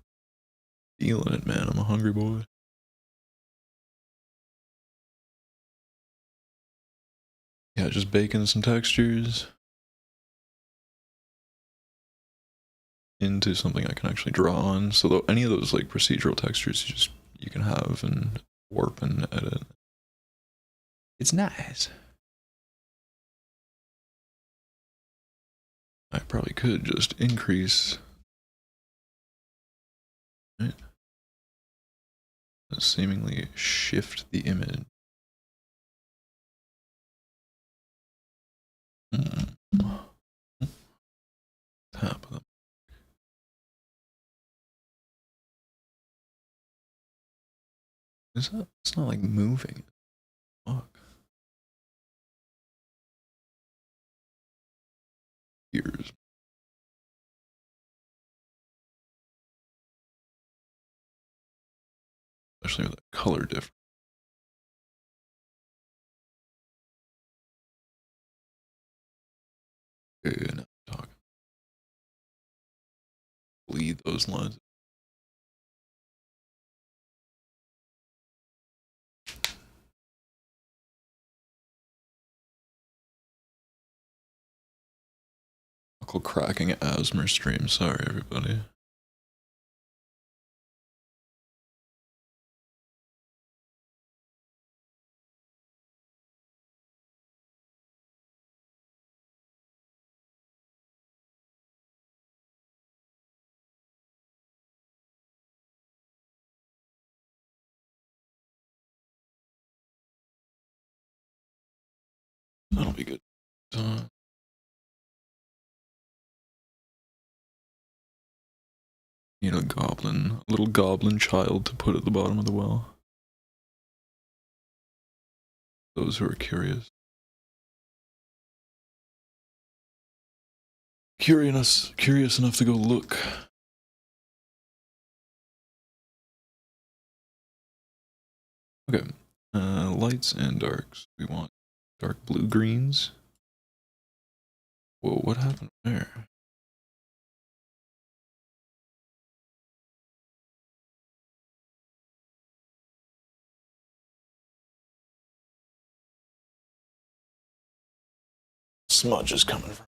feeling it, man. I'm a hungry boy. Yeah, just baking some textures. into something I can actually draw on. So though any of those like procedural textures you can have and warp and edit. It's nice. I probably could just increase, right? Seemingly shift the image. Tap them. Is that? It's not like moving. Fuck. Ears. Especially with the color difference. Okay, now I'm talking. Bleed those lines. Knuckle cracking asthma stream. Sorry, everybody. That'll be good. Need a little goblin child to put at the bottom of the well. Those who are curious. Curious enough to go look. Okay, lights and darks. We want dark blue greens. Whoa, what happened there? Smudge is coming from.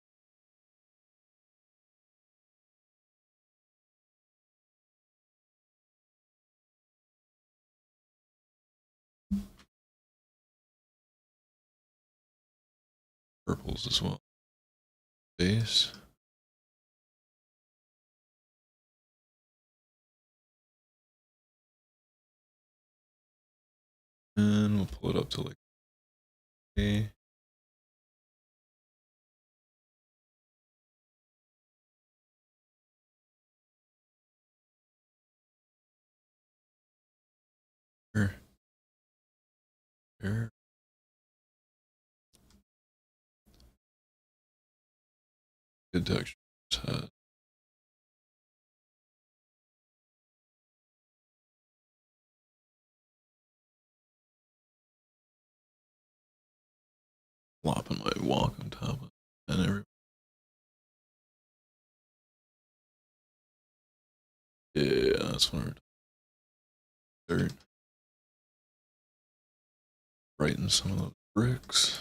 Purples as well. Base. And we'll pull it up to like A. Here. Here. Good texture. Flopping my Wacom tablet and every. Yeah, that's what we're doing. Dirt. Brighten some of those bricks.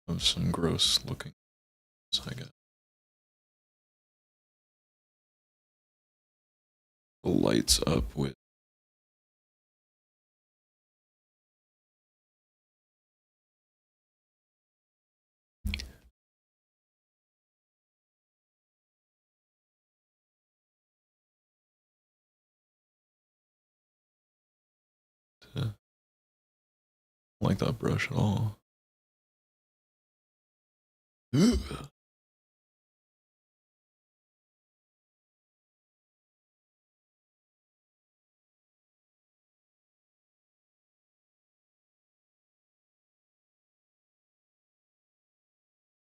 Of some gross looking, I guess. The lights up with like that brush at all.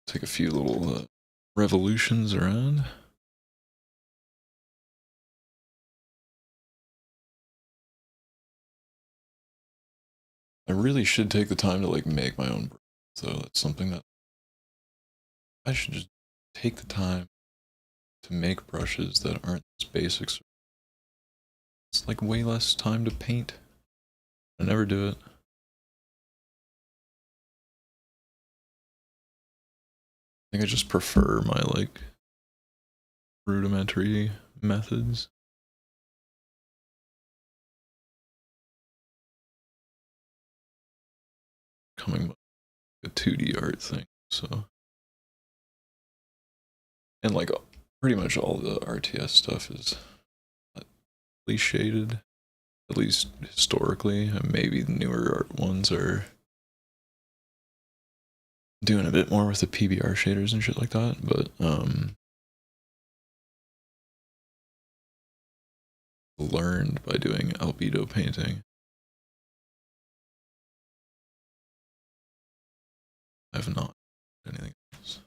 Take a few little revolutions around. I really should take the time to like make my own brush, so that's something that I should just take the time to make brushes that aren't this basic. It's like way less time to paint. I never do it. think I just prefer my like rudimentary methods. Coming by a 2D art thing, so. And like pretty much all the RTS stuff is shaded, at least historically, and maybe the newer art ones are doing a bit more with the PBR shaders and shit like that, but learned by doing albedo painting. I have not anything else.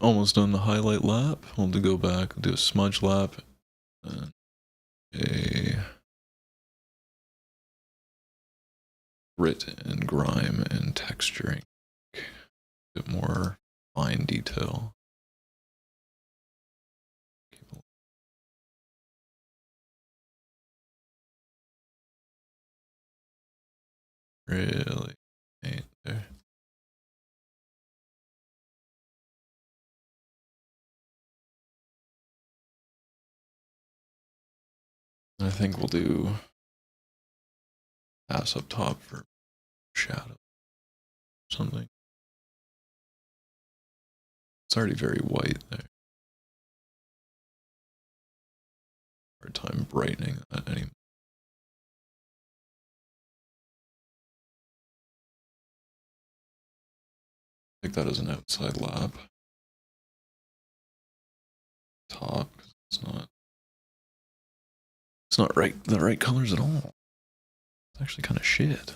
Almost done the highlight lap. We'll go back, do a smudge lap, and a grit and grime and texturing. A bit more fine detail. Really paint there. I think we'll do pass up top for shadow or something. It's already very white there. Hard time brightening that anymore. Take that as an outside lap. Top, it's not right the right colors at all. It's actually kind of shit.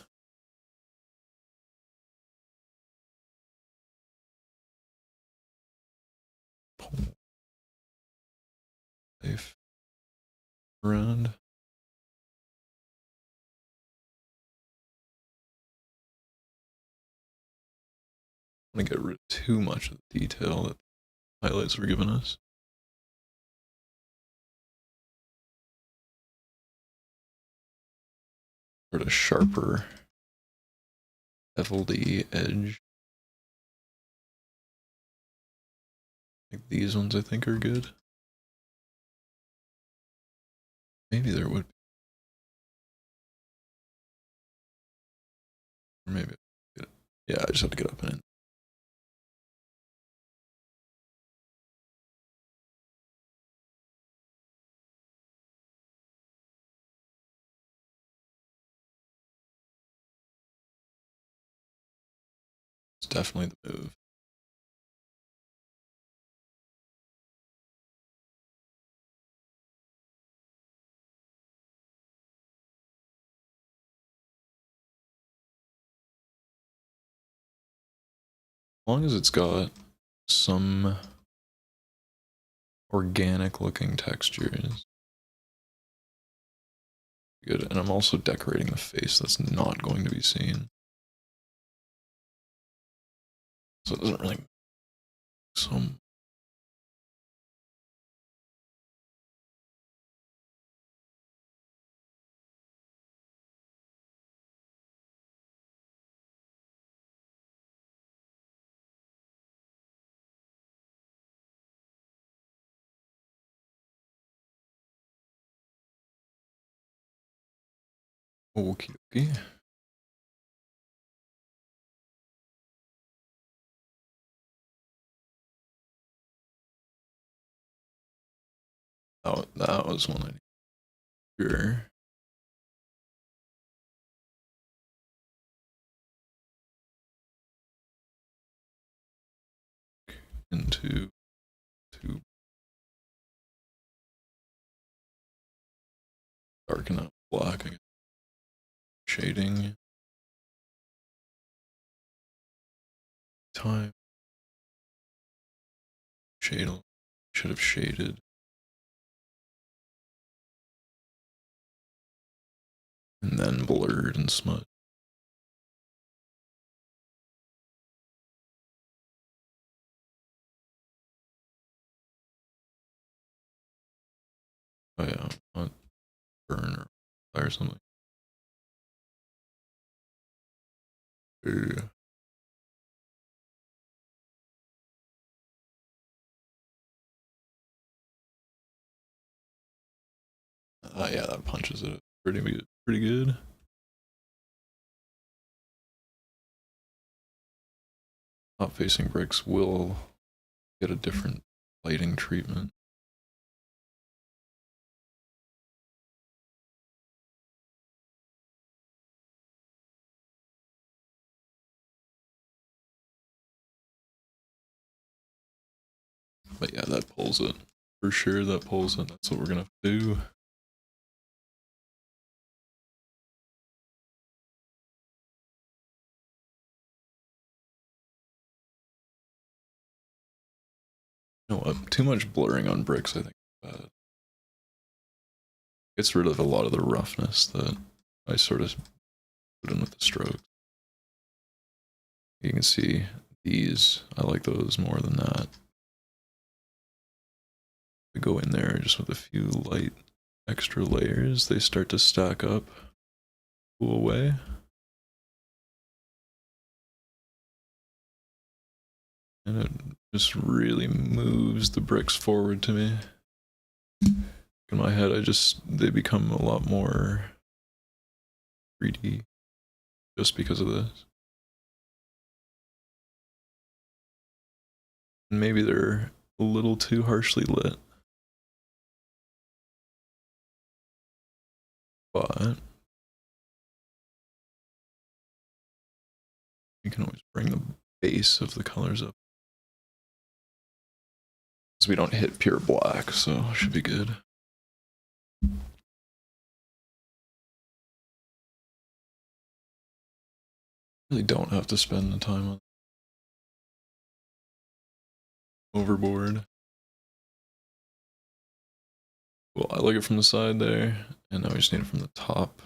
Safe around. I want to get rid of too much of the detail that the highlights were giving us. Sort of sharper, beveled edge. Like these ones I think are good. Maybe there would be. Or maybe. Yeah, I just have to get up and in. It's definitely the move. As long as it's got some organic looking textures. Good, and I'm also decorating the face that's not going to be seen. So it doesn't really some okie dokie. That was one I need. Sure. Into to darken up black again. Shading. Time. Shade. Should have shaded. And then blurred and smudged. Oh yeah, not burn or fire or something. Yeah. Yeah, that punches it pretty good. Top facing bricks will get a different lighting treatment. But yeah, that pulls it. For sure that pulls it. That's what we're gonna do. You know what? Too much blurring on bricks, I think. Gets rid of a lot of the roughness that I sort of put in with the strokes. You can see these, I like those more than that. We go in there just with a few light extra layers, they start to stack up, pull away. And it just really moves the bricks forward to me. In my head, they become a lot more 3D just because of this. And maybe they're a little too harshly lit. But you can always bring the base of the colors up. Because we don't hit pure black, so it should be good. Really don't have to spend the time on overboard. Well, I like it from the side there, and now we just need it from the top.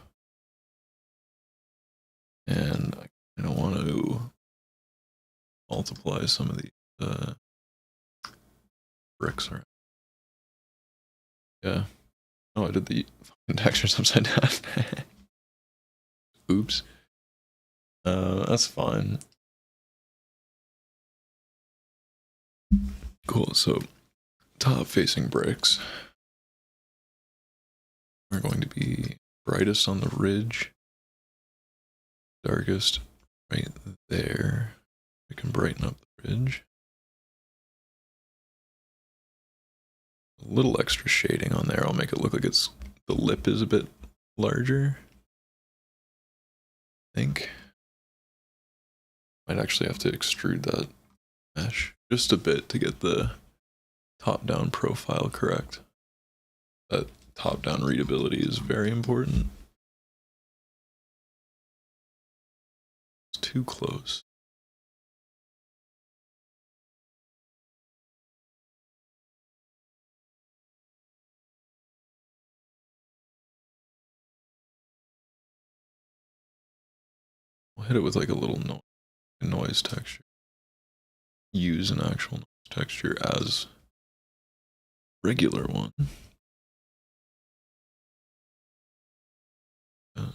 And I don't want to multiply some of the bricks around. Yeah. Oh, I did the fucking textures upside down. Oops. That's fine. Cool, so top facing bricks are going to be brightest on the ridge, darkest right there. We can brighten up the ridge. A little extra shading on there, I'll make it look like the lip is a bit larger. I think. Might actually have to extrude that mesh just a bit to get the top-down profile correct. That top-down readability is very important. It's too close. We'll hit it with like a little noise texture. Use an actual noise texture as regular one. Yeah.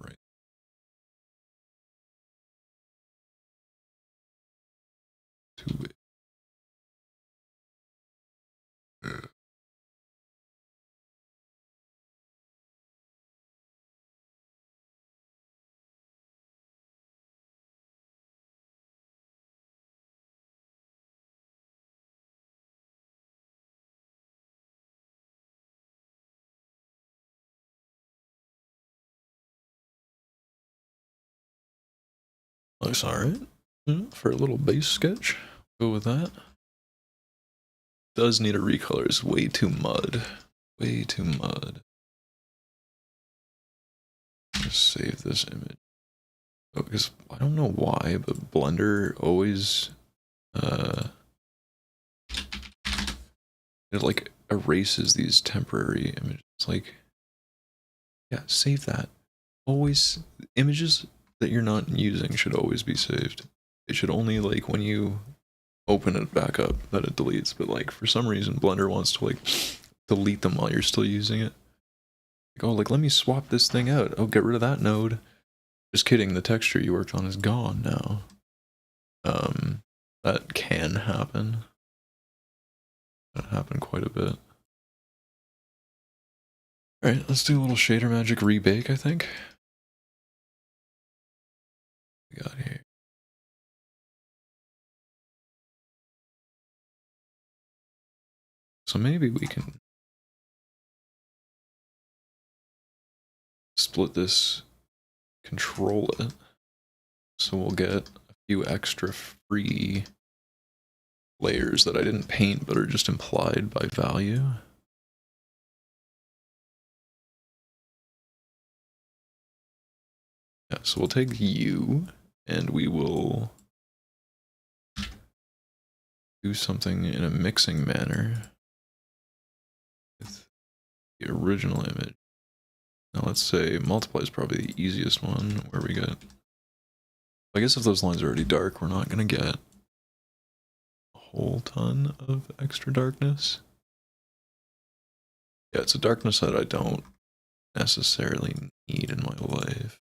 Right. To it. Yeah. Looks alright. For a little base sketch, go with that. Does need a recolor, it's way too mud. Way too mud. Just save this image. Oh, because I don't know why, but Blender always it like erases these temporary images. Like, yeah, save that. Always images that you're not using should always be saved. It should only, like, when you open it back up that it deletes, but like for some reason Blender wants to like delete them while you're still using it. Like, oh, like let me swap this thing out. Oh, get rid of that node. Just kidding, the texture you worked on is gone now. That can happen. That happened quite a bit. Alright, let's do a little shader magic rebake, I think. We got here. So maybe we can split this, control it, so we'll get a few extra free layers that I didn't paint but are just implied by value. Yeah, so we'll take U and we will do something in a mixing manner with the original image. Now let's say multiply is probably the easiest one, where we get, I guess if those lines are already dark, we're not going to get a whole ton of extra darkness. Yeah, it's a darkness that I don't necessarily need in my life.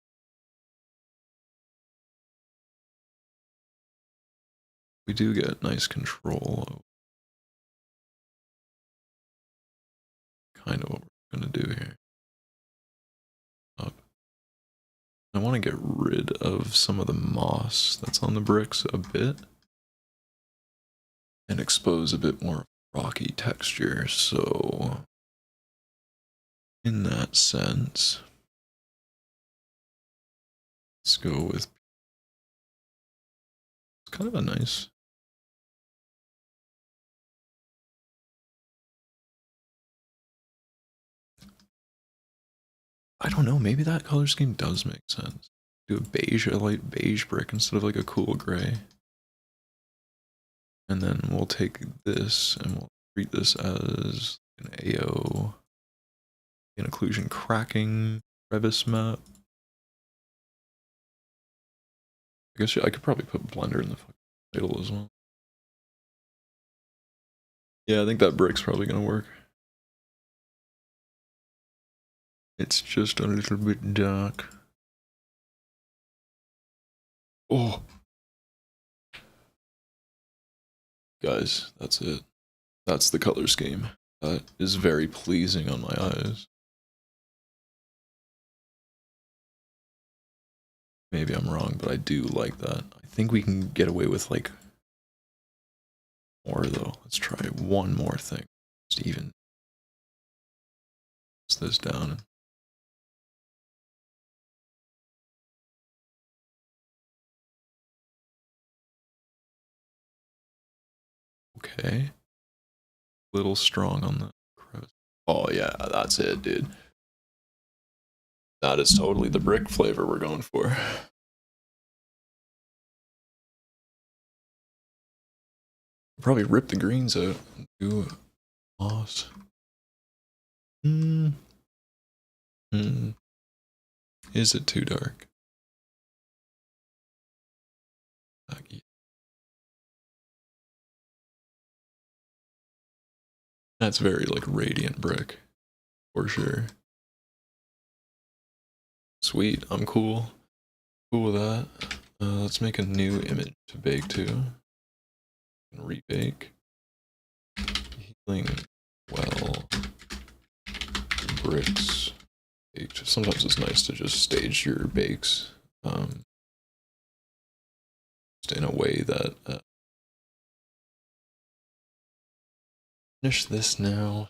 We do get nice control. Kind of what we're going to do here. I want to get rid of some of the moss that's on the bricks a bit and expose a bit more rocky texture. So in that sense, let's go with, it's kind of a nice, I don't know, maybe that color scheme does make sense. Do a light beige brick instead of like a cool gray. And then we'll take this and we'll treat this as an AO, an occlusion cracking crevice map. I guess I could probably put Blender in the title as well. Yeah, I think that brick's probably gonna work. It's just a little bit dark. Oh! Guys, that's it. That's the color scheme. That is very pleasing on my eyes. Maybe I'm wrong, but I do like that. I think we can get away with like more though. Let's try one more thing. Just even this down. Okay. Little strong on the crevice. Oh yeah, that's it, dude. That is totally the brick flavor we're going for. Probably rip the greens out and do moss. Is it too dark? That's very like radiant brick, for sure. Sweet, I'm cool. Cool with that. Let's make a new image to bake to. Rebake. Healing well. Bricks baked. Sometimes it's nice to just stage your bakes just in a way that finish this now.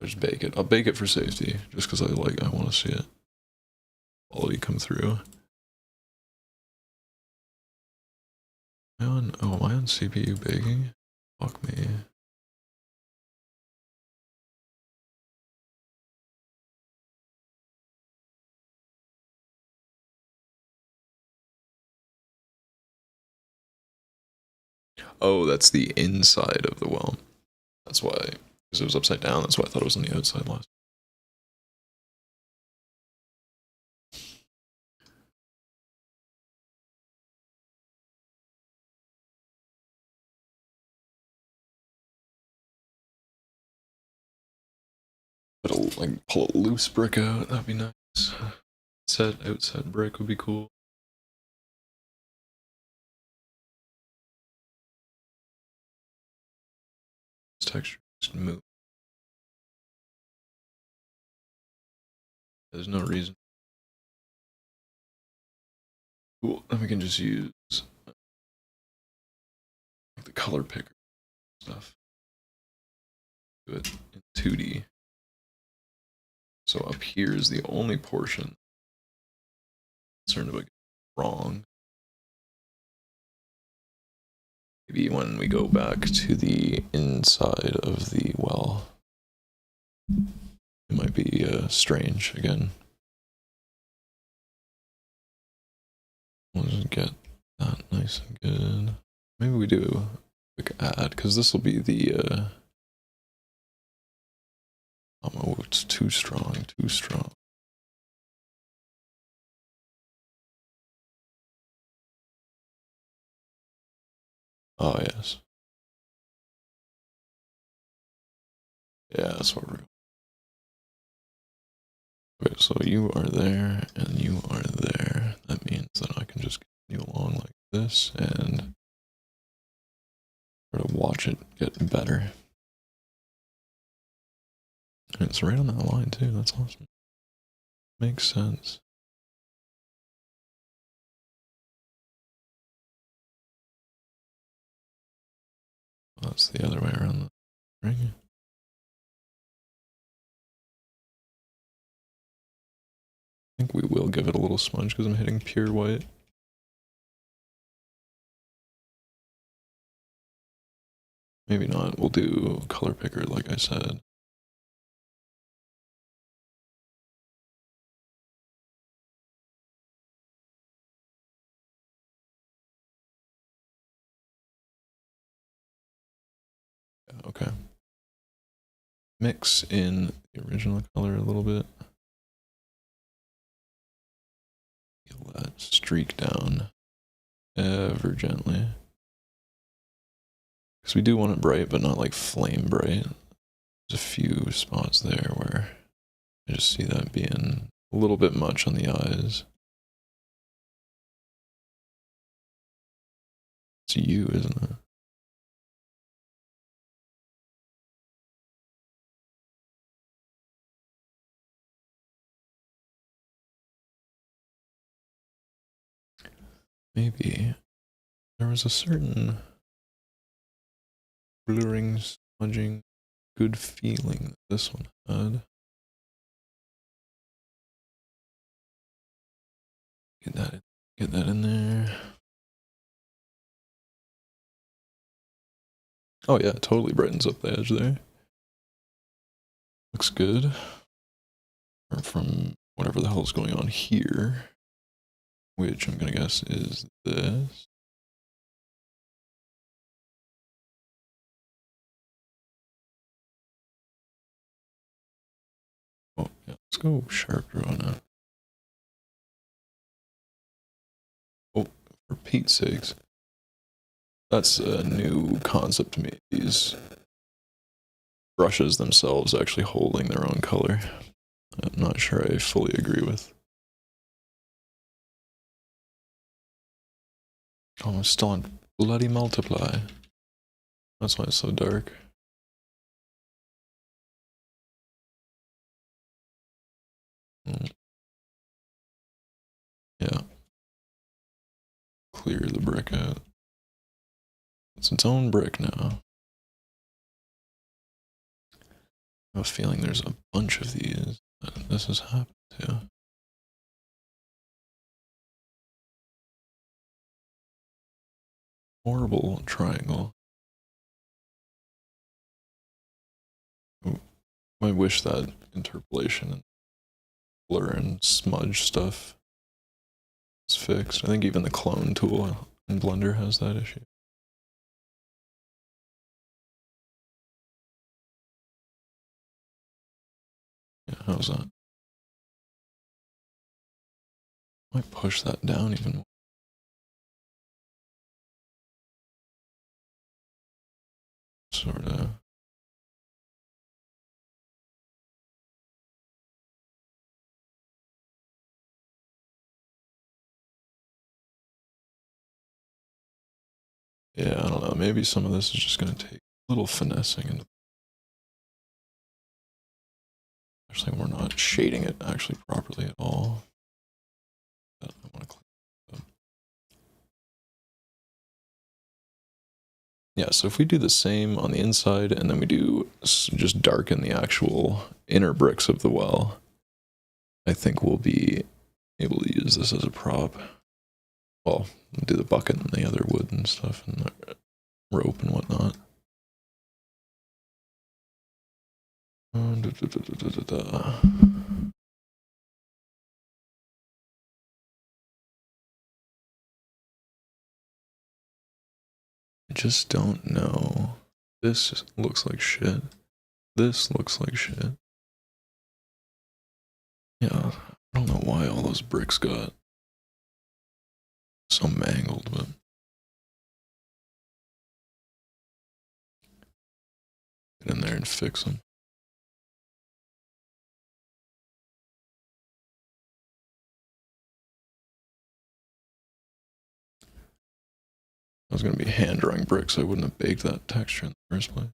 Just bake it. I'll bake it for safety, just because I want to see it quality come through. Am I on CPU baking? Fuck me. Oh, that's the inside of the well. That's why, because it was upside down. That's why I thought it was on the outside last. like pull a loose brick out. That'd be nice. Outside brick would be cool. This texture just move. There's no reason. Cool. Then we can just use like the color picker stuff. Do it in 2D. So up here is the only portion I'm concerned about getting wrong. Maybe when we go back to the inside of the well, it might be strange again. We'll just get that nice and good. Maybe we do a quick add, because this will be the oh, it's too strong, too strong. Oh, yes. Yeah, that's what we're going. Okay, so you are there, and you are there. That means that I can just continue along like this, and sort of watch it get better. And it's right on that line, too. That's awesome. Makes sense. That's the other way around the ring. I think we will give it a little smudge because I'm hitting pure white. Maybe not. We'll do color picker like I said. Yeah, okay. Mix in the original color a little bit. Feel that streak down ever gently. Because we do want it bright, but not like flame bright. There's a few spots there where I just see that being a little bit much on the eyes. It's you, isn't it? Maybe there was a certain blurring, smudging, good feeling that this one had. Get that in there. Oh yeah, it totally brightens up the edge there. Looks good. Or from whatever the hell is going on here, which I'm gonna guess is this. Oh yeah, let's go sharper on it. Oh, for Pete's sakes. That's a new concept to me. These brushes themselves actually holding their own color. I'm not sure I fully agree with. Oh, I'm still on bloody multiply. That's why it's so dark. Yeah. Clear the brick out. It's its own brick now. I have a feeling there's a bunch of these that this has happened to. Horrible triangle. I wish that interpolation and blur and smudge stuff is fixed. I think even the clone tool in Blender has that issue. Yeah, how's that? Might push that down even more. Sort of. Yeah, I don't know. Maybe some of this is just going to take a little finessing. And actually, we're not shading it actually properly at all. I want to clean it up. Yeah, so if we do the same on the inside and then we do just darken the actual inner bricks of the well, I think we'll be able to use this as a prop. Well, we'll do the bucket and the other wood and stuff and the rope and whatnot. I just don't know. This looks like shit. This looks like shit. Yeah, I don't know why all those bricks got so mangled, but get in there and fix them. I was going to be hand drawing bricks, I wouldn't have baked that texture in the first place.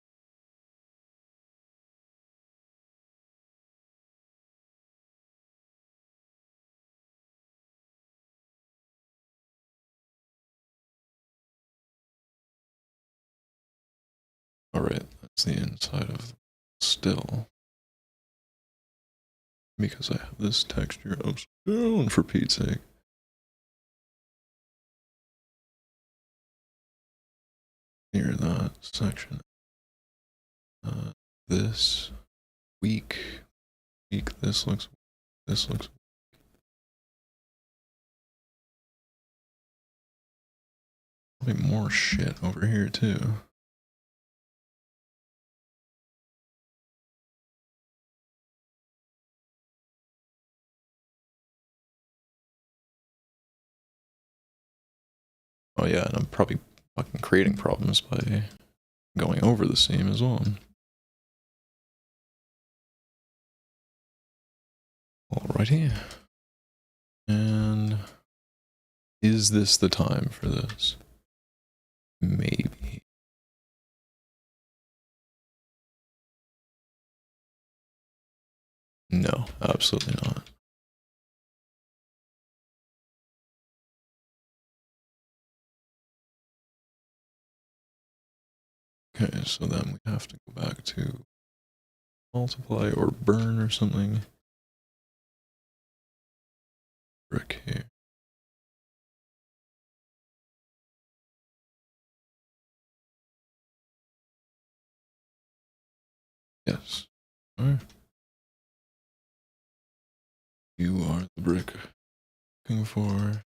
Alright, that's the inside of the still. Because I have this texture of stone, for Pete's sake. Here, that section. This weak. This looks. Probably more shit over here too. Oh yeah, and I'm probably fucking creating problems by going over the seam as well. Alrighty. And is this the time for this? Maybe. No, absolutely not. Okay, so then we have to go back to multiply or burn or something. Brick here. Yes. Alright. You are the brick looking for.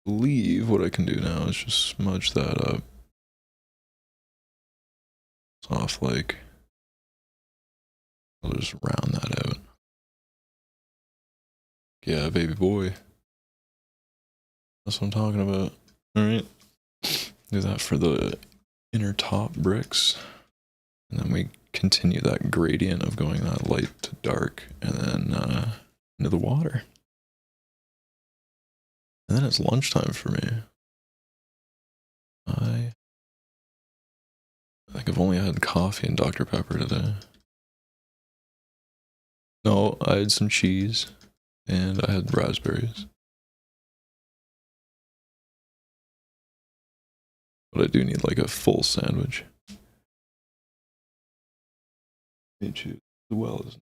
I believe what I can do now is just smudge that up. Soft like. I'll just round that out. Yeah, baby boy. That's what I'm talking about. Alright. Do that for the inner top bricks. And then we continue that gradient of going that light to dark and then into the water. And then it's lunchtime for me. I think I've only had coffee and Dr. Pepper today. No, I had some cheese and I had raspberries. But I do need like a full sandwich. Me choose as well as.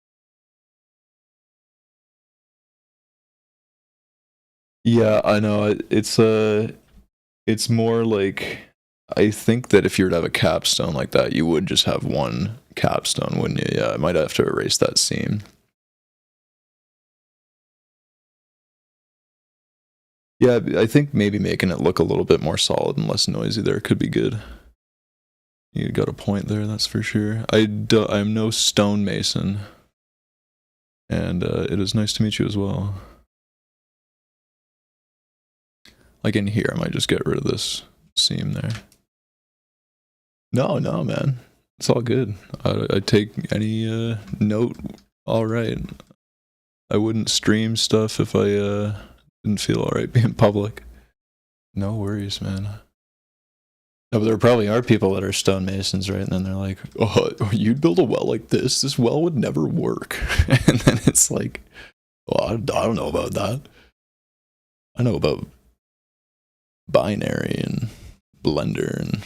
Yeah, I know. It's more like, I think that if you were to have a capstone like that, you would just have one capstone, wouldn't you? Yeah, I might have to erase that seam. Yeah, I think maybe making it look a little bit more solid and less noisy there could be good. You got a point there, that's for sure. I'm no stonemason. And it is nice to meet you as well. Like in here, I might just get rid of this seam there. No, man. It's all good. I take any note all right. I wouldn't stream stuff if I Didn't feel alright being public. No worries, man. No, but there probably are people that are stonemasons, right? And then they're like, oh, you'd build a well like this? This well would never work. And then it's like, well, I don't know about that. I know about binary and Blender, and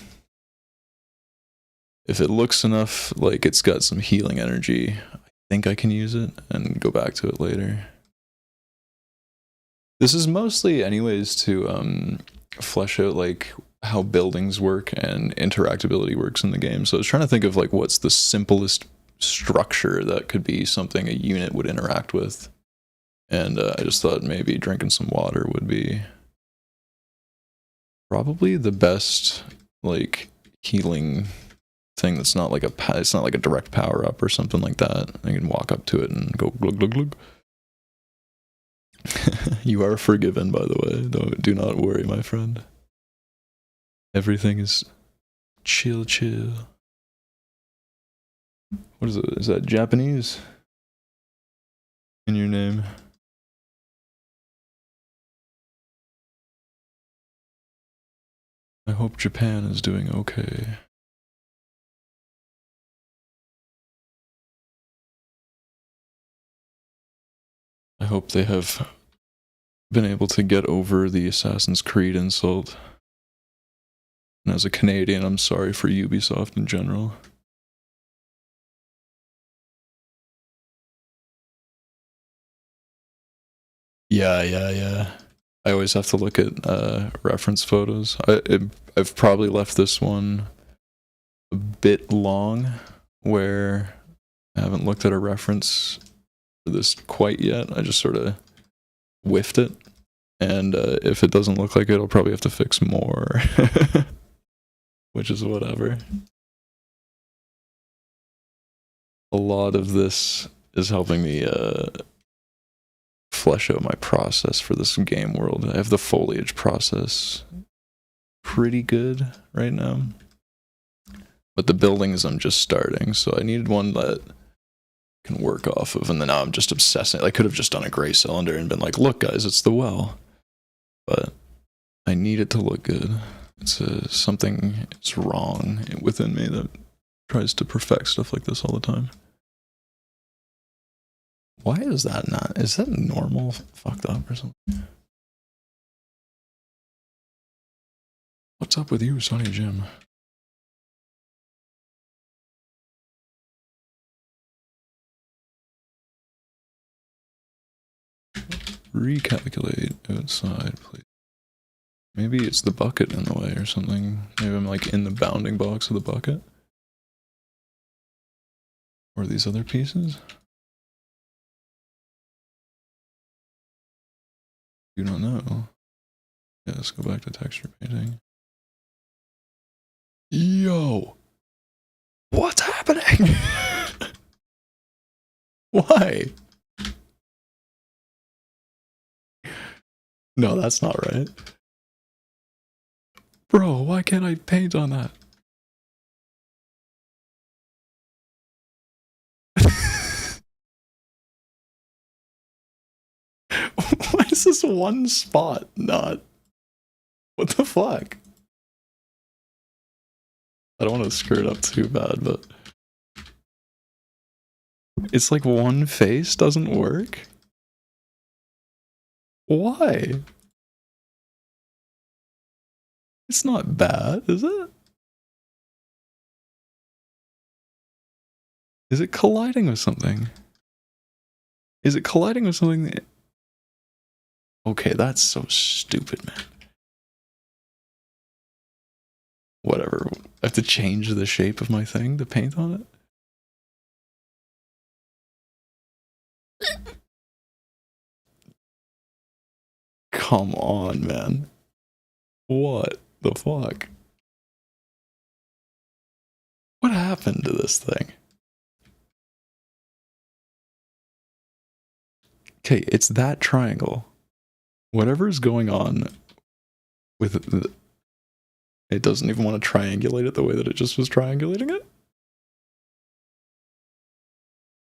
if it looks enough like it's got some healing energy, I think I can use it and go back to it later. This is mostly anyways to flesh out like how buildings work and interactability works in the game. So I was trying to think of like what's the simplest structure that could be something a unit would interact with. And I just thought maybe drinking some water would be probably the best like healing thing that's not like it's not like a direct power up or something like that. I can walk up to it and go glug glug glug. You are forgiven, by the way. Do not worry, my friend. Everything is chill. What is it? Is that Japanese in your name? I hope Japan is doing okay. I hope they have been able to get over the Assassin's Creed insult. And as a Canadian, I'm sorry for Ubisoft in general. Yeah. I always have to look at reference photos. I've probably left this one a bit long, where I haven't looked at a reference for this quite yet. I just sort of whiffed it, and if it doesn't look like it, I'll probably have to fix more. Which is whatever. A lot of this is helping me flesh out my process for this game world. I have the foliage process pretty good right now, but the buildings I'm just starting, so I needed one that can work off of, and then now I'm just obsessing. I could have just done a gray cylinder and been like, look guys, it's the well, but I need it to look good. It's something is wrong within me that tries to perfect stuff like this all the time. Why is that not? Is that normal fucked up or something? What's up with you, Sonny Jim? Recalculate outside, please. Maybe it's the bucket in the way or something. Maybe I'm like in the bounding box of the bucket. Or these other pieces? Do not know. Yeah, let's go back to texture painting. Yo! What's happening? Why? No, that's not right. Bro, why can't I paint on that? Why is this one spot not? What the fuck? I don't want to screw it up too bad, but it's like one face doesn't work? Why? It's not bad, is it? Is it colliding with something? Is it colliding with something that... Okay, that's so stupid, man. Whatever. I have to change the shape of my thing to paint on it? Come on, man. What the fuck? What happened to this thing? Okay, it's that triangle. Whatever is going on with the... It doesn't even want to triangulate it the way that it just was triangulating it?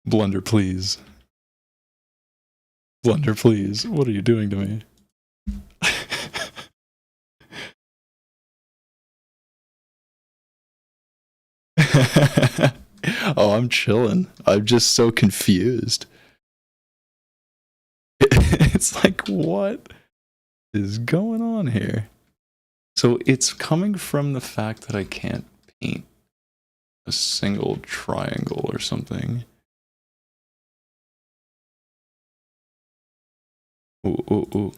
Blender, please. Blender, please. What are you doing to me? Oh, I'm chilling. I'm just so confused. It's like, what is going on here? So it's coming from the fact that I can't paint a single triangle or something. Ooh, ooh, ooh.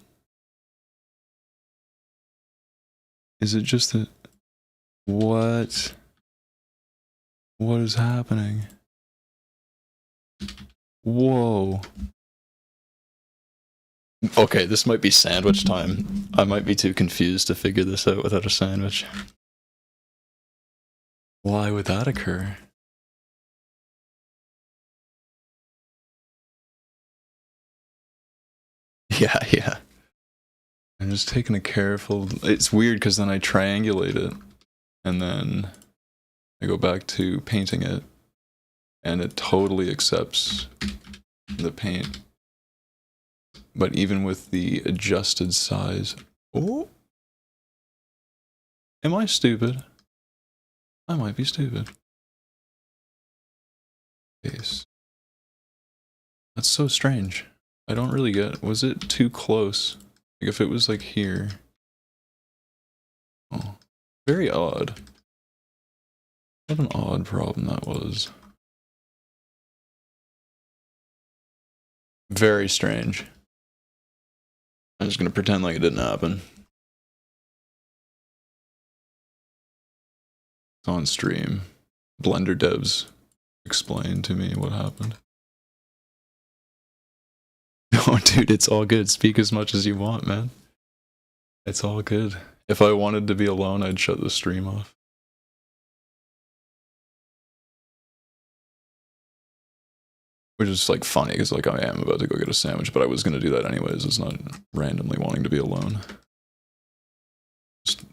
Is it just that? What? What is happening? Whoa. Okay, this might be sandwich time. I might be too confused to figure this out without a sandwich. Why would that occur? Yeah, yeah. I'm just taking a careful... It's weird because then I triangulate it and then I go back to painting it and it totally accepts the paint. But even with the adjusted size... Oh! Am I stupid? I might be stupid. Base. That's so strange. I don't really get... Was it too close? Like if it was like here... Oh. Very odd. What an odd problem that was. Very strange. I'm just gonna pretend like it didn't happen. It's on stream. Blender devs explain to me what happened. Oh, dude, it's all good. Speak as much as you want, man. It's all good. If I wanted to be alone, I'd shut the stream off. Which is like funny because like I am about to go get a sandwich, but I was gonna do that anyways. It's not randomly wanting to be alone. Just,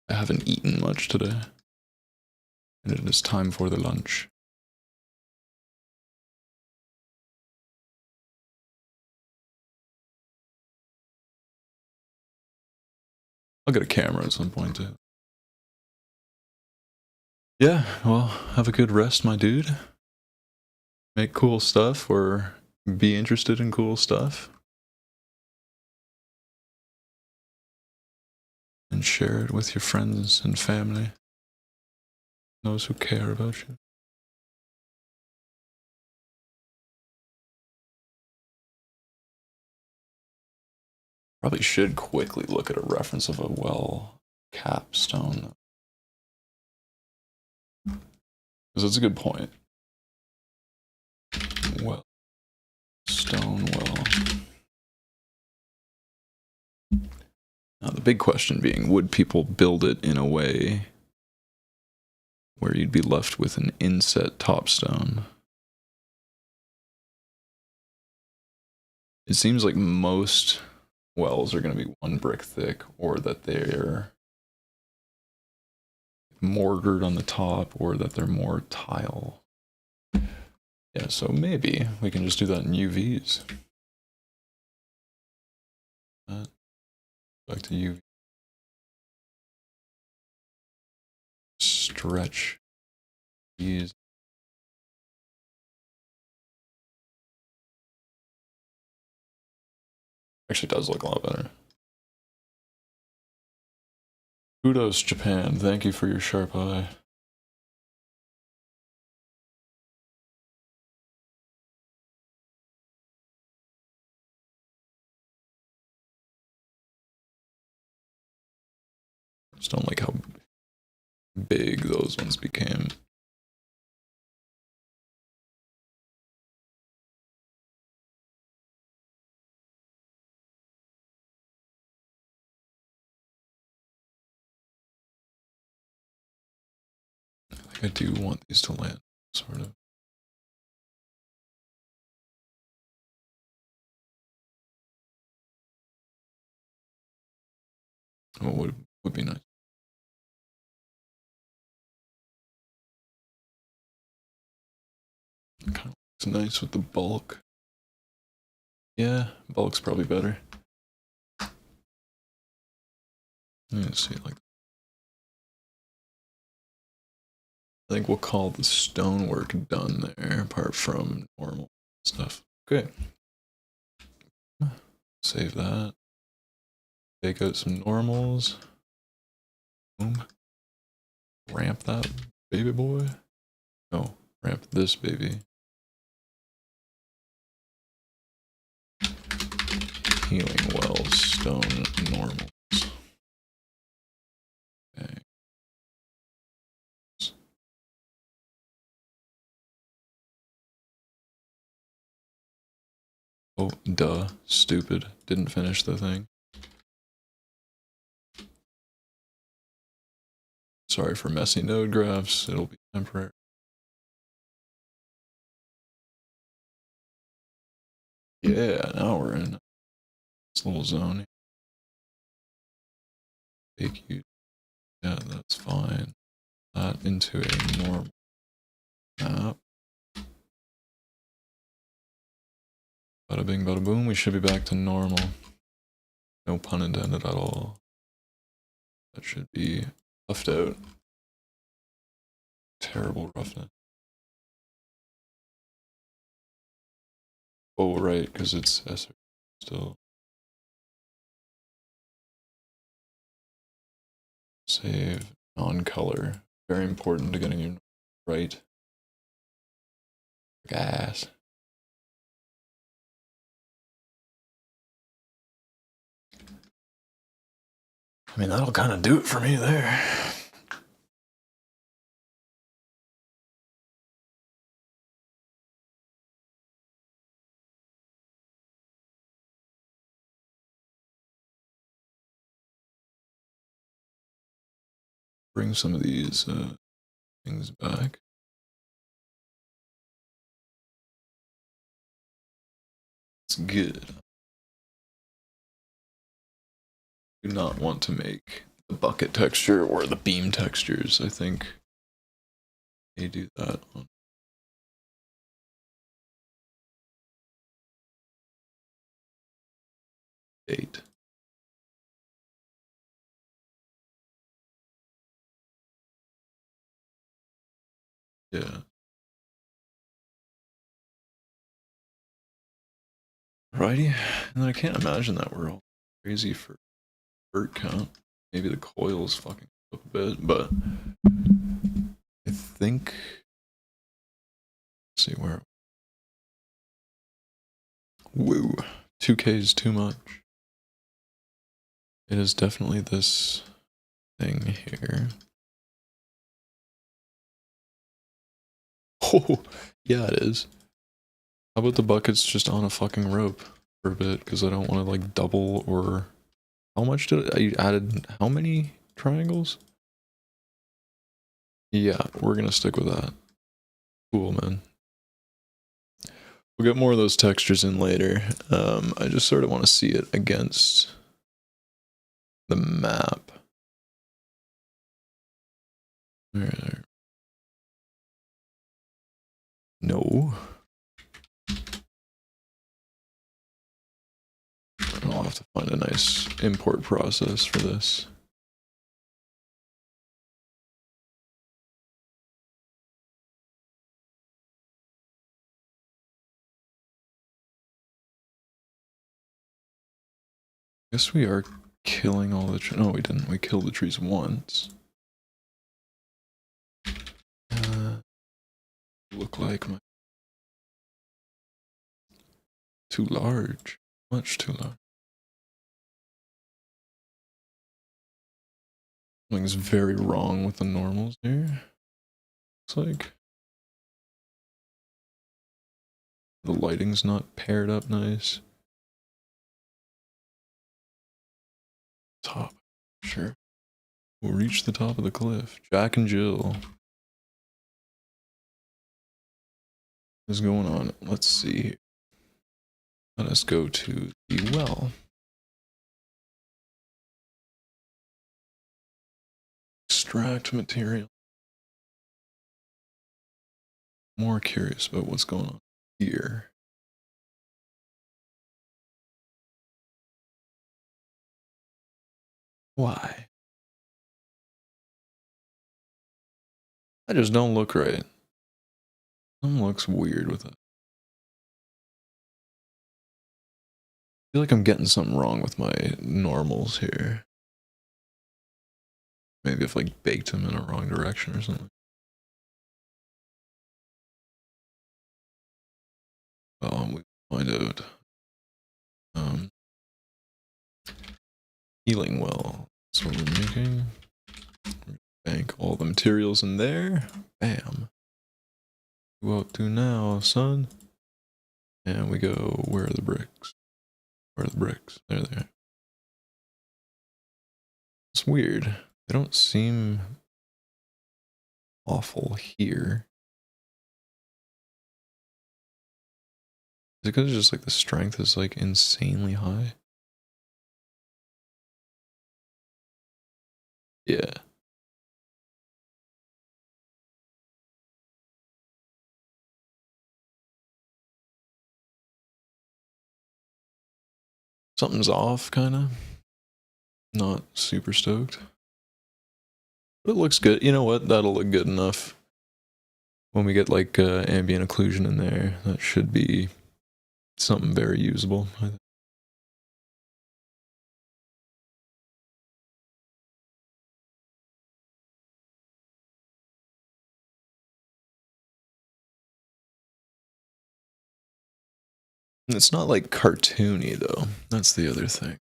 I haven't eaten much today, and it is time for the lunch. I'll get a camera at some point too. Yeah, well, have a good rest, my dude. Make cool stuff or be interested in cool stuff. And share it with your friends and family. Those who care about you. Probably should quickly look at a reference of a well capstone. Because that's a good point. Well, stone well. Now the big question being, would people build it in a way where you'd be left with an inset topstone? It seems like most wells are going to be one brick thick, or that they're mortared on the top, or that they're more tile. Yeah, so maybe we can just do that in UVs. Back to UV. Stretch these. Actually does look a lot better. Kudos, Japan. Thank you for your sharp eye. Just don't like how big those ones became. I think I do want these to land, sort of. What would be nice? It kind of looks nice with the bulk. Yeah, bulk's probably better. Let's see, like I think we'll call the stonework done there, apart from normal stuff. Okay. Save that. Take out some normals. Boom. Ramp that baby boy. No, ramp this baby. Healing well, stone normals. Okay. Oh, duh. Stupid. Didn't finish the thing. Sorry for messy node graphs. It'll be temporary. Yeah, now we're in this little zone. Take you. Yeah, that's fine. That into a normal map. Bada bing, bada boom. We should be back to normal. No pun intended at all. That should be left out. Terrible roughness. Oh, right, because it's SR still. Save non-color. Very important to getting your right. Gas. I mean, that'll kind of do it for me there. Bring some of these things back. It's good. Do not want to make the bucket texture or the beam textures. I think they do that on 8. Yeah. Righty. And then I can't imagine that we're all crazy for vert count. Maybe the coil's fucking up a bit, but I think. Let's see where. Woo. 2K is too much. It is definitely this thing here. Oh, yeah, it is. How about the buckets just on a fucking rope for a bit? Because I don't want to like double or. How much did I added? How many triangles? Yeah, we're gonna stick with that. Cool, man. We'll get more of those textures in later. I just sort of want to see it against the map. There. No. I'll have to find a nice import process for this. Guess we are killing all the trees. No, we didn't. We killed the trees once. Look like my too large. Much too large. Something's very wrong with the normals here. Looks like the lighting's not paired up nice. Top. Sure. We'll reach the top of the cliff. Jack and Jill. What's going on? Let's see. Let us go to the well. Extract material. More curious about what's going on here. Why? I just don't look right. Something looks weird with it. I feel like I'm getting something wrong with my normals here. Maybe I've like baked them in a wrong direction or something. We find out. Healing well. That's what we're making. Bank all the materials in there. Bam. Go up to now, son. And we go, where are the bricks? Where are the bricks? There they are. It's weird. They don't seem awful here. Is it because just like the strength is like insanely high? Yeah. Something's off, kind of. Not super stoked. But it looks good. You know what? That'll look good enough. When we get like ambient occlusion in there, that should be something very usable. I think. It's not like cartoony though. That's the other thing.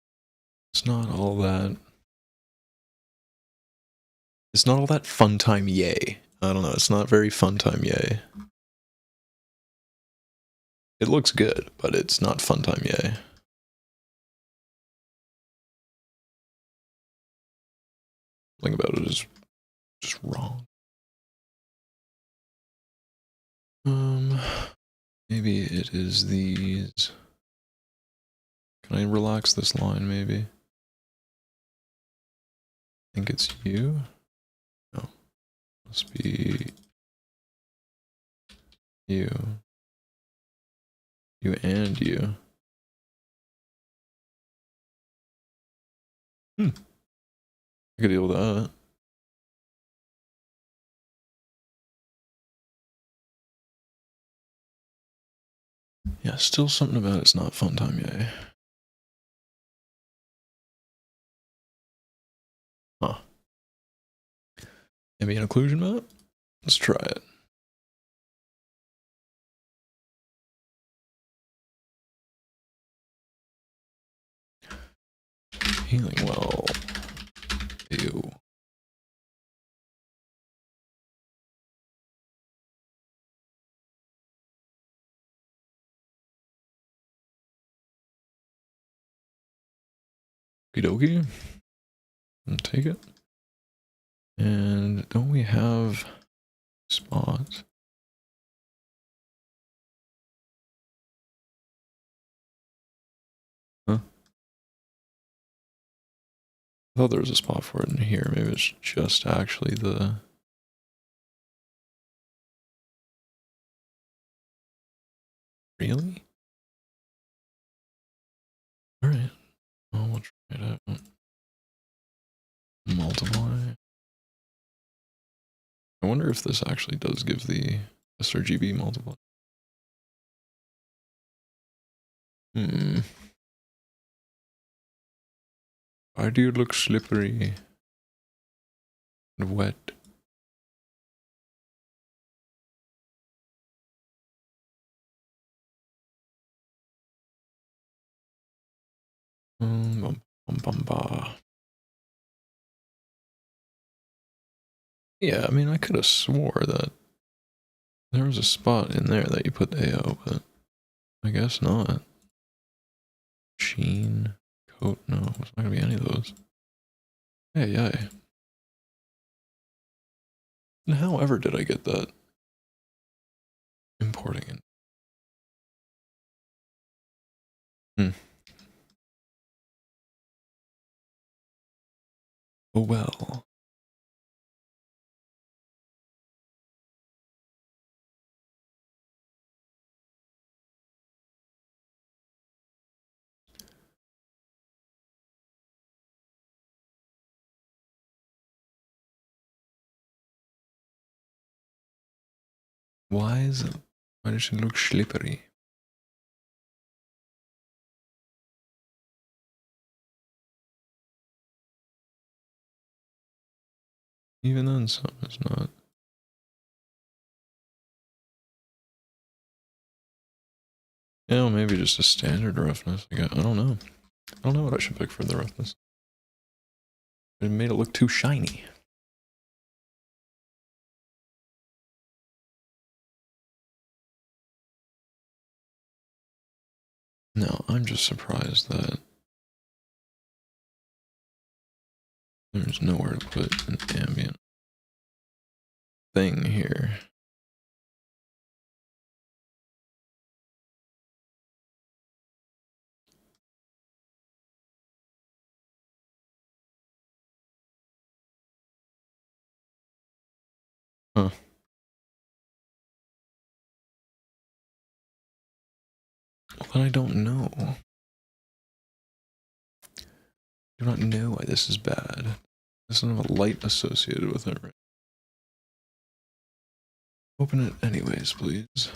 It's not all that. It's not all that fun time yay. I don't know. It's not very fun time yay. It looks good, but it's not fun time yay. Something about it is just wrong. Maybe it is these. Can I relax this line maybe? I think it's you. No. Must be you. You and you. I could deal with that. Yeah, still something about it's not fun time yay. Huh. Ambient occlusion map? Let's try it. Healing well. Ew. Okie dokie. Take it. And don't we have spots? Huh? I thought there was a spot for it in here. Maybe it's just actually the... Really? Alright. Well, we'll try it out. Multiply. I wonder if this actually does give the sRGB multiply. Why do you look slippery and wet? Bum, bum, bum, bah. Yeah, I mean, I could have swore that there was a spot in there that you put AO, but I guess not. Sheen, coat, no, it's not gonna be any of those. Hey, yay. And however did I get that importing in? Oh well. Why does it look slippery? Even then, some is not. Yeah, well, maybe just a standard roughness. I don't know. I don't know what I should pick for the roughness. It made it look too shiny. No, I'm just surprised that there's nowhere to put an ambient thing here. Huh. Well, then I don't know. I do not know why this is bad. There's not have a light associated with it, right? Open it anyways, please.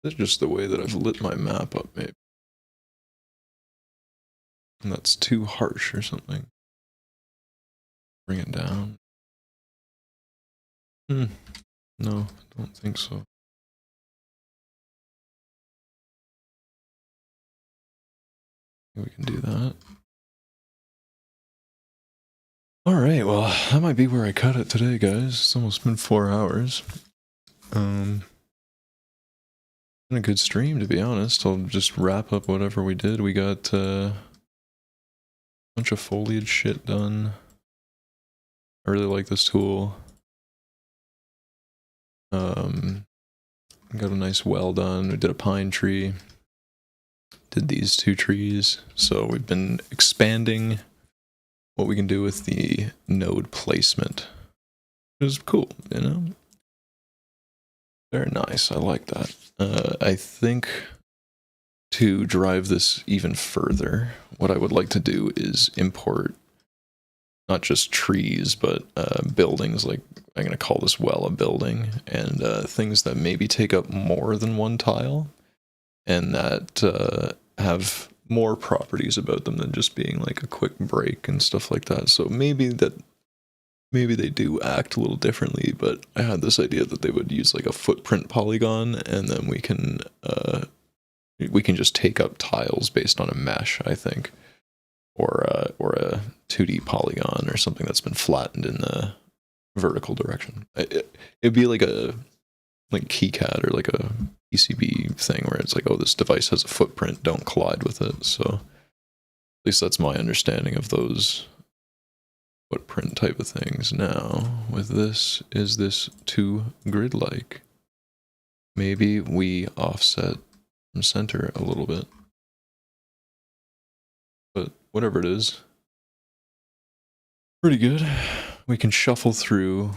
That's just the way that I've lit my map up, maybe. And that's too harsh or something. Bring it down. No, I don't think so. We can do that. Alright, well, that might be where I cut it today, guys. It's almost been 4 hours. Been a good stream, to be honest. I'll just wrap up whatever we did. We got a bunch of foliage shit done. I really like this tool. Got a nice well done. We did a pine tree. Did these 2 trees. So we've been expanding what we can do with the node placement. It was cool, you know? Very nice. I like that. I think to drive this even further, what I would like to do is import not just trees, but buildings, like I'm going to call this well a building, and things that maybe take up more than 1 tile, and that have more properties about them than just being like a quick break and stuff like that. So maybe they do act a little differently, but I had this idea that they would use like a footprint polygon, and then we can just take up tiles based on a mesh, I think. Or a 2D polygon or something that's been flattened in the vertical direction. It'd be like a KeyCAD or like a PCB thing where it's like, oh, this device has a footprint, don't collide with it. So at least that's my understanding of those footprint type of things. Now, with this, is this too grid-like? Maybe we offset from center a little bit. But whatever it is, pretty good. We can shuffle through,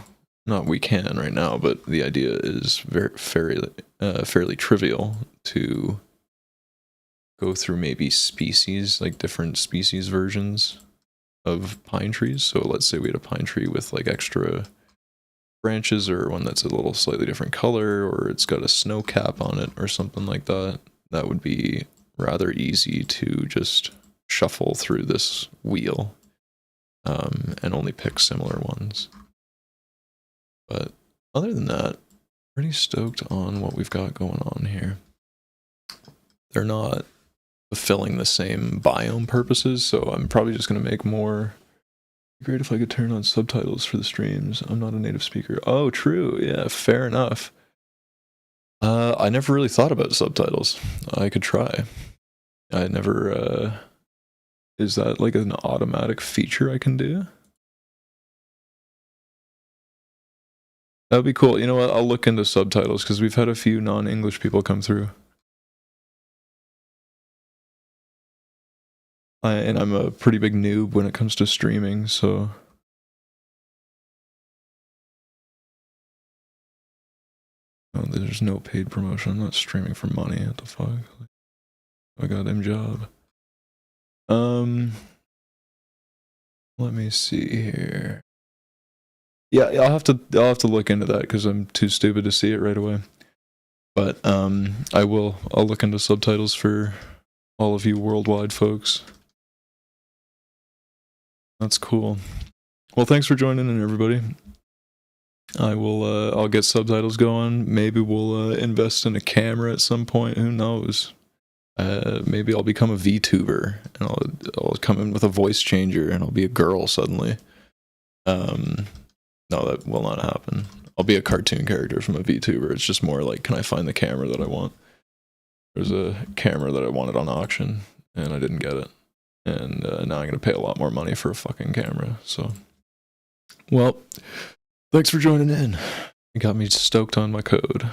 not we can right now, but the idea is fairly trivial to go through maybe species, like different species versions of pine trees. So let's say we had a pine tree with like extra branches, or one that's a little slightly different color, or it's got a snow cap on it or something like that. That would be rather easy to just shuffle through this wheel and only pick similar ones. But other than that, pretty stoked on what we've got going on here. They're not fulfilling the same biome purposes, so I'm probably just going to make more. Great if I could turn on subtitles for the streams. I'm not a native speaker. Oh, true. Yeah, fair enough. I never really thought about subtitles. I could try. I never, is that like an automatic feature I can do? That'd be cool. You know what? I'll look into subtitles because we've had a few non-English people come through. And I'm a pretty big noob when it comes to streaming, so... Oh, there's no paid promotion. I'm not streaming for money. What the fuck? My goddamn job. Let me see here. Yeah, I'll have to look into that because I'm too stupid to see it right away. But I'll look into subtitles for all of you worldwide folks. That's cool. Well, thanks for joining in, everybody. I'll get subtitles going. Maybe we'll invest in a camera at some point. Who knows? Maybe I'll become a VTuber and I'll come in with a voice changer and I'll be a girl suddenly. No, that will not happen. I'll be a cartoon character from a VTuber. It's just more like, can I find the camera that I want? There's a camera that I wanted on auction and I didn't get it. And now I'm going to pay a lot more money for a fucking camera. So, well, thanks for joining in. You got me stoked on my code.